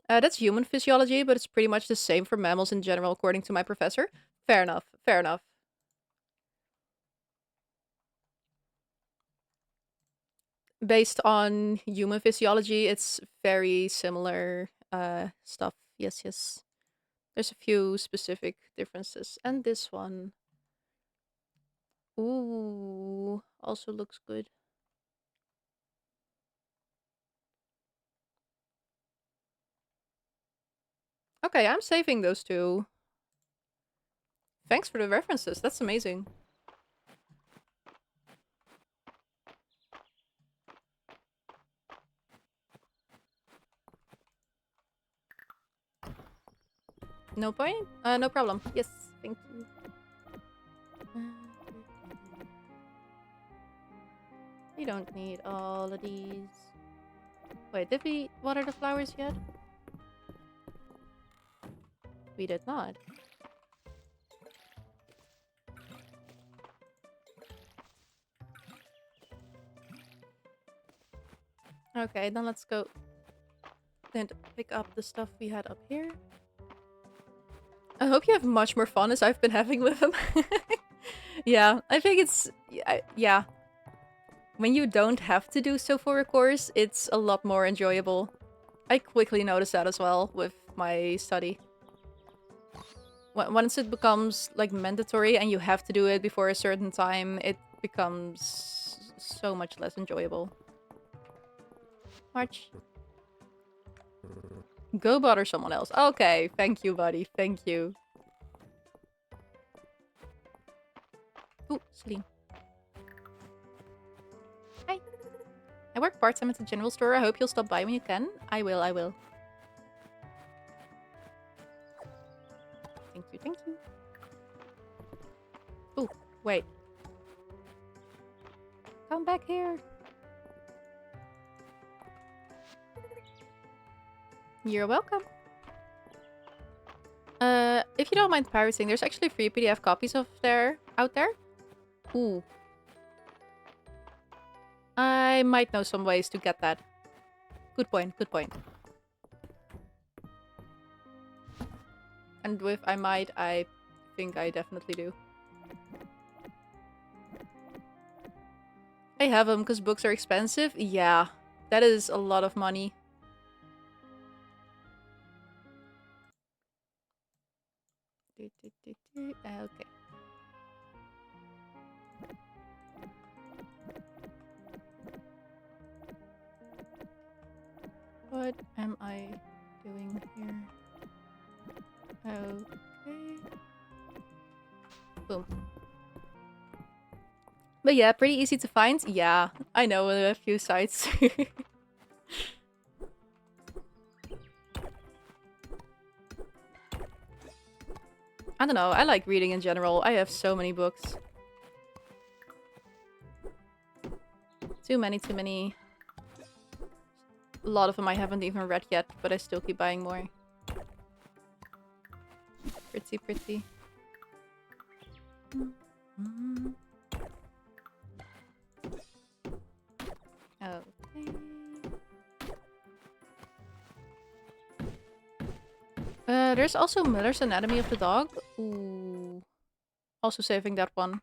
That's human physiology, but it's pretty much the same for mammals in general, according to my professor. Fair enough, fair enough. Based on human physiology, it's very similar stuff. Yes, yes. There's a few specific differences. And this one. Ooh, also looks good. Okay, I'm saving those two. Thanks for the references. That's amazing. No point? No problem. Yes, thank you. We don't need all of these. Wait, did we water the flowers yet? We did not. Okay, then let's go and pick up the stuff we had up here. I hope you have much more fun as I've been having with them. Yeah, I think it's... yeah. When you don't have to do so for a course, it's a lot more enjoyable. I quickly noticed that as well with my study. Once it becomes like mandatory and you have to do it before a certain time, it becomes so much less enjoyable. March. Go bother someone else. Okay, thank you, buddy. Thank you. Ooh, Celine. Hi. I work part-time at the general store. I hope you'll stop by when you can. I will, I will. Thank you, thank you. Ooh, wait. Come back here. You're welcome. If you don't mind pirating, there's actually free PDF copies of out there. Ooh. I might know some ways to get that. Good point, good point. And with I might, I think I definitely do. I have them because books are expensive. Yeah, that is a lot of money. Okay. What am I doing here? Okay. Boom. But yeah, pretty easy to find. Yeah, I know a few sites. I don't know, I like reading in general. I have so many books. Too many, too many. A lot of them I haven't even read yet, but I still keep buying more. Pretty, pretty. Okay. There's also Miller's Anatomy of the Dog. Ooh. Also saving that one.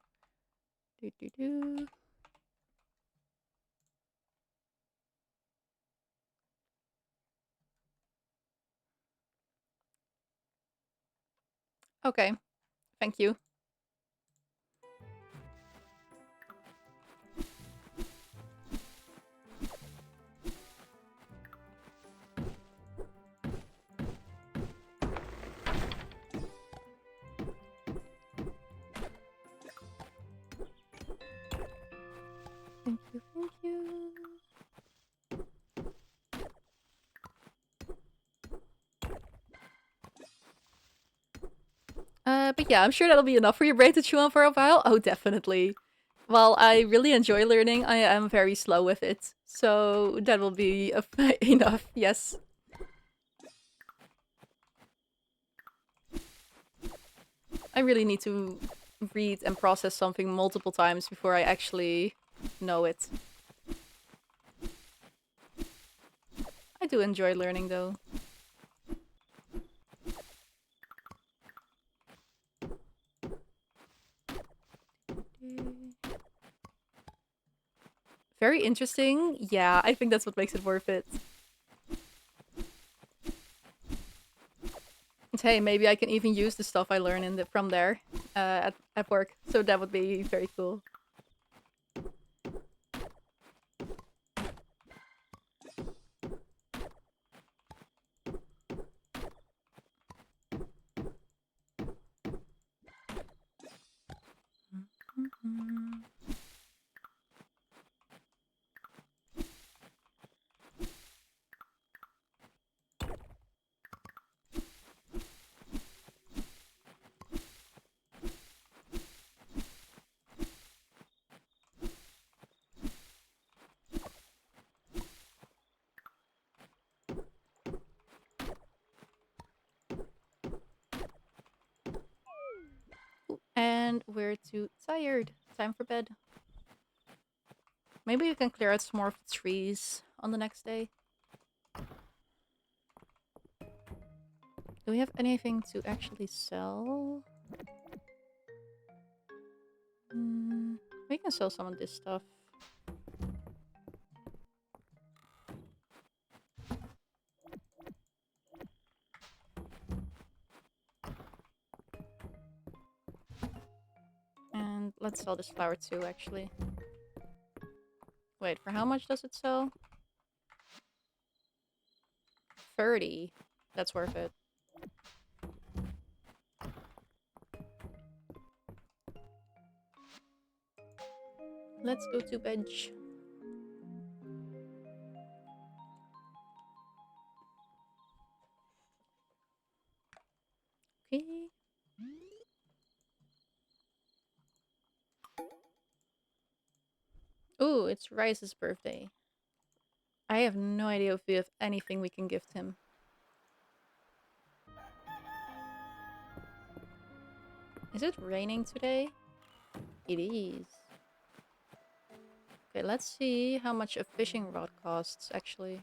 Okay. Thank you. Thank you, thank you. But yeah, I'm sure that'll be enough for your brain to chew on for a while. Oh, definitely. While I really enjoy learning, I am very slow with it. So that will be enough, yes. I really need to read and process something multiple times before I actually know it. I do enjoy learning, though. Very interesting. Yeah, I think that's what makes it worth it. hey, maybe I can even use the stuff I learn from there at work. So that would be very cool. And we're too tired. Time for bed. Maybe we can clear out some more of the trees on the next day. Do we have anything to actually sell? We can sell some of this stuff. And let's sell this flower too, actually. Wait, for how much does it sell? 30. That's worth it. Let's go to bed. Okay. Ooh, it's Rice's birthday. I have no idea if we have anything we can gift him. Is it raining today? It is. Okay, let's see how much a fishing rod costs, actually.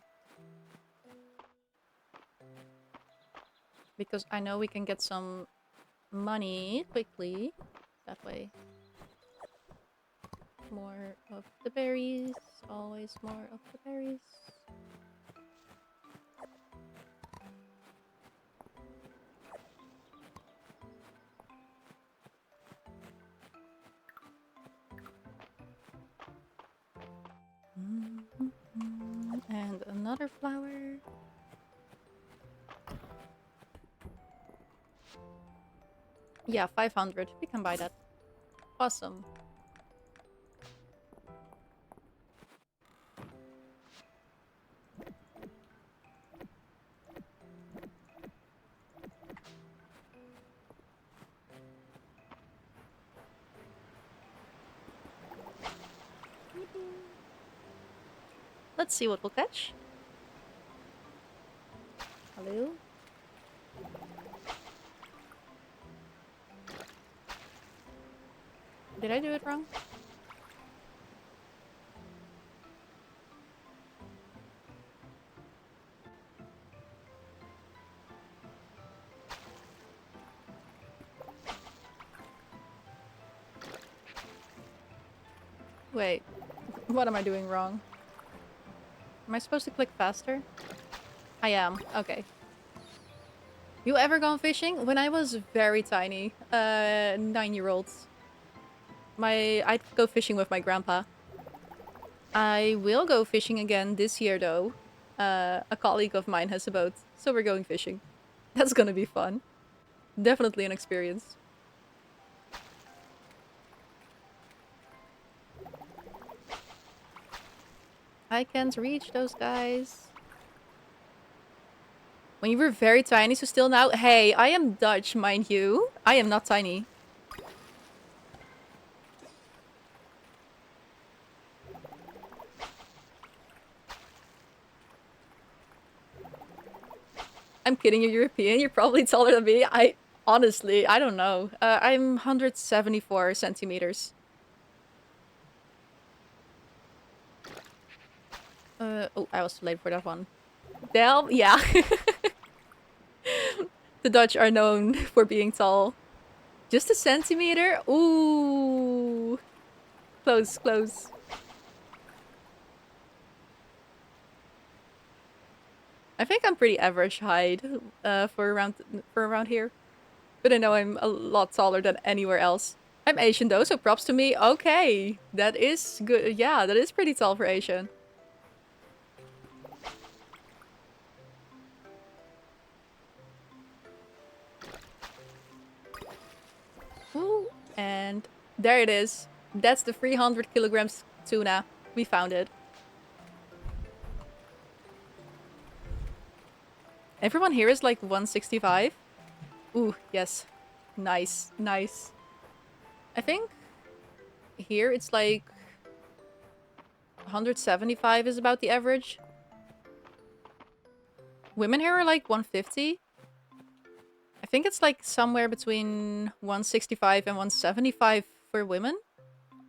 Because I know we can get some money quickly that way. More of the berries. Always more of the berries. And another flower. Yeah, 500. We can buy that. Awesome. Let's see what we'll catch. Hello? Did I do it wrong? Wait, what am I doing wrong? Am I supposed to click faster? I am. Okay. You ever gone fishing? When I was very tiny, 9-year-old. I'd go fishing with my grandpa. I will go fishing again this year though. A colleague of mine has a boat, so we're going fishing. That's gonna be fun. Definitely an experience. I can't reach those guys. When you were very tiny, so still now? Hey, I am Dutch, mind you. I am not tiny. I'm kidding, you're European. You're probably taller than me. Honestly, I don't know. I'm 174 centimeters. Oh, I was too late for that one. Damn, yeah. The Dutch are known for being tall. Just a centimeter? Ooh. Close, close. I think I'm pretty average height for around here. But I know I'm a lot taller than anywhere else. I'm Asian though, so props to me. Okay, that is good. Yeah, that is pretty tall for Asian. Ooh, and there it is. That's the 300 kilograms tuna. We found it. Everyone here is like 165. Ooh, yes. Nice, nice. I think here it's like 175 is about the average. Women here are like 150. I think it's like somewhere between 165 and 175 for women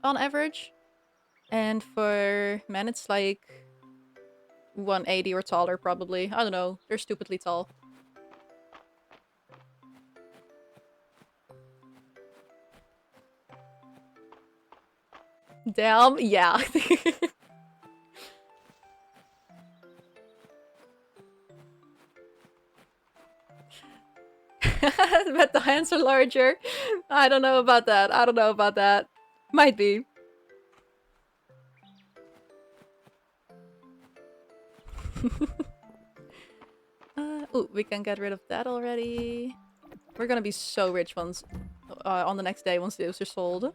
on average. And for men, it's like 180 or taller, probably. I don't know. They're stupidly tall. Damn, yeah. But the hands are larger. I don't know about that. I don't know about that. Might be. Ooh, we can get rid of that already. We're gonna be so rich once on the next day once those are sold.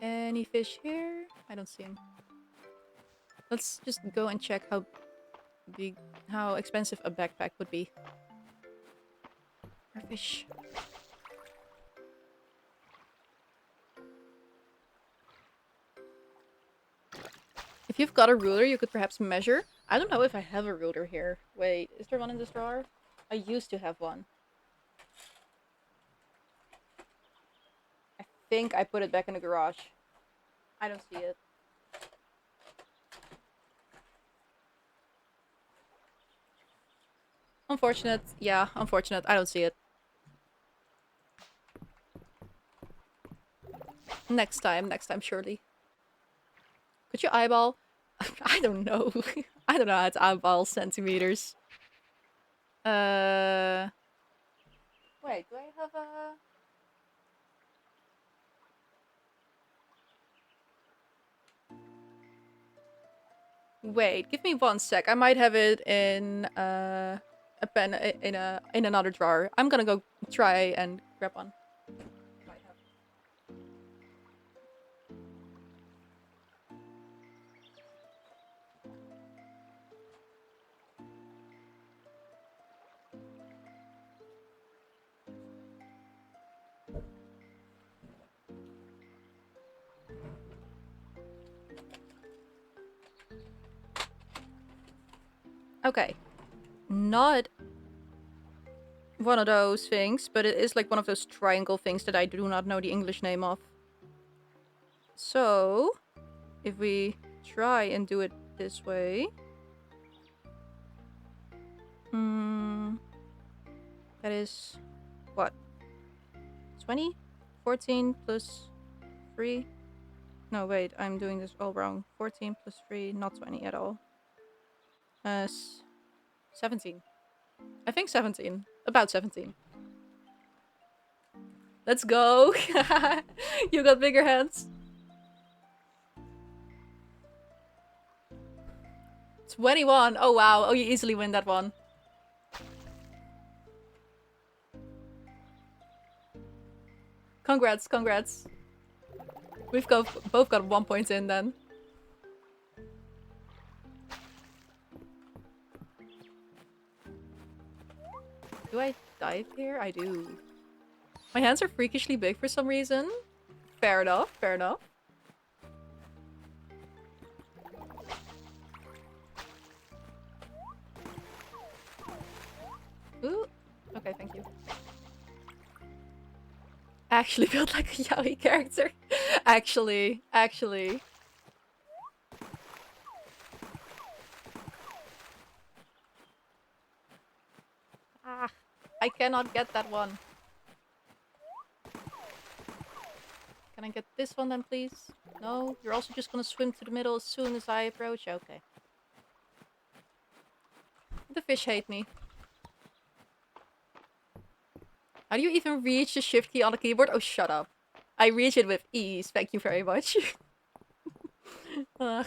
Any fish here? I don't see him. Let's just go and check how expensive a backpack would be. More fish. If you've got a ruler, you could perhaps measure. I don't know if I have a ruler here. Wait, is there one in this drawer? I used to have one. I think I put it back in the garage. I don't see it. Unfortunate. Yeah, unfortunate. I don't see it. Next time, surely. Could you eyeball? I don't know. I don't know how to eyeball centimeters. Wait, do I have a... Wait, give me 1 sec. I might have it in a pen in another drawer. I'm gonna go try and grab one. Okay. Not one of those things, but it is like one of those triangle things that I do not know the English name of. So, if we try and do it this way... that is... what? 20? 14 plus 3? No, wait, I'm doing this all wrong. 14 plus 3, not 20 at all. 17. I think 17. About 17. Let's go! You got bigger hands. 21! Oh wow, oh you easily win that one. Congrats, congrats. We've both got 1 point in then. Do I dive here? I do. My hands are freakishly big for some reason. Fair enough, fair enough. Ooh. Okay, thank you. Actually built like a yaoi character. Actually. Ah, I cannot get that one. Can I get this one then, please? No? You're also just gonna swim to the middle as soon as I approach? Okay. The fish hate me. How do you even reach the shift key on the keyboard? Oh, shut up. I reach it with ease. Thank you very much. um,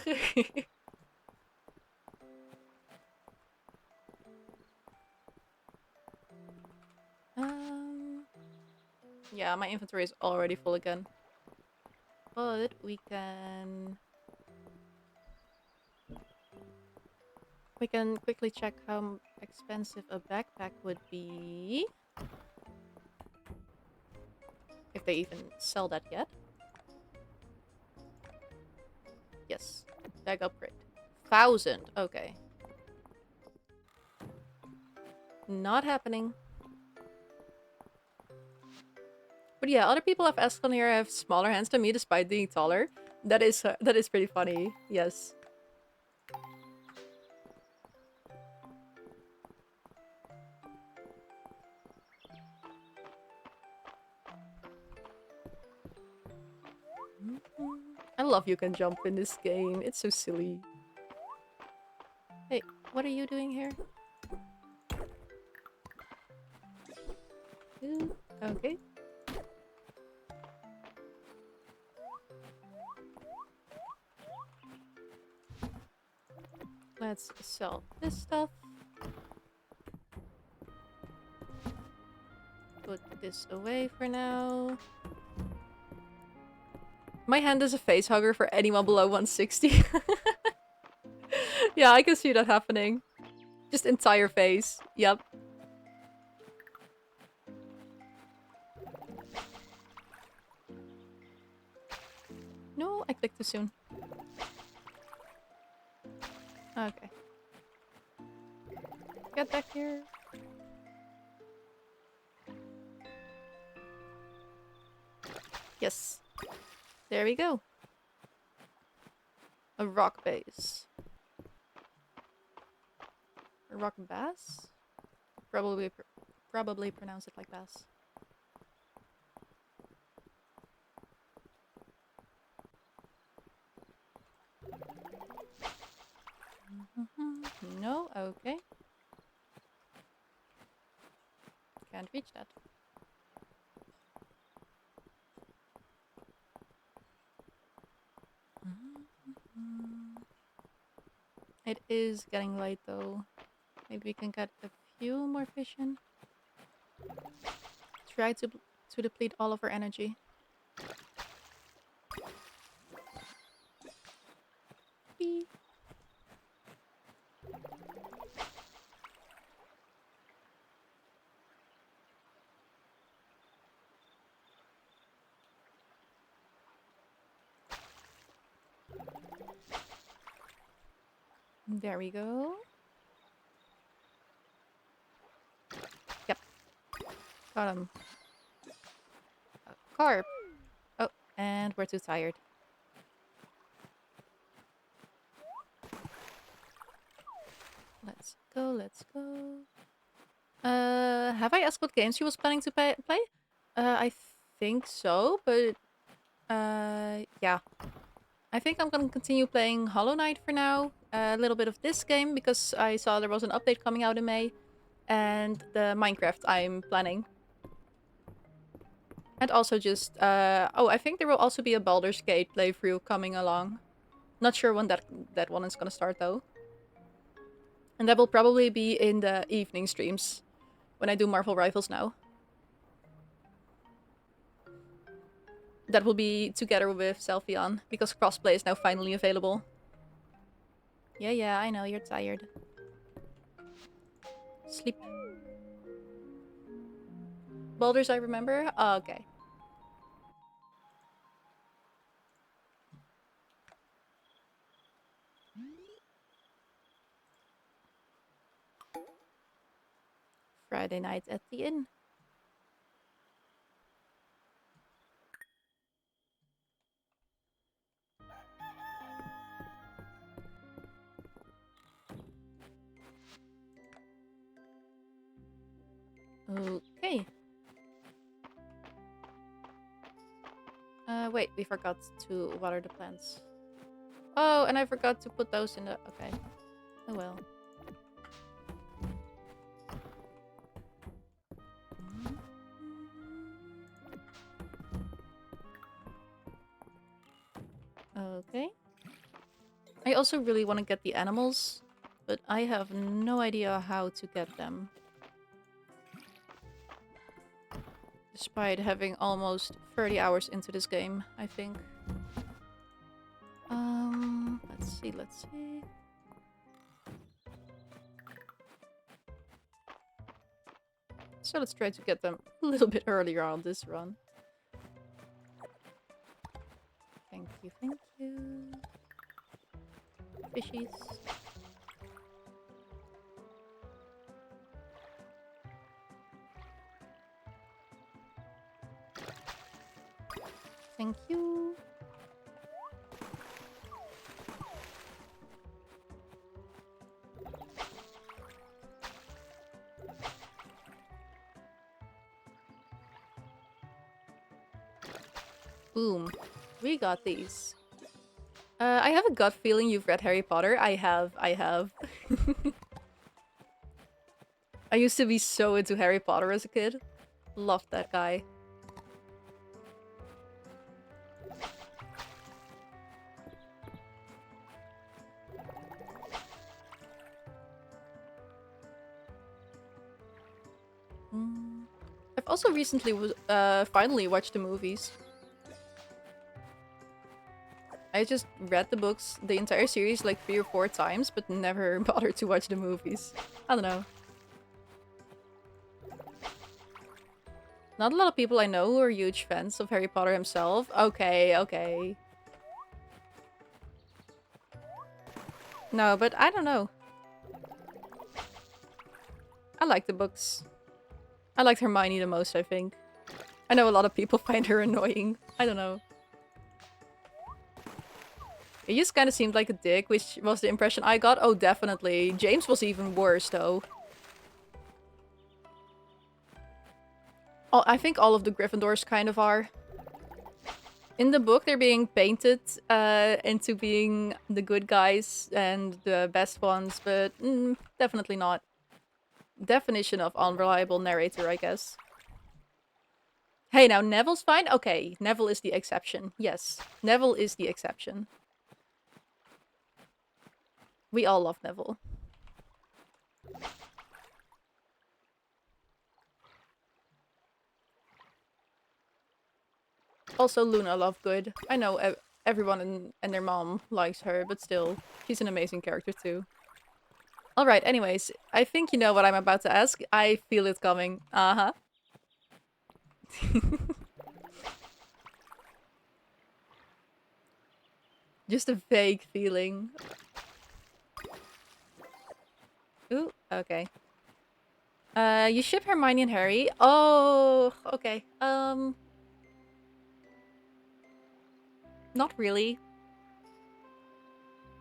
yeah, my inventory is already full again. But we can quickly check how expensive a backpack would be. If they even sell that yet. Yes. Bag upgrade. 1,000. Okay. Not happening. But yeah, other people I've asked on here have smaller hands than me despite being taller. That is pretty funny. Yes. I love you can jump in this game. It's so silly. Hey, what are you doing here? Ooh, okay. Let's sell this stuff. Put this away for now. My hand is a face hugger for anyone below 160. Yeah, I can see that happening. Just entire face. Yep. No, I clicked too soon. Okay. Get back here. Yes. There we go. A rock base. A rock bass? Probably pronounce it like bass. No, okay. Can't reach that. It is getting late though. Maybe we can get a few more fish in. Try to deplete all of our energy. Beep. There we go. Yep. Got him. Carp. Oh, and we're too tired. Let's go, let's go. Have I asked what games she was planning to play? I think so, but yeah. I think I'm gonna continue playing Hollow Knight for now. A little bit of this game because I saw there was an update coming out in May. And the Minecraft I'm planning. And also just, oh, I think there will also be a Baldur's Gate playthrough coming along. Not sure when that one is gonna start though. And that will probably be in the evening streams. When I do Marvel Rivals now. That will be together with Selfieon, because crossplay is now finally available. Yeah, I know, you're tired. Sleep. Boulders I remember? Oh, okay. Friday night at the inn. Okay. Wait, we forgot to water the plants. Oh, and I forgot to put those in the... Okay. Oh well. Okay. I also really want to get the animals, but I have no idea how to get them. Despite having almost 30 hours into this game, I think. Let's see. So let's try to get them a little bit earlier on this run. Thank you, thank you. Fishies. Thank you. Boom. We got these. I have a gut feeling you've read Harry Potter. I have. I used to be so into Harry Potter as a kid. Loved that guy. I've also recently finally watched the movies. I just read the books, the entire series, like 3 or 4 times, but never bothered to watch the movies. I don't know. Not a lot of people I know are huge fans of Harry Potter himself. Okay, okay. No, but I don't know. I like the books. I liked Hermione the most, I think. I know a lot of people find her annoying. I don't know. He just kind of seemed like a dick, which was the impression I got. Oh, definitely. James was even worse, though. Oh, I think all of the Gryffindors kind of are. In the book, they're being painted into being the good guys and the best ones, but definitely not. Definition of unreliable narrator, I guess. Hey, now Neville's fine? Okay, Neville is the exception. Yes, Neville is the exception. We all love Neville. Also, Luna Lovegood. I know everyone and their mom likes her, but still, she's an amazing character too. Alright, anyways, I think you know what I'm about to ask. I feel it coming. Uh-huh. Just a vague feeling. Ooh, okay. You ship Hermione and Harry? Oh, okay. Not really.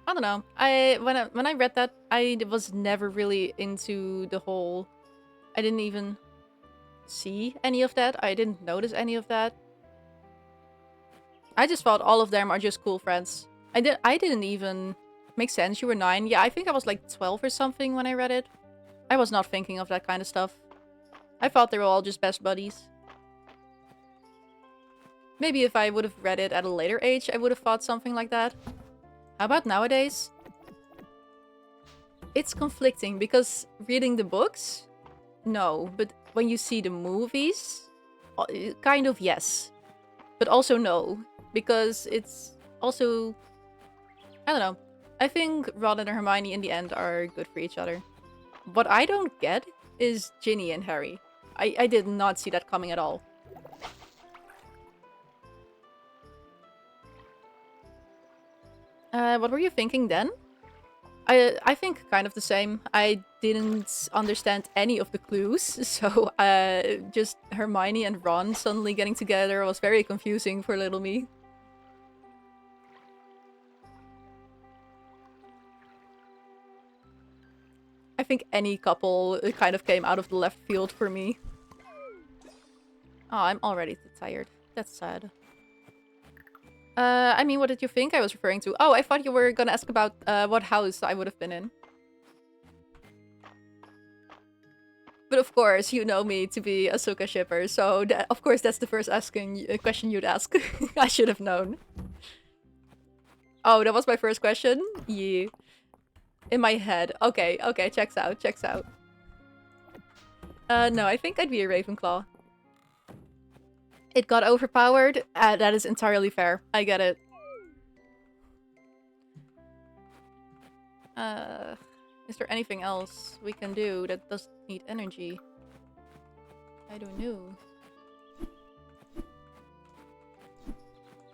I don't know. When I read that, I was never really into the whole... I didn't even see any of that. I didn't notice any of that. I just thought all of them are just cool friends. I didn't even... Makes sense, you were 9. Yeah, I think I was like 12 or something when I read it. I was not thinking of that kind of stuff. I thought they were all just best buddies. Maybe if I would have read it at a later age, I would have thought something like that. How about nowadays? It's conflicting, because reading the books? No, but when you see the movies? Kind of yes. But also no, because it's also... I don't know. I think Ron and Hermione in the end are good for each other. What I don't get is Ginny and Harry. I did not see that coming at all. What were you thinking then? I think kind of the same. I didn't understand any of the clues, so just Hermione and Ron suddenly getting together was very confusing for little me. I think any couple kind of came out of the left field for me. Oh, I'm already too tired. That's sad. I mean, what did you think I was referring to? Oh, I thought you were gonna ask about what house I would have been in. But of course, you know me to be a Ahsoka shipper, so of course that's the first question you'd ask. I should have known. Oh, that was my first question? Yeah. In my head. Okay, okay, checks out, checks out. No, I think I'd be a Ravenclaw. It got overpowered. That is entirely fair. I get it. Uh, is there anything else we can do that doesn't need energy? I don't know.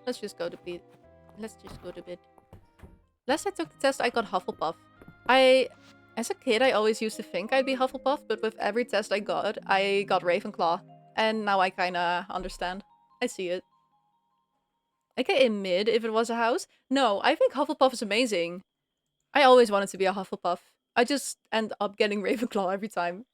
Let's just go to bed. Let's just go to bed. Last I took the test, I got Hufflepuff. As a kid, I always used to think I'd be Hufflepuff, but with every test I got Ravenclaw. And now I kinda understand. I see it. AKA mid if it was a house. No, I think Hufflepuff is amazing. I always wanted to be a Hufflepuff. I just end up getting Ravenclaw every time.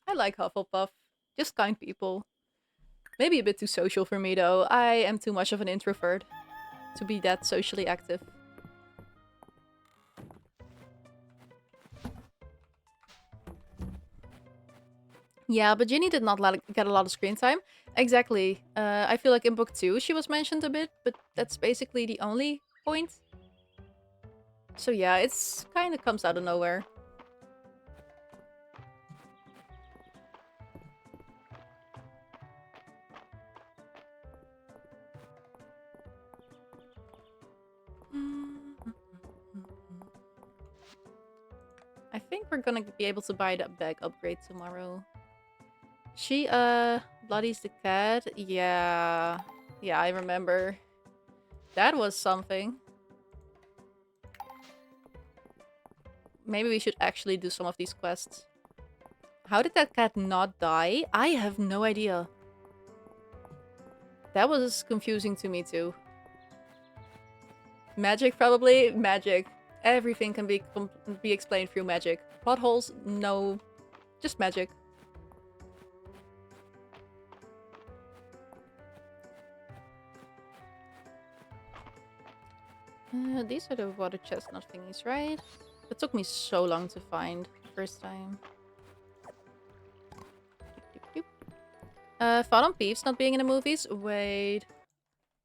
I like Hufflepuff. Just kind people. Maybe a bit too social for me though. I am too much of an introvert to be that socially active. Yeah, but Ginny did not get a lot of screen time. Exactly. I feel like in book 2 she was mentioned a bit, but that's basically the only point. So yeah, it's kind of comes out of nowhere. I think we're gonna be able to buy that bag upgrade tomorrow. She, bloodies the cat? Yeah. Yeah, I remember. That was something. Maybe we should actually do some of these quests. How did that cat not die? I have no idea. That was confusing to me too. Magic, probably? Magic. Everything can be explained through magic. Plot holes? No. Just magic. These are the water chestnut thingies, right? It took me so long to find first time. Thought on Peeves not being in the movies? Wait.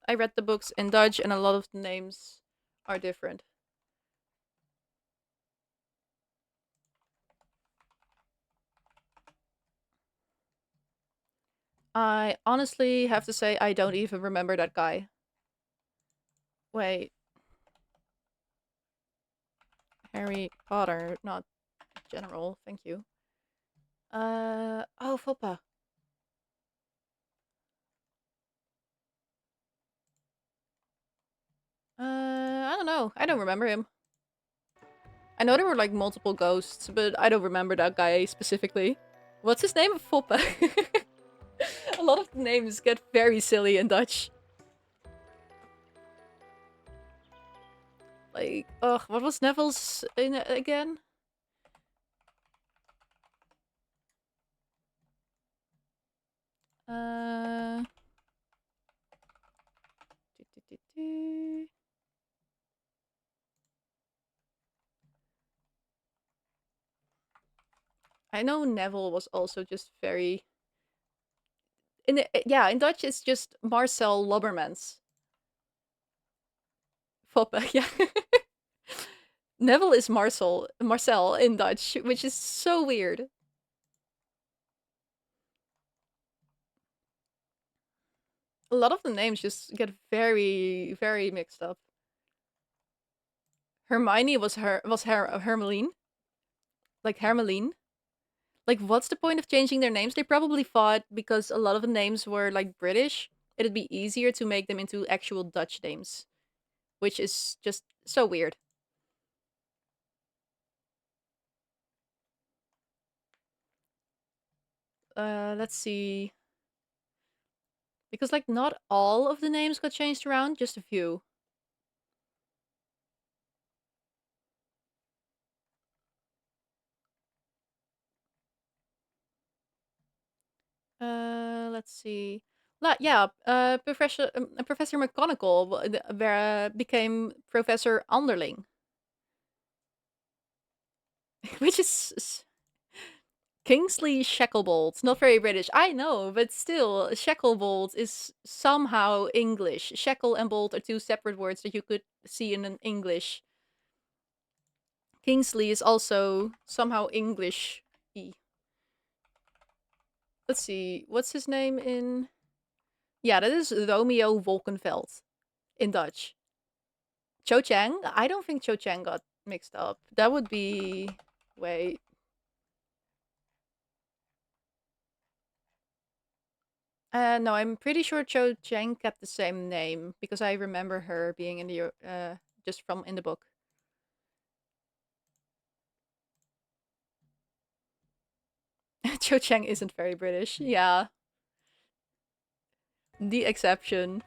I read the books in Dutch and a lot of the names are different. I honestly have to say I don't even remember that guy. Wait. Harry Potter, not general, thank you. Oh, Foppa. I don't know. I don't remember him. I know there were like multiple ghosts, but I don't remember that guy specifically. What's his name? Foppa. A lot of the names get very silly in Dutch. Like, ugh, what was Neville's in it again? Uh... I know Neville was also just very... Yeah, in Dutch it's just Marcel Lobbermans. Foppe, yeah. Neville is Marcel in Dutch, which is so weird. A lot of the names just get very, very mixed up. Hermione was Hermeline. Like Hermeline. Like, what's the point of changing their names? They probably thought because a lot of the names were like British, it'd be easier to make them into actual Dutch names, which is just so weird. Let's see. Because like not all of the names got changed around, just a few. Let's see. Yeah, Professor McGonagall became Professor Underling, which is Kingsley Shacklebolt. Not very British. I know, but still, Shacklebolt is somehow English. Shackle and bolt are two separate words that you could see in an English. Kingsley is also somehow English. Let's see, what's his name in... Yeah, that is Romeo Wolkenveld in Dutch. Cho Chang? I don't think Cho Chang got mixed up. That would be... Wait. No, I'm pretty sure Cho Chang kept the same name because I remember her being in the just from in the book. Cho Chang isn't very British. Yeah, the exception.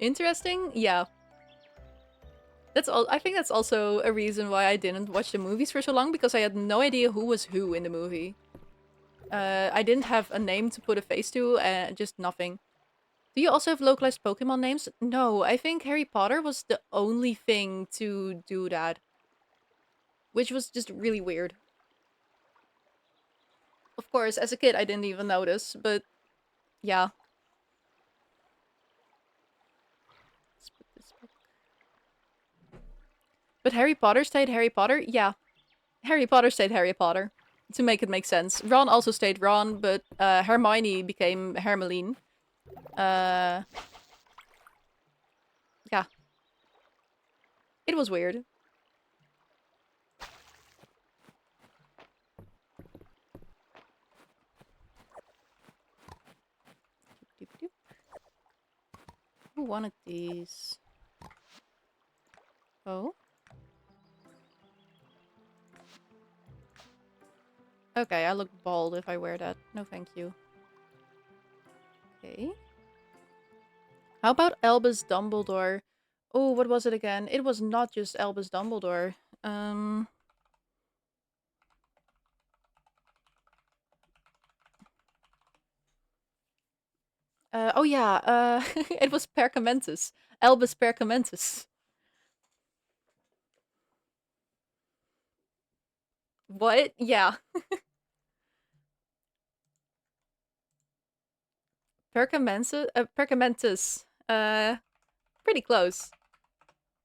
Interesting. Yeah. That's all. I think that's also a reason why I didn't watch the movies for so long because I had no idea who was who in the movie. I didn't have a name to put a face to, and just nothing. Do you also have localized Pokemon names? No, I think Harry Potter was the only thing to do that. Which was just really weird. Of course, as a kid I didn't even notice, but yeah. Let's put this back. But Harry Potter stayed Harry Potter? Yeah. Harry Potter stayed Harry Potter. To make it make sense. Ron also stayed Ron, but Hermione became Hermeline. Yeah. It was weird. Who wanted these? Oh? Okay, I look bald if I wear that. No thank you. Okay. How about Albus Dumbledore? Oh, what was it again? It was not just Albus Dumbledore. Oh yeah, it was Perkamentus. Albus Perkamentus. What? Yeah. Perkamentus. Pretty close.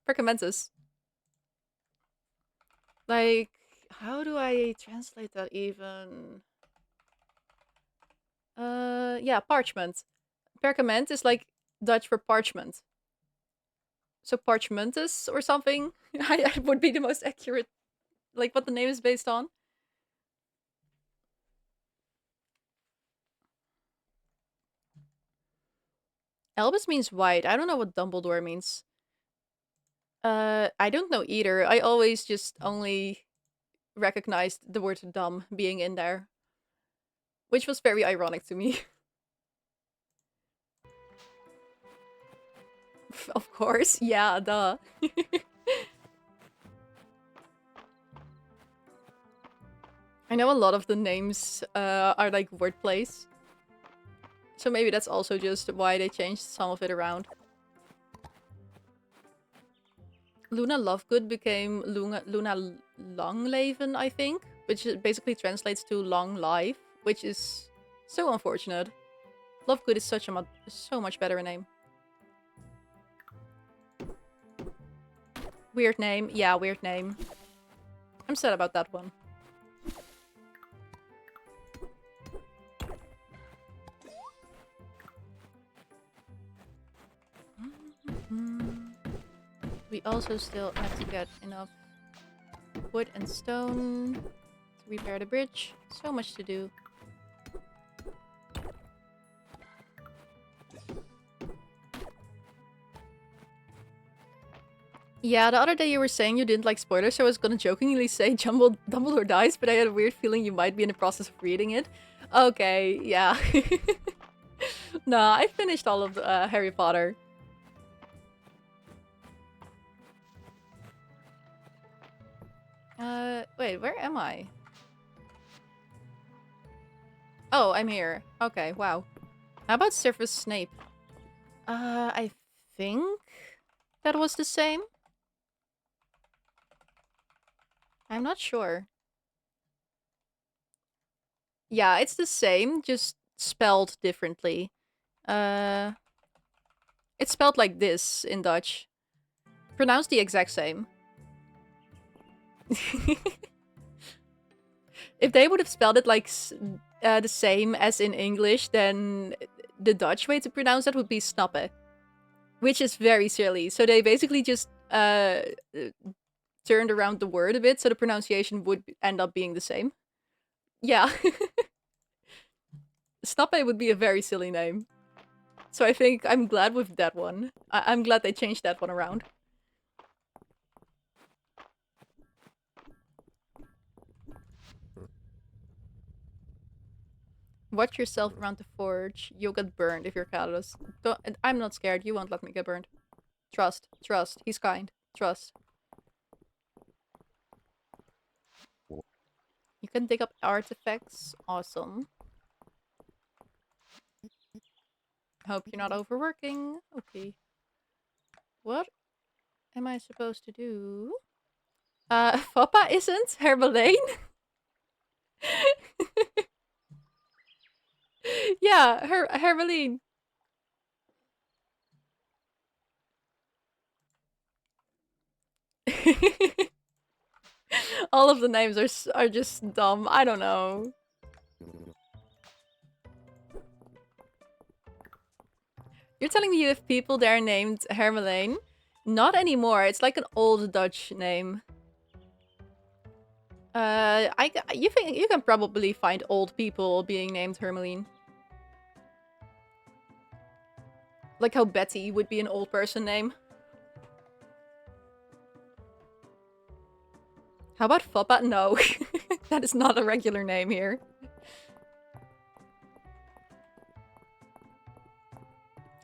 Perkamentus. Like, how do I translate that even? Yeah, parchment. Perkament is like Dutch for parchment. So parchmentus or something I would be the most accurate, like what the name is based on. Albus means white. I don't know what Dumbledore means. I don't know either. I always just only recognized the word dumb being in there. Which was very ironic to me. Of course, yeah, duh. I know a lot of the names are like wordplays. So maybe that's also just why they changed some of it around. Luna Lovegood became Luna Longleven, I think, which basically translates to long life, which is so unfortunate. Lovegood is so much better a name. Weird name. Yeah, weird name. I'm sad about that one. We also still have to get enough wood and stone to repair the bridge. So much to do. Yeah, the other day you were saying you didn't like spoilers, so I was gonna jokingly say Dumbledore dies, but I had a weird feeling you might be in the process of reading it. Okay, yeah. No, I finished all of Harry Potter. Wait, where am I? Oh, I'm here. Okay, wow. How about Severus Snape? I think that was the same. I'm not sure. Yeah, it's the same, just spelled differently. Uh, it's spelled like this in Dutch. Pronounced the exact same. If they would have spelled it like the same as in English, then the Dutch way to pronounce that would be snappe, which is very silly. So they basically just turned around the word a bit, so the pronunciation would end up being the same. Yeah. Snappe would be a very silly name. So I think I'm glad with that one. I'm glad they changed that one around. Watch yourself around the forge. You'll get burned if you're careless. I'm not scared. You won't let me get burned. Trust. Trust. He's kind. Trust. You can dig up artifacts. Awesome. Hope you're not overworking. Okay. What am I supposed to do? Foppa isn't? Hermelane? Yeah, Hermeline. All of the names are just dumb. I don't know. You're telling me you have people there named Hermelane? Not anymore. It's like an old Dutch name. You think you can probably find old people being named Hermeline. Like how Betty would be an old person name. How about Foppa? No. That is not a regular name here.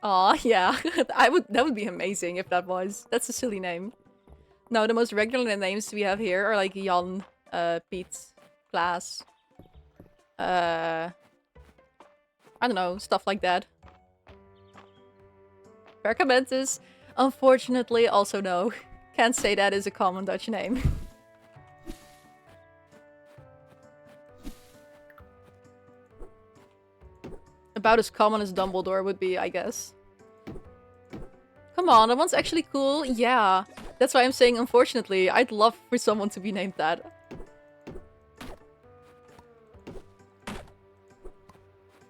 Aw, yeah. That would be amazing if that was. That's a silly name. No, the most regular names we have here are like Jan, Piet, Klaas. I don't know, stuff like that. Perkamentus, unfortunately, also no. Can't say that is a common Dutch name. About as common as Dumbledore would be, I guess. Come on, that one's actually cool. Yeah. That's why I'm saying unfortunately. I'd love for someone to be named that.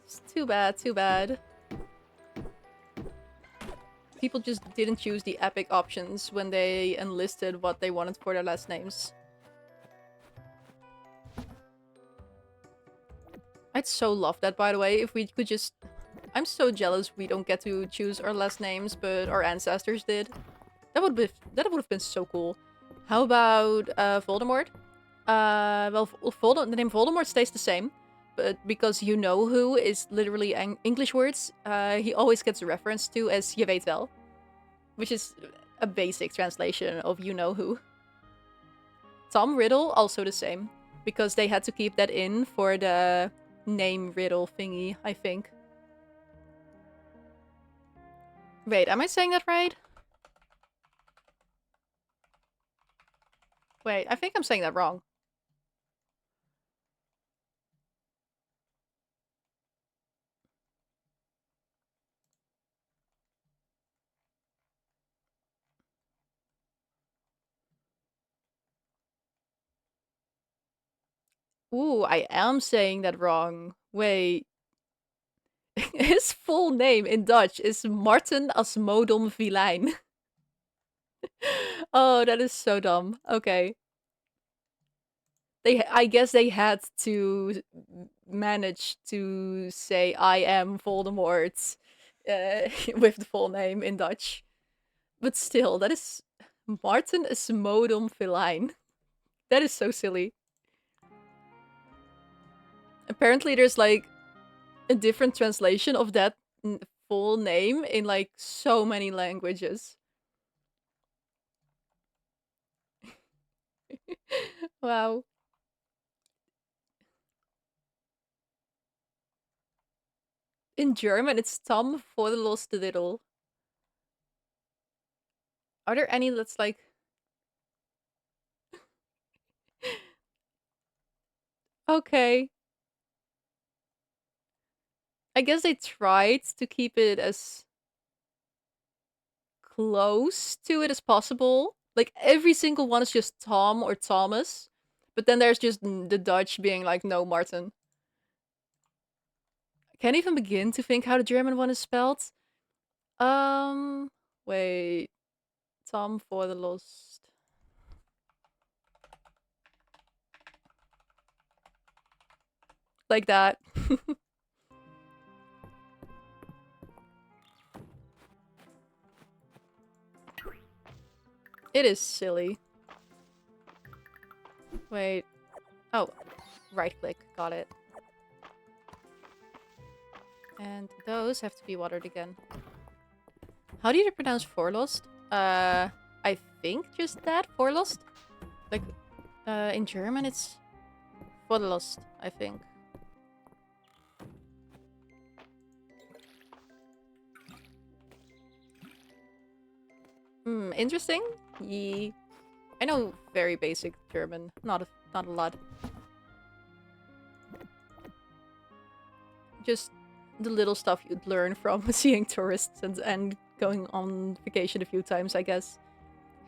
It's too bad, too bad. People just didn't choose the epic options when they enlisted what they wanted for their last names. I'd so love that, by the way, if we could just... I'm so jealous we don't get to choose our last names, but our ancestors did. That would have been so cool. How about Voldemort? Well, the name Voldemort stays the same, but because you know who is literally English words, he always gets referenced to as je weet wel, which is a basic translation of you know who. Tom Riddle, also the same, because they had to keep that in for the name riddle thingy, I think. Wait, am I saying that right? Wait, I think I'm saying that wrong. Ooh, I am saying that wrong. Wait. His full name in Dutch is Martin Asmodom Vilijn. Oh, that is so dumb. Okay. I guess they had to manage to say I am Voldemort with the full name in Dutch. But still, that is Martin Asmodom Vilijn. That is so silly. Apparently there's like a different translation of that full name in like so many languages. Wow. In German, it's Tom for the Lost Little. Are there any that's like... Okay. I guess they tried to keep it as close to it as possible. Like, every single one is just Tom or Thomas. But then there's just the Dutch being like, no, Martin. Can't even begin to think how the German one is spelled. Wait. Tom for the Lost. Like that. It is silly. Wait. Oh. Right click. Got it. And those have to be watered again. How do you pronounce Forlost? I think just that. Forlost? Like, in German it's Forlost, I think. Interesting. Yee. I know very basic German. Not a lot. Just the little stuff you'd learn from seeing tourists and going on vacation a few times, I guess.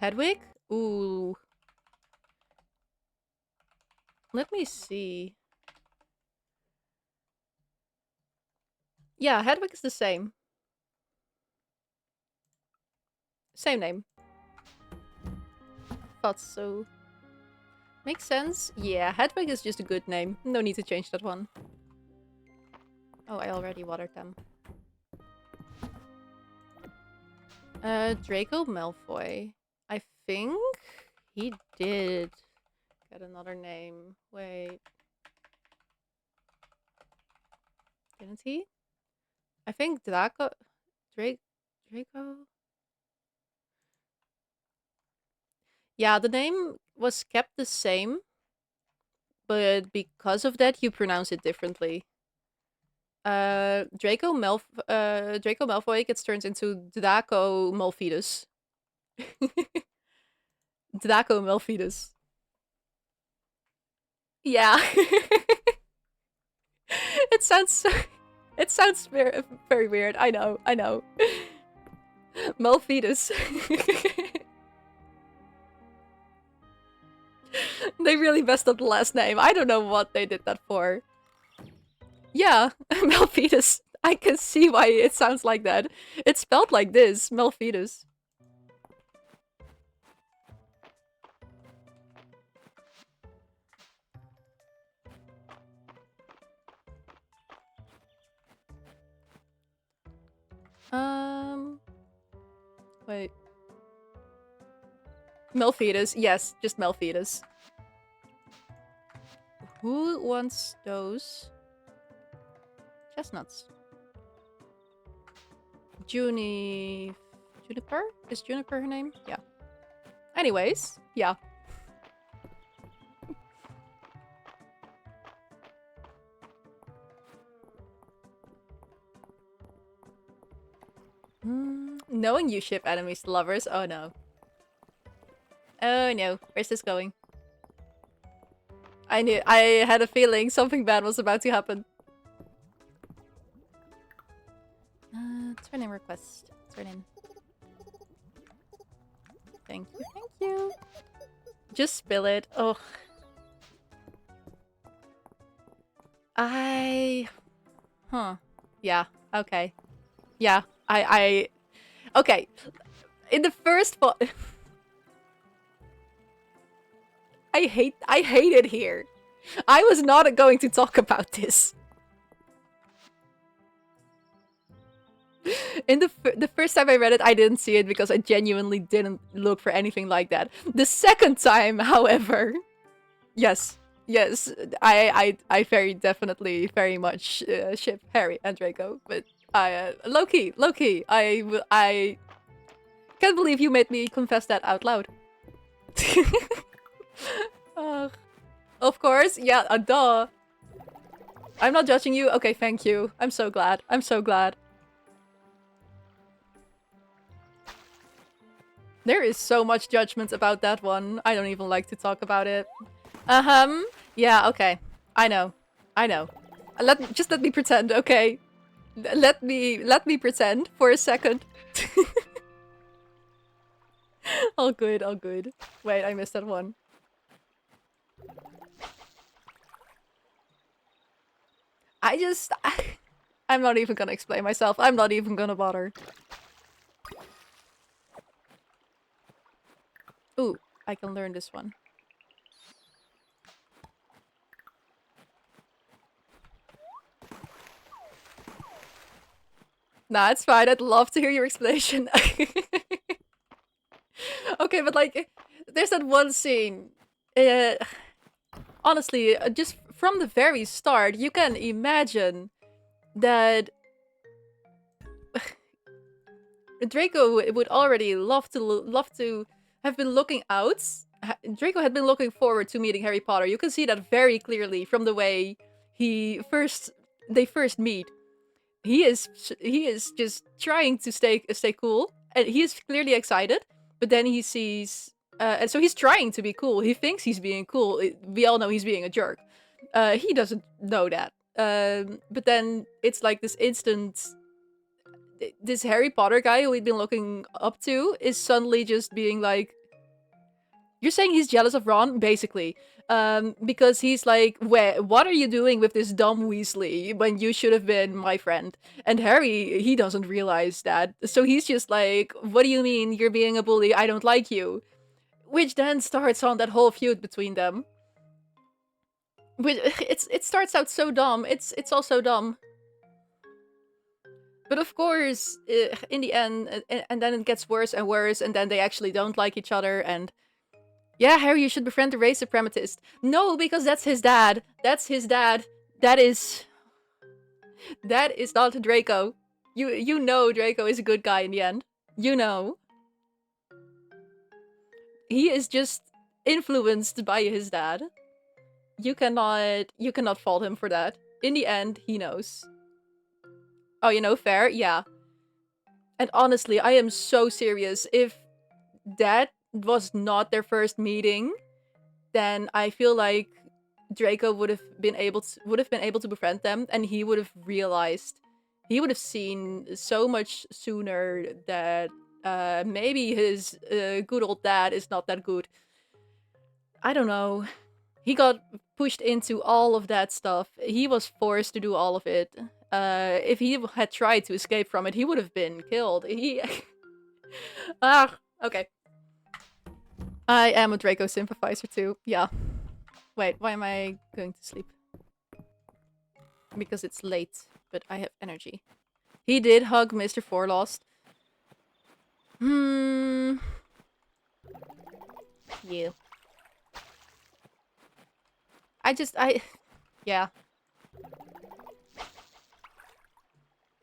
Hedwig? Ooh. Let me see. Yeah, Hedwig is the same. Same name. Thought so. Makes sense. Yeah, Hedwig is just a good name. No need to change that one. Oh, I already watered them. Draco Malfoy. I think he did get another name. Wait. Didn't he? I think Draco... Draco? Yeah, the name was kept the same. But because of that, you pronounce it differently. Draco Malfoy gets turned into Draco Malfidus. Draco Malfidus. Yeah. It sounds very, very weird. I know. Malfidus. They really messed up the last name. I don't know what they did that for. Yeah, Malfidus. I can see why it sounds like that. It's spelled like this, Malfidus. Wait. Malfidus. Yes, just Malfidus. Who wants those? Chestnuts. Juniper? Is Juniper her name? Yeah. Anyways, yeah. Knowing you ship enemies to lovers? Oh no. Oh no. Where's this going? I had a feeling something bad was about to happen. Turn in request. Turn in. Thank you. Just spill it. Ugh. Huh. Yeah. Okay. Yeah. Okay. In the first I hate it here. I was not going to talk about this. In the first time I read it, I didn't see it because I genuinely didn't look for anything like that. The second time, however, yes, I very definitely very much ship Harry and Draco, but low key, I can't believe you made me confess that out loud. Of course, yeah, duh. I'm not judging you. Okay, thank you. I'm so glad. There is so much judgment about that one. I don't even like to talk about it. Yeah, okay. I know. I know. Just let me pretend, okay? Let me pretend for a second. All good, all good. Wait, I missed that one. I'm not even gonna explain myself. I'm not even gonna bother. Ooh, I can learn this one. Nah, it's fine. I'd love to hear your explanation. Okay, but like, there's that one scene. Uh, Honestly, just from the very start, you can imagine that Draco would already love to have been looking out. Draco had been looking forward to meeting Harry Potter. You can see that very clearly from the way they first meet. He is just trying to stay cool, and he is clearly excited. But then he sees, and so he's trying to be cool. He thinks he's being cool. We all know he's being a jerk. He doesn't know that. But then it's like this instant. This Harry Potter guy who we've been looking up to is suddenly just being like, you're saying he's jealous of Ron, basically. Because he's like, what are you doing with this dumb Weasley when you should have been my friend? And Harry, he doesn't realize that. So he's just like, what do you mean you're being a bully? I don't like you. Which then starts on that whole feud between them. Which it starts out so dumb. It's all so dumb. But of course, in the end, and then it gets worse and worse, and then they actually don't like each other, and yeah, Harry, you should befriend the race suprematist. No, because that's his dad. That's his dad. That is not Draco. You know Draco is a good guy in the end. You know. He is just influenced by his dad. You cannot fault him for that. In the end, he knows. Oh, fair? Yeah. And honestly, I am so serious. If that was not their first meeting, then I feel like Draco would have been able to befriend them, and he would have realized, he would have seen so much sooner that maybe his good old dad is not that good. I don't know. He got pushed into all of that stuff. He was forced to do all of it. If he had tried to escape from it, he would have been killed. Okay. I am a Draco sympathizer too. Yeah. Wait, why am I going to sleep? Because it's late, but I have energy. He did hug Mr. Forlost. Hmm. You. Yeah.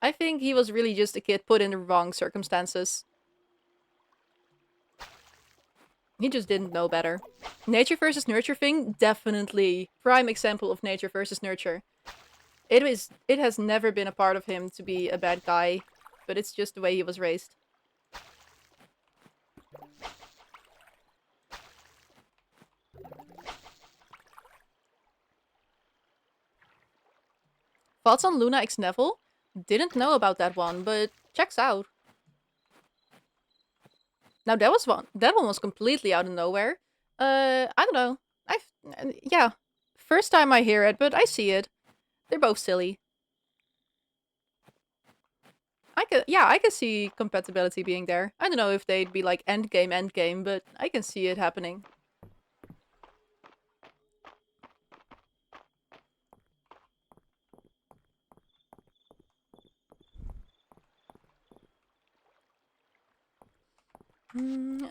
I think he was really just a kid put in the wrong circumstances. He just didn't know better. Nature versus nurture thing, definitely prime example of nature versus nurture. It has never been a part of him to be a bad guy, but it's just the way he was raised. Thoughts on Luna X Neville? Didn't know about that one, but checks out. Now that one was completely out of nowhere. I don't know. Yeah. First time I hear it, but I see it. They're both silly. I can see compatibility being there. I don't know if they'd be like endgame, but I can see it happening.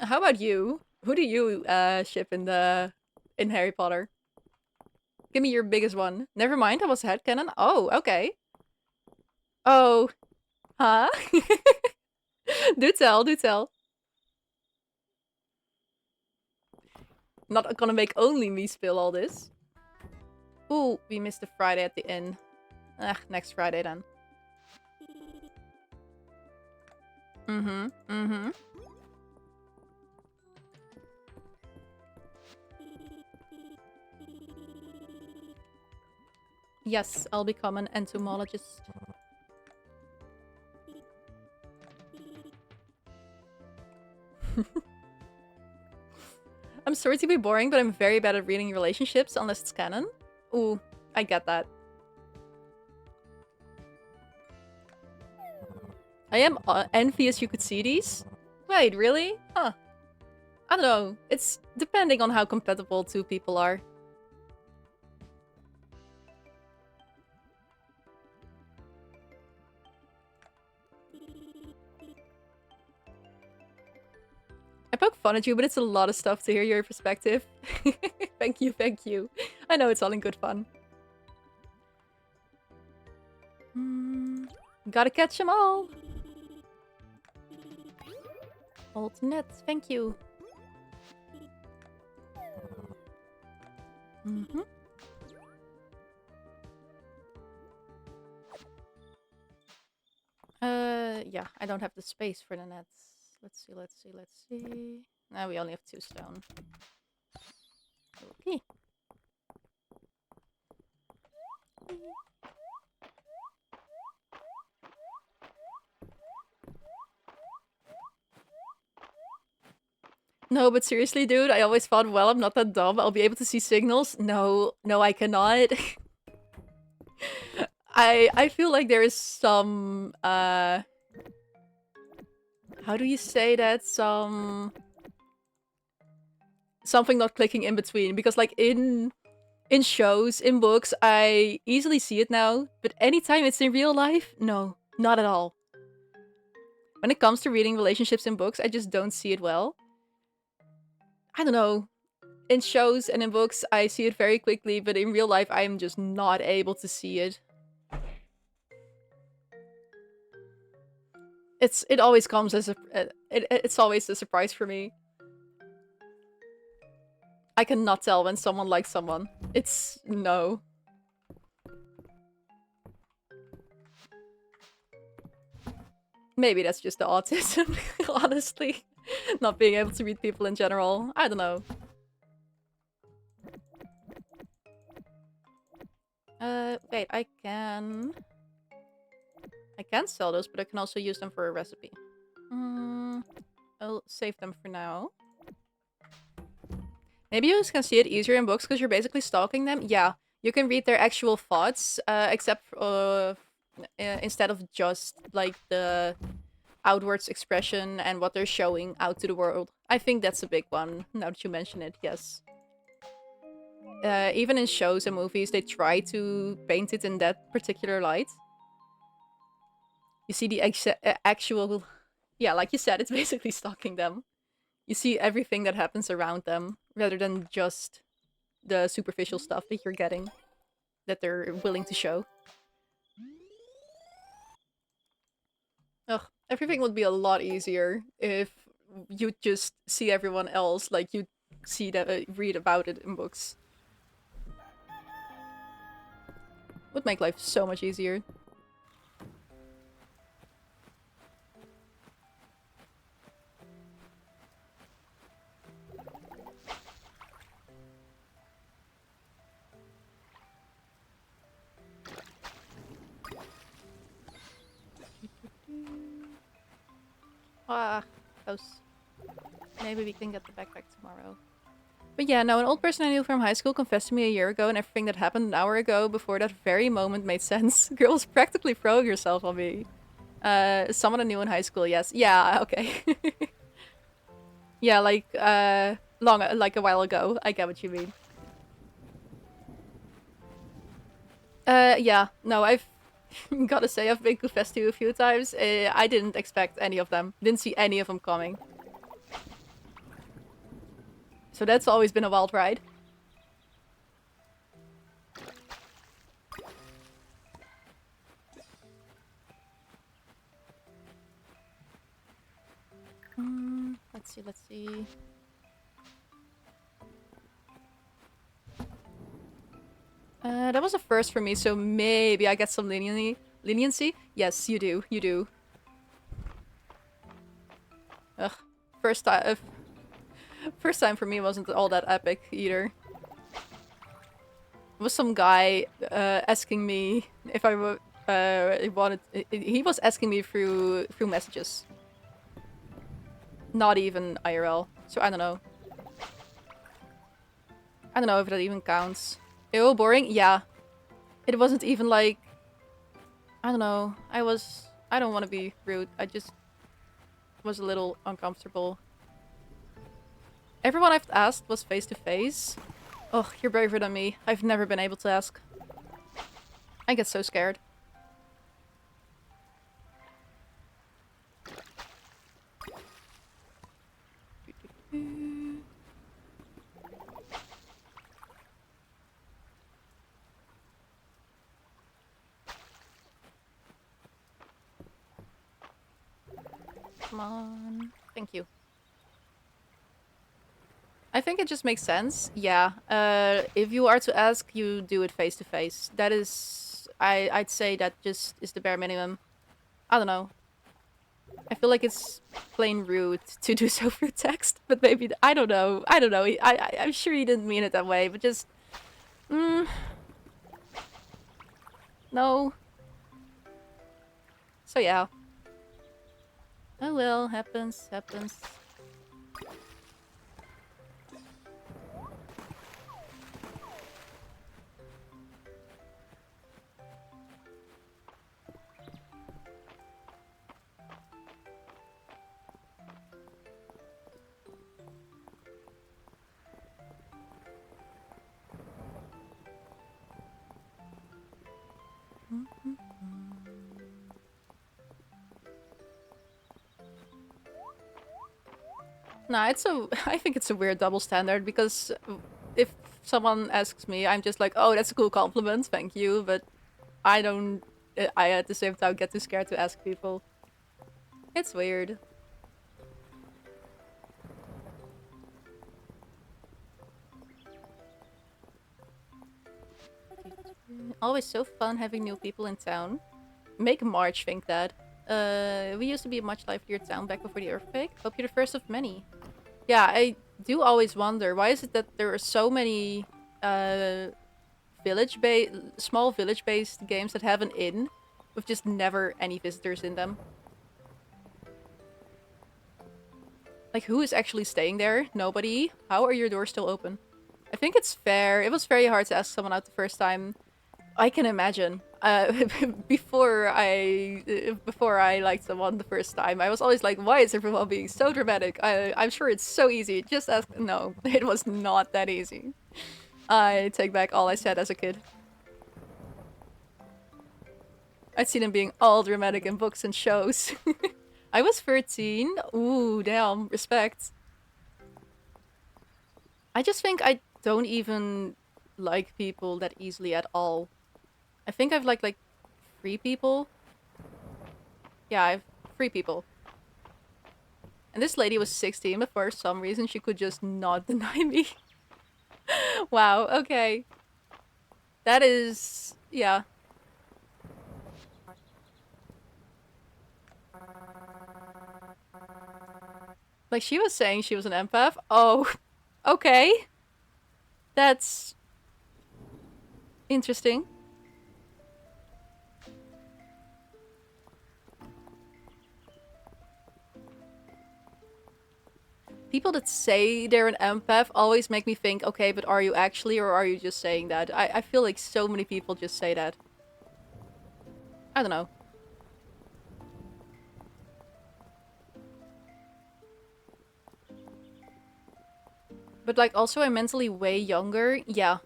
How about you? Who do you ship in Harry Potter? Give me your biggest one. Never mind, that was headcanon. Oh, okay. Oh, huh? Do tell, do tell. Not gonna make only me spill all this. Ooh, we missed the Friday at the inn. Next Friday then. Mm-hmm. Mm-hmm. Yes, I'll become an entomologist. I'm sorry to be boring, but I'm very bad at reading relationships unless it's canon. Ooh, I get that. I am envious you could see these. Wait, really? Huh. I don't know. It's depending on how compatible two people are. I poke fun at you, but it's a lot of stuff to hear your perspective. Thank you, thank you. I know it's all in good fun. Gotta catch them all. Old net, thank you. Yeah, I don't have the space for the nets. Let's see, let's see, let's see. Now we only have 2 stone. Okay. No, but seriously, dude, I always thought, well, I'm not that dumb. I'll be able to see signals. No, no, I cannot. I feel like there is some, how do you say that? Something not clicking in between. Because, like, in shows, in books, I easily see it now. But anytime it's in real life, no, not at all. When it comes to reading relationships in books, I just don't see it well. I don't know. In shows and in books, I see it very quickly, but in real life, I'm just not able to see it. It always comes as a it's always a surprise for me. I cannot tell when someone likes someone. It's no. Maybe that's just the autism, honestly. Not being able to read people in general. I don't know. Wait, I can sell those, but I can also use them for a recipe. I'll save them for now. Maybe you just can see it easier in books because you're basically stalking them. Yeah, you can read their actual thoughts, except instead of just like the outwards expression and what they're showing out to the world. I think that's a big one, now that you mention it, yes. Even in shows and movies, they try to paint it in that particular light. You see the actual... Yeah, like you said, it's basically stalking them. You see everything that happens around them, rather than just the superficial stuff that you're getting, that they're willing to show. Ugh, everything would be a lot easier if you just see everyone else like you see that read about it in books. Would make life so much easier. Ah, close. Maybe we can get the backpack tomorrow. But yeah, no, an old person I knew from high school confessed to me a year ago, and everything that happened an hour ago before that very moment made sense. Girl was practically throwing herself on me. Someone I knew in high school, yes. Yeah, okay. Yeah, like, like a while ago. I get what you mean. Yeah, no, I've gotta say, I've been confessed to a few times. I didn't expect any of them. Didn't see any of them coming. So that's always been a wild ride. Let's see, let's see. That was a first for me, so maybe I get some leniency? Yes, you do, you do. Ugh. First time for me wasn't all that epic, either. was some guy asking me if I wanted. He was asking me through messages, not even IRL. So I don't know. I don't know if that even counts. Ew, boring. Yeah, it wasn't even like. I don't know. I don't want to be rude. I just was a little uncomfortable. Everyone I've asked was face to face. Oh, you're braver than me. I've never been able to ask. I get so scared. Come on. Thank you. I think it just makes sense. Yeah. If you are to ask, you do it face to face. That is, I'd say that just is the bare minimum. I don't know. I feel like it's plain rude to do so through text, but maybe I don't know. I don't know. I'm sure he didn't mean it that way, but just, no. So yeah. Oh well, happens, happens. Nah, it's a. I think it's a weird double standard because if someone asks me, I'm just like, oh, that's a cool compliment, thank you. But I don't. I at the same time get too scared to ask people. It's weird. Always so fun having new people in town. Make March think that. We used to be a much livelier town back before the earthquake. Hope you're the first of many. Yeah, I do always wonder why is it that there are so many small village-based games that have an inn with just never any visitors in them. Like, who is actually staying there? Nobody. How are your doors still open? I think it's fair. It was very hard to ask someone out the first time. I can imagine. Before I liked someone the first time, I was always like, "Why is everyone being so dramatic?" I'm sure it's so easy. Just ask. No, it was not that easy. I take back all I said as a kid. I'd seen him being all dramatic in books and shows. I was 13. Ooh, damn, respect. I just think I don't even like people that easily at all. I think I've liked like 3 people. Yeah, I've 3 people. And this lady was 16, but for some reason she could just not deny me. Wow, okay. That is... yeah. Like, she was saying she was an empath. Oh, okay. That's interesting. People that say they're an empath always make me think, okay, but are you actually, or are you just saying that? I feel like so many people just say that. I don't know. But like, also I'm mentally way younger. Yeah.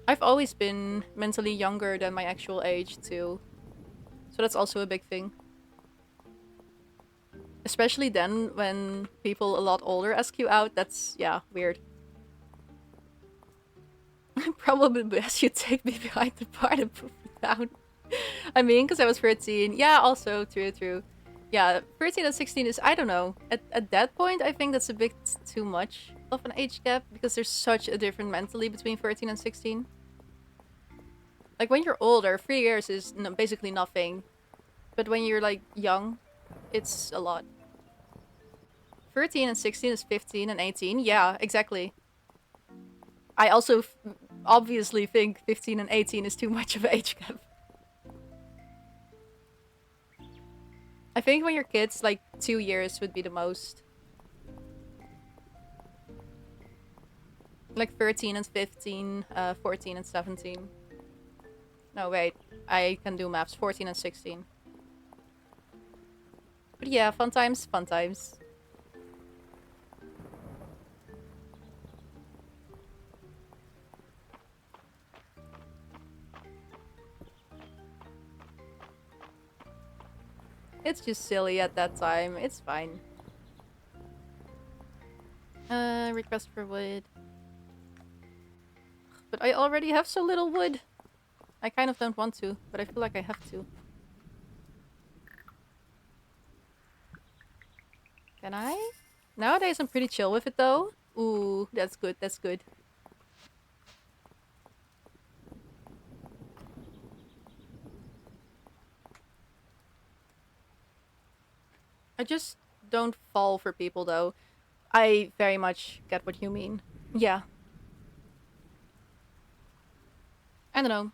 I've always been mentally younger than my actual age, too. So that's also a big thing. Especially then, when people a lot older ask you out, that's, yeah, weird. Probably best you take me behind the bar and put me down. I mean, because I was 13. Yeah, also, true. Yeah, 13 and 16 is, I don't know. At that point, I think that's a bit too much of an age gap, because there's such a difference mentally between 13 and 16. Like, when you're older, 3 years is basically nothing. But when you're, like, young, it's a lot. 13 and 16 is 15 and 18. Yeah, exactly. I also obviously think 15 and 18 is too much of an age gap. I think when you're kids, like 2 years would be the most. Like 13 and 15, 14 and 17. No, wait. I can do maps. 14 and 16. But yeah, fun times, fun times. It's just silly at that time. It's fine. Request for wood. But I already have so little wood. I kind of don't want to, but I feel like I have to. Can I? Nowadays I'm pretty chill with it though. Ooh, that's good, that's good. I just don't fall for people though. I very much get what you mean. Yeah. I don't know.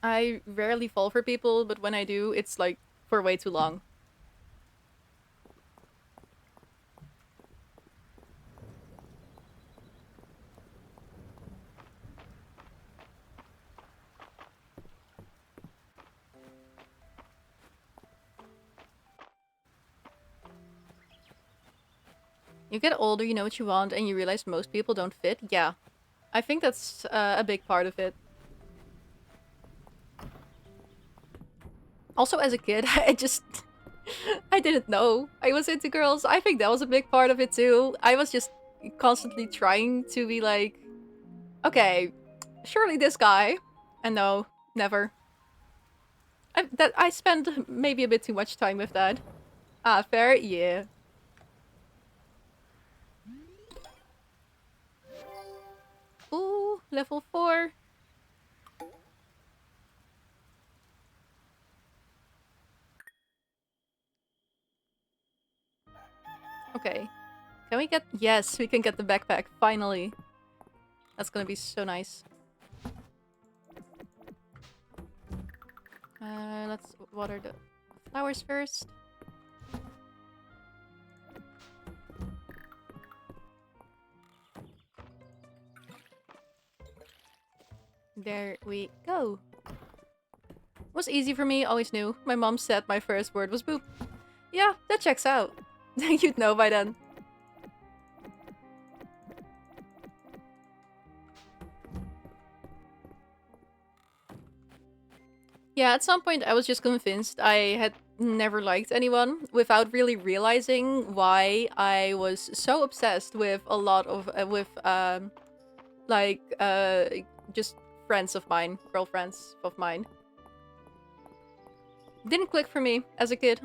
I rarely fall for people, but when I do, it's like for way too long. You get older, you know what you want, and you realize most people don't fit. Yeah. I think that's a big part of it. Also, as a kid, I just... I didn't know I was into girls. I think that was a big part of it too. I was just constantly trying to be like, okay, surely this guy. And no, never. I spent maybe a bit too much time with that. Ah, fair? Yeah. Ooh, level 4. Okay. Can we get... Yes, we can get the backpack, finally. That's gonna be so nice. Let's water the flowers first. There we go. Was easy for me, always knew. My mom said my first word was boop. Yeah, that checks out. You'd know by then. Yeah, at some point I was just convinced I had never liked anyone without really realizing why I was so obsessed with a lot of like just friends of mine, girlfriends of mine. Didn't click for me as a kid.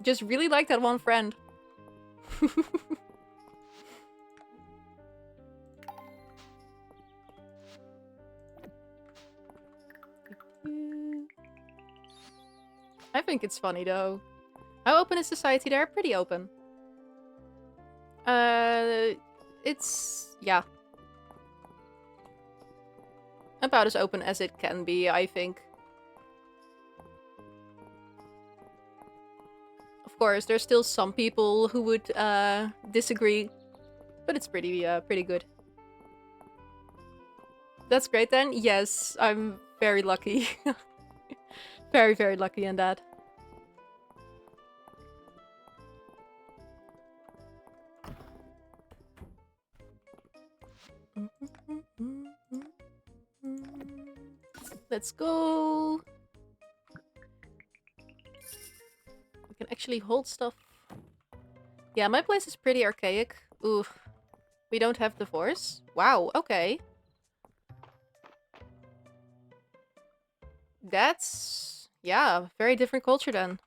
Just really liked that one friend. I think it's funny though. How open is society there? Pretty open. It's... yeah. About as open as it can be, I think. Of course, there's still some people who would disagree, but it's pretty good. That's great then. Yes, I'm very lucky. Very, very lucky in that. Let's go. We can actually hold stuff. Yeah, my place is pretty archaic. Oof. We don't have divorce? Wow, okay. That's... yeah, very different culture then.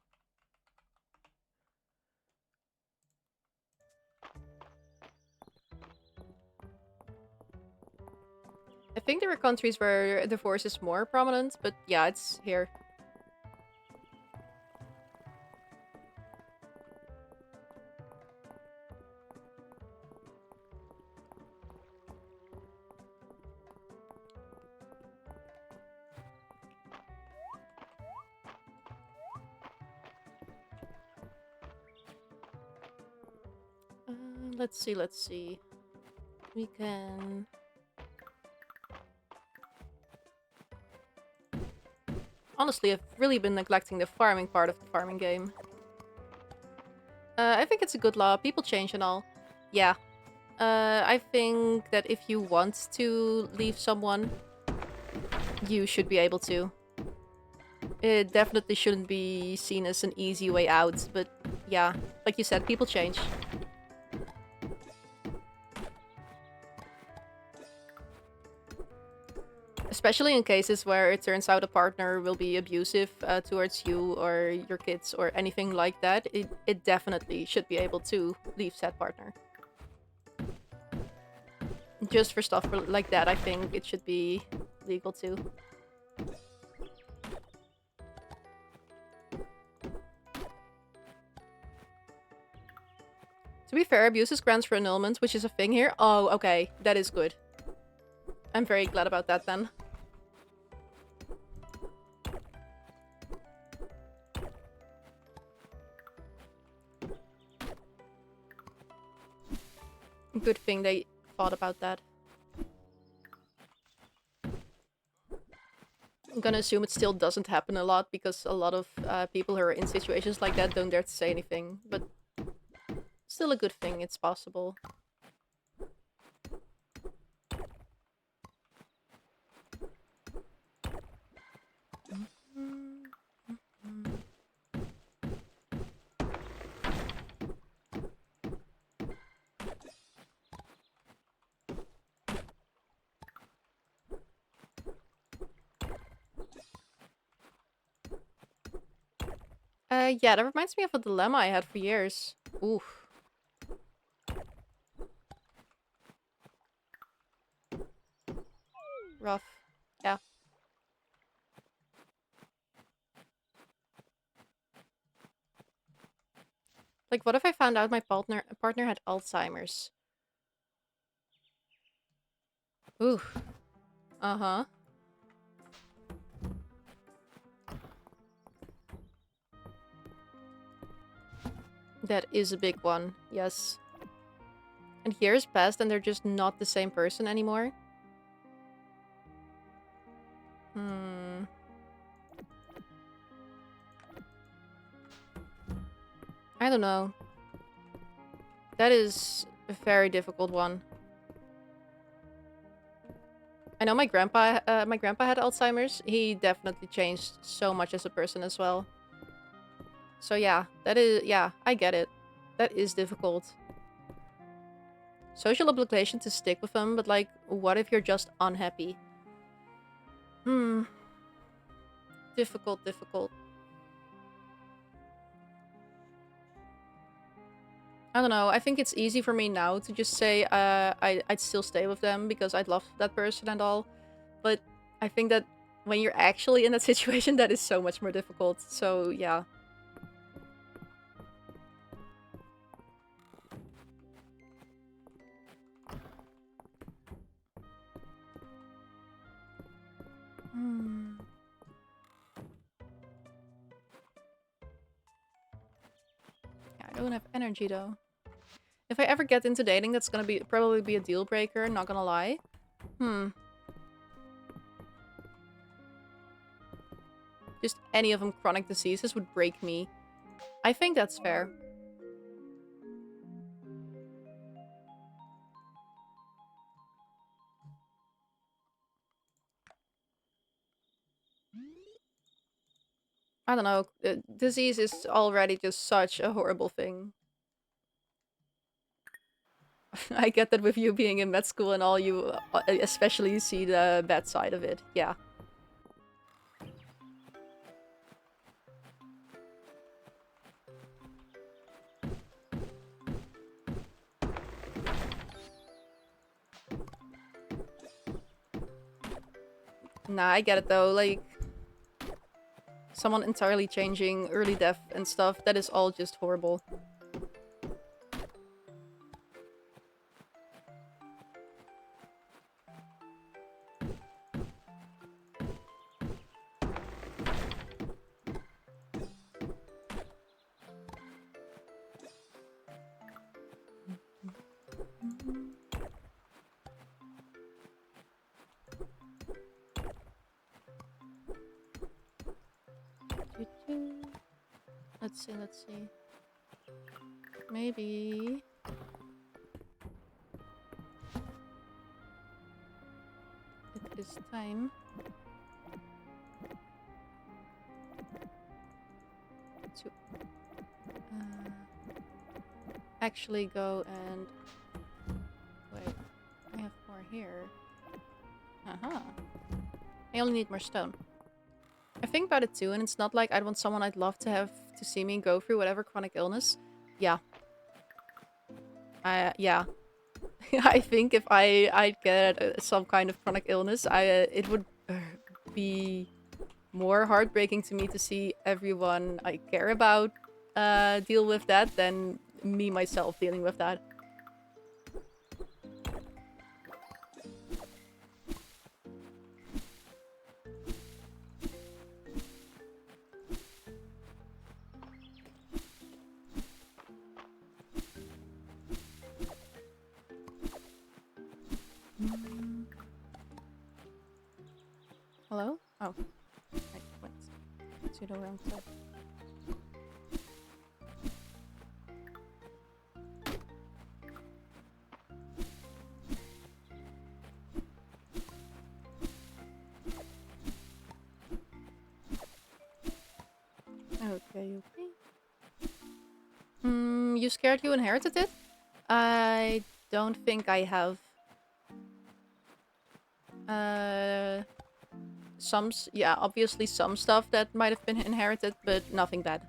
I think there are countries where divorce is more prominent, but yeah, it's here. Let's see, let's see. We can... Honestly, I've really been neglecting the farming part of the farming game. I think it's a good law. People change and all. Yeah. I think that if you want to leave someone, you should be able to. It definitely shouldn't be seen as an easy way out, but yeah, like you said, people change. Especially in cases where it turns out a partner will be abusive towards you or your kids or anything like that, it definitely should be able to leave said partner. Just for stuff like that, I think it should be legal too. To be fair, abuses grants for annulment, which is a thing here. Oh, okay. That is good. I'm very glad about that then. Good thing they thought about that. I'm gonna assume it still doesn't happen a lot because a lot of people who are in situations like that don't dare to say anything. But still a good thing it's possible. Yeah, that reminds me of a dilemma I had for years. Oof. Rough. Yeah. Like, what if I found out my partner had Alzheimer's? Ooh. Uh-huh. That is a big one, yes. And years passed and they're just not the same person anymore? Hmm. I don't know. That is a very difficult one. I know my grandpa had Alzheimer's. He definitely changed so much as a person as well. So yeah, yeah, I get it. That is difficult. Social obligation to stick with them, but like, what if you're just unhappy? Difficult, difficult. I don't know, I think it's easy for me now to just say I'd still stay with them because I'd love that person and all. But I think that when you're actually in that situation, that is so much more difficult. So yeah. Yeah, I don't have energy though. If I ever get into dating, that's gonna probably be a deal breaker, not gonna lie. Just any of them chronic diseases would break me. I think that's fair. I don't know. Disease is already just such a horrible thing. I get that with you being in med school and all, you especially see the bad side of it. Yeah. Nah, I get it though. Like, someone entirely changing, early death and stuff, that is all just horrible. Let's see, let's see. Maybe... it is time to actually go and... Wait, I have more here. Uh-huh. I only need more stone. I think about it too, and it's not like I'd want someone I'd love to have to see me go through whatever chronic illness. Yeah. Yeah. I think if I'd get some kind of chronic illness, it would be more heartbreaking to me to see everyone I care about deal with that than me myself dealing with that. Hello? Oh. I went to the wrong side. Okay, okay. You scared you inherited it? I don't think I have. Yeah, obviously some stuff that might have been inherited, but nothing bad.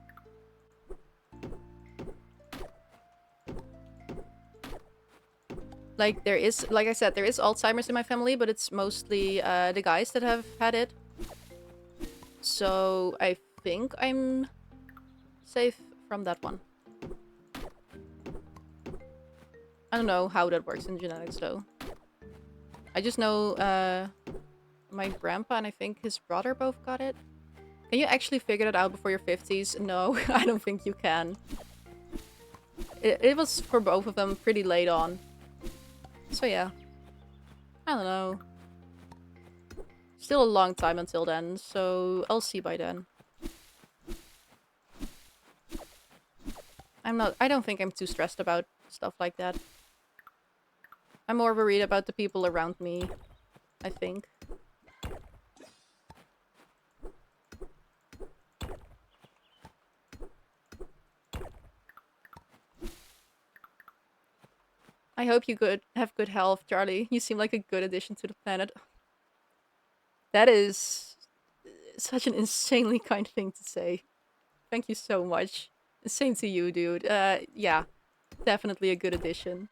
Like, there is, like I said, there is Alzheimer's in my family, but it's mostly the guys that have had it. So I think I'm safe from that one. I don't know how that works in genetics, though. I just know my grandpa and I think his brother both got it. Can you actually figure that out before your 50s? No, I don't think you can. It was for both of them pretty late on. So yeah. I don't know. Still a long time until then, so I'll see by then. I don't think I'm too stressed about stuff like that. I'm more worried about the people around me, I think. I hope you have good health, Charlie. You seem like a good addition to the planet. That is such an insanely kind thing to say. Thank you so much. Same to you, dude. Yeah, definitely a good addition.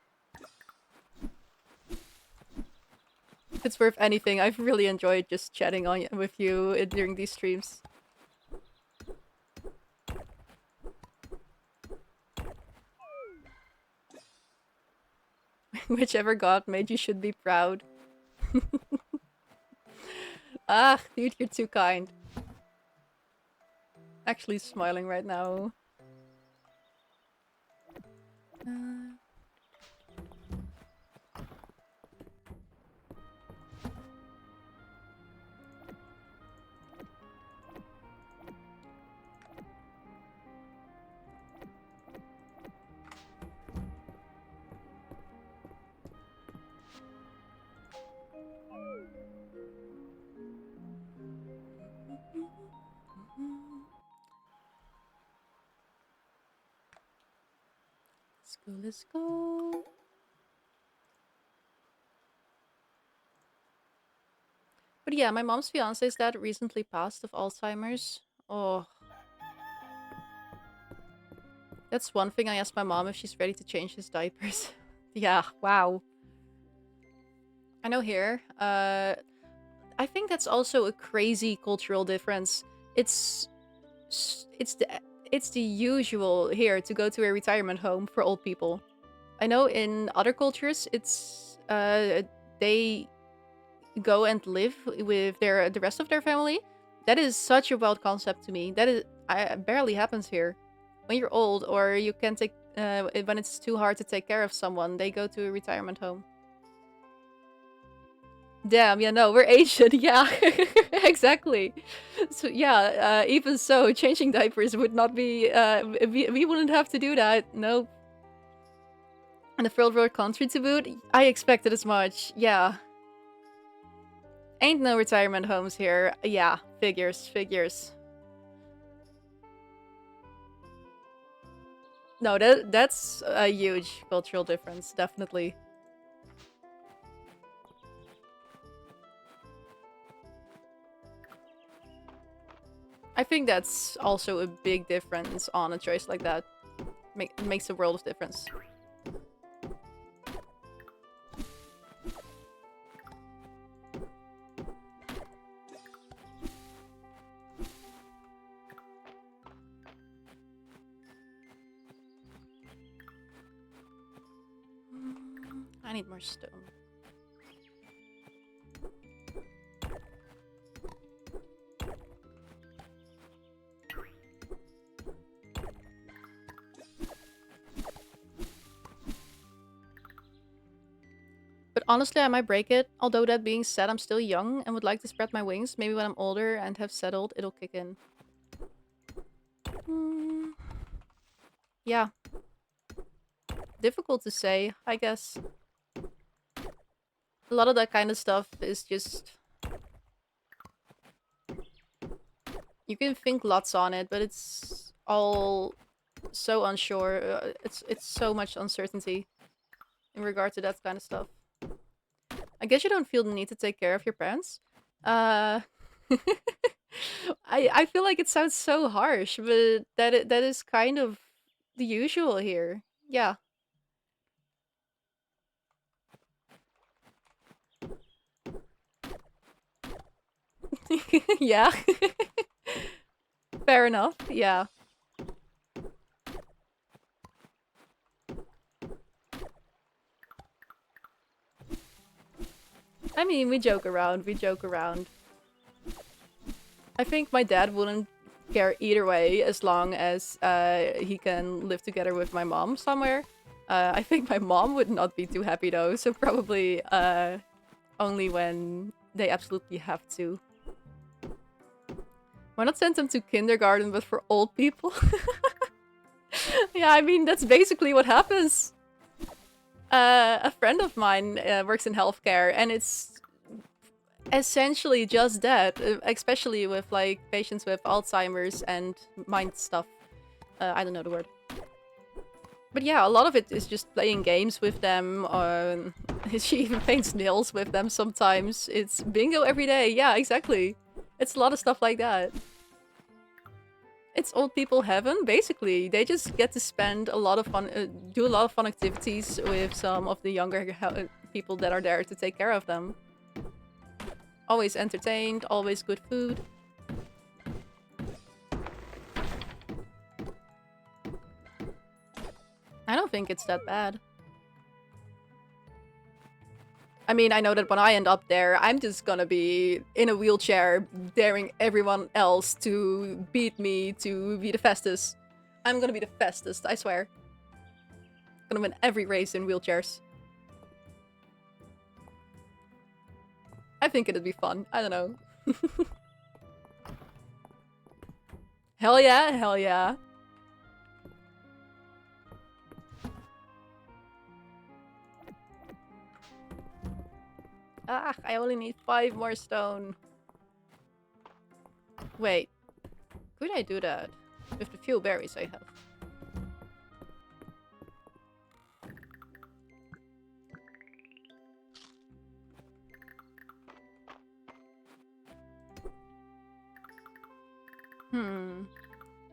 If it's worth anything, I've really enjoyed just chatting with you during these streams. Whichever god made you should be proud. Ah, dude, you're too kind. Actually smiling right now. Let's go. But yeah, my mom's fiance's dad recently passed of Alzheimer's. Oh. That's one thing I asked my mom if she's ready to change his diapers. Yeah, wow. I know here. I think that's also a crazy cultural difference. It's the usual here to go to a retirement home for old people. I know in other cultures it's they go and live with the rest of their family. That is such a wild concept to me. That is barely happens here. When you're old or you can take when it's too hard to take care of someone, they go to a retirement home. Damn, yeah, no, we're Asian, yeah. Exactly. So yeah, even so, changing diapers would not be, we wouldn't have to do that, nope. And a third world country to boot? I expected as much, yeah. Ain't no retirement homes here. Yeah, figures. No, that's a huge cultural difference, definitely. I think that's also a big difference on a choice like that. Makes a world of difference. I need more stone. But honestly, I might break it. Although that being said, I'm still young and would like to spread my wings. Maybe when I'm older and have settled, it'll kick in. Hmm. Yeah. Difficult to say, I guess. A lot of that kind of stuff is just... You can think lots on it, but it's all so unsure. It's so much uncertainty in regard to that kind of stuff. I guess you don't feel the need to take care of your parents. Uh... I feel like it sounds so harsh, but that is kind of the usual here. Yeah. Yeah. Fair enough. Yeah. I mean, we joke around. We joke around. I think my dad wouldn't care either way as long as he can live together with my mom somewhere. I think my mom would not be too happy though, so probably only when they absolutely have to. Why not send them to kindergarten, but for old people? Yeah, I mean, that's basically what happens. A friend of mine works in healthcare, and it's essentially just that, especially with like patients with Alzheimer's and mind stuff. I don't know the word. But yeah, a lot of it is just playing games with them. She even paints nails with them sometimes. It's bingo every day. Yeah, exactly. It's a lot of stuff like that. It's old people heaven, basically. They just get to spend a lot of fun, do a lot of fun activities with some of the younger people that are there to take care of them. Always entertained, always good food. I don't think it's that bad. I mean, I know that when I end up there, I'm just gonna be in a wheelchair, daring everyone else to beat me to be the fastest. I'm gonna be the fastest, I swear. Gonna win every race in wheelchairs. I think it'd be fun. I don't know. Hell yeah, hell yeah. Ah, I only need 5 more stone. Wait, could I do that with the few berries I have?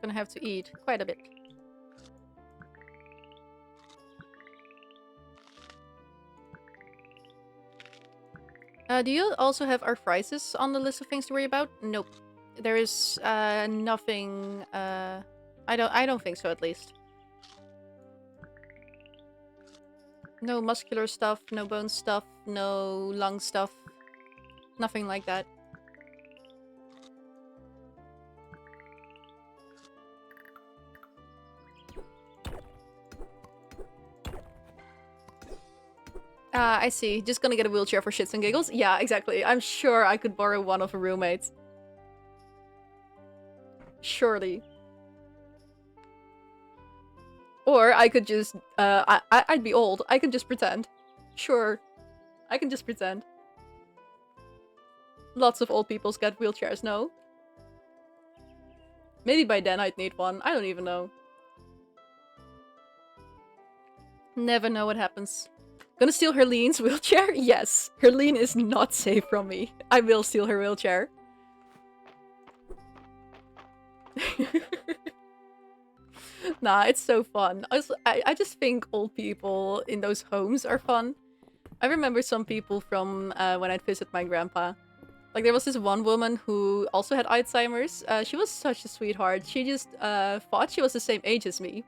Gonna have to eat quite a bit. Do you also have arthritis on the list of things to worry about? Nope. There is nothing. I don't think so, at least. No muscular stuff, no bone stuff, no lung stuff. Nothing like that. I see. Just gonna get a wheelchair for shits and giggles? Yeah, exactly. I'm sure I could borrow one of a roommate. Surely. Or I could just, I'd be old. I can just pretend. Sure. I can just pretend. Lots of old people's get wheelchairs, no? Maybe by then I'd need one. I don't even know. Never know what happens. Gonna steal Herlene's wheelchair? Yes. Herlene is not safe from me. I will steal her wheelchair. Nah, it's so fun. I just think old people in those homes are fun. I remember some people from when I'd visit my grandpa. Like, there was this one woman who also had Alzheimer's. She was such a sweetheart. She just thought she was the same age as me.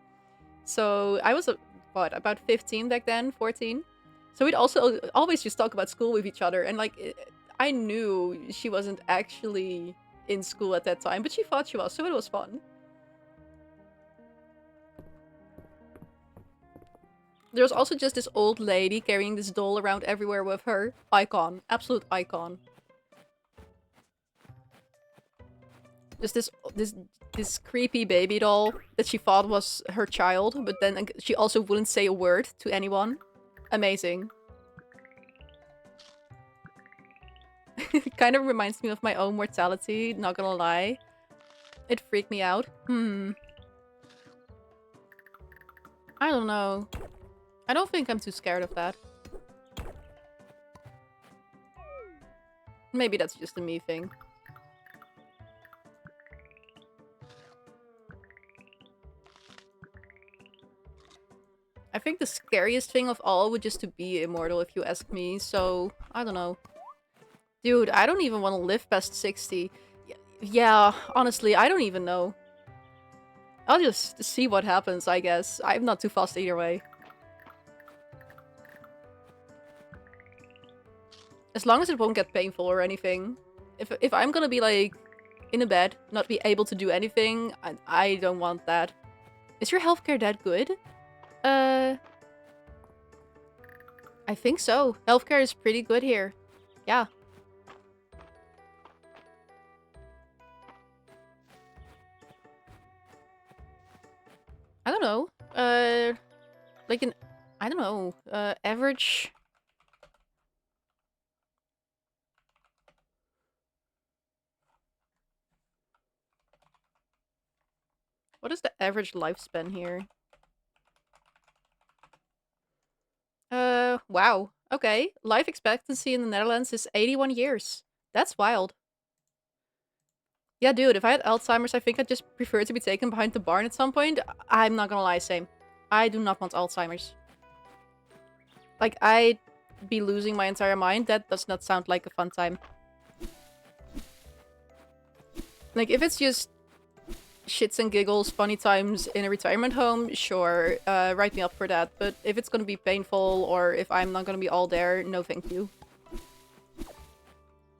So I was, what, about 15 back then? 14? So we'd also always just talk about school with each other. And, like, I knew she wasn't actually in school at that time, but she thought she was, so it was fun. There was also just this old lady carrying this doll around everywhere with her. Icon. Absolute icon. Just this creepy baby doll that she thought was her child, but then she also wouldn't say a word to anyone. Amazing. It kind of reminds me of my own mortality, not gonna lie. It freaked me out. I don't know. I don't think I'm too scared of that. Maybe that's just a me thing. I think the scariest thing of all would just to be immortal if you ask me, so I don't know. Dude, I don't even want to live past 60. Yeah, honestly, I don't even know. I'll just see what happens, I guess. I'm not too fast either way. As long as it won't get painful or anything. If I'm gonna be, like, in a bed, not be able to do anything, I don't want that. Is your healthcare that good? I think so. Healthcare is pretty good here. Yeah. I don't know. Like an... I don't know. Average... What is the average lifespan here? Wow. Okay. Life expectancy in the Netherlands is 81 years. That's wild. Yeah, dude, if I had Alzheimer's, I think I'd just prefer to be taken behind the barn at some point. I'm not gonna lie, same. I do not want Alzheimer's. Like, I'd be losing my entire mind. That does not sound like a fun time. Like, if it's just shits and giggles, funny times in a retirement home, sure, write me up for that. But if it's gonna be painful, or if I'm not gonna be all there, no thank you.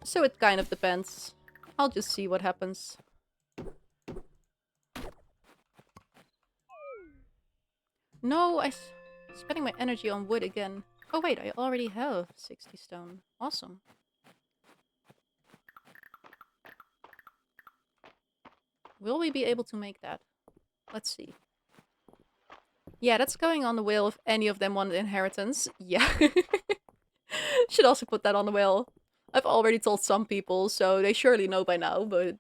So it kind of depends. I'll just see what happens. No, spending my energy on wood again. Oh wait, I already have 60 stone. Awesome. Will we be able to make that? Let's see. Yeah, that's going on the wheel if any of them want inheritance. Yeah. Should also put that on the wheel. I've already told some people, so they surely know by now, but...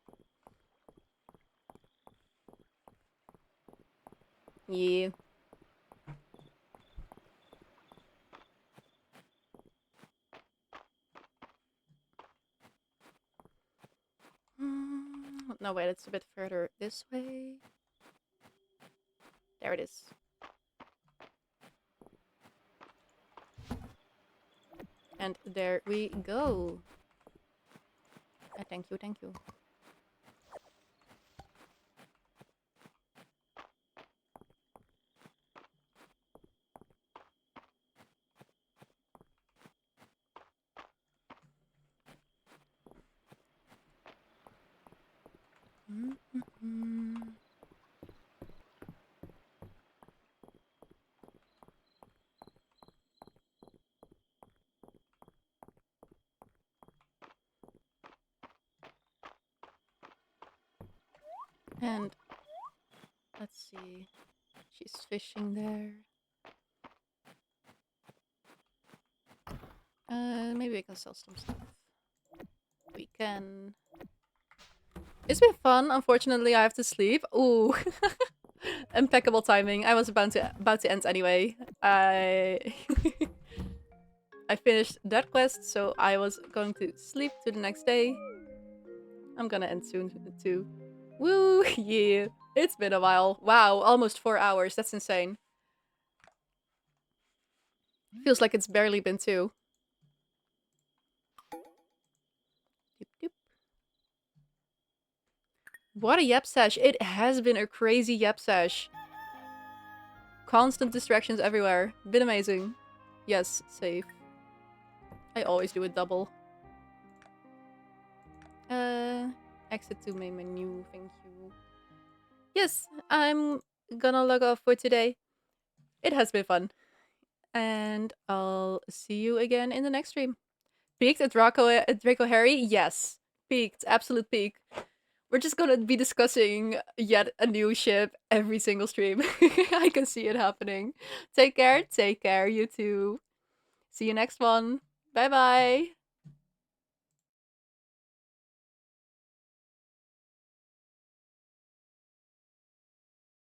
Yeah. No, wait, it's a bit further this way. There it is. And there we go. Thank you, thank you. And let's see. She's fishing there. Maybe we can sell some stuff. We can. It's been fun. Unfortunately, I have to sleep. Ooh. Impeccable timing. I was about to end anyway. I I finished that quest, so I was going to sleep to the next day. I'm gonna end soon too. Woo! Yeah. It's been a while. Wow, almost 4 hours. That's insane. Feels like it's barely been 2. Doop, doop. What a yep sesh. It has been a crazy yep sesh. Constant distractions everywhere. Been amazing. Yes, save. I always do it double. Exit to main menu, thank you. Yes, I'm gonna log off for today. It has been fun. And I'll see you again in the next stream. Peaked at Draco Harry? Yes. Peaked. Absolute peak. We're just gonna be discussing yet a new ship every single stream. I can see it happening. Take care, you too. See you next one. Bye bye.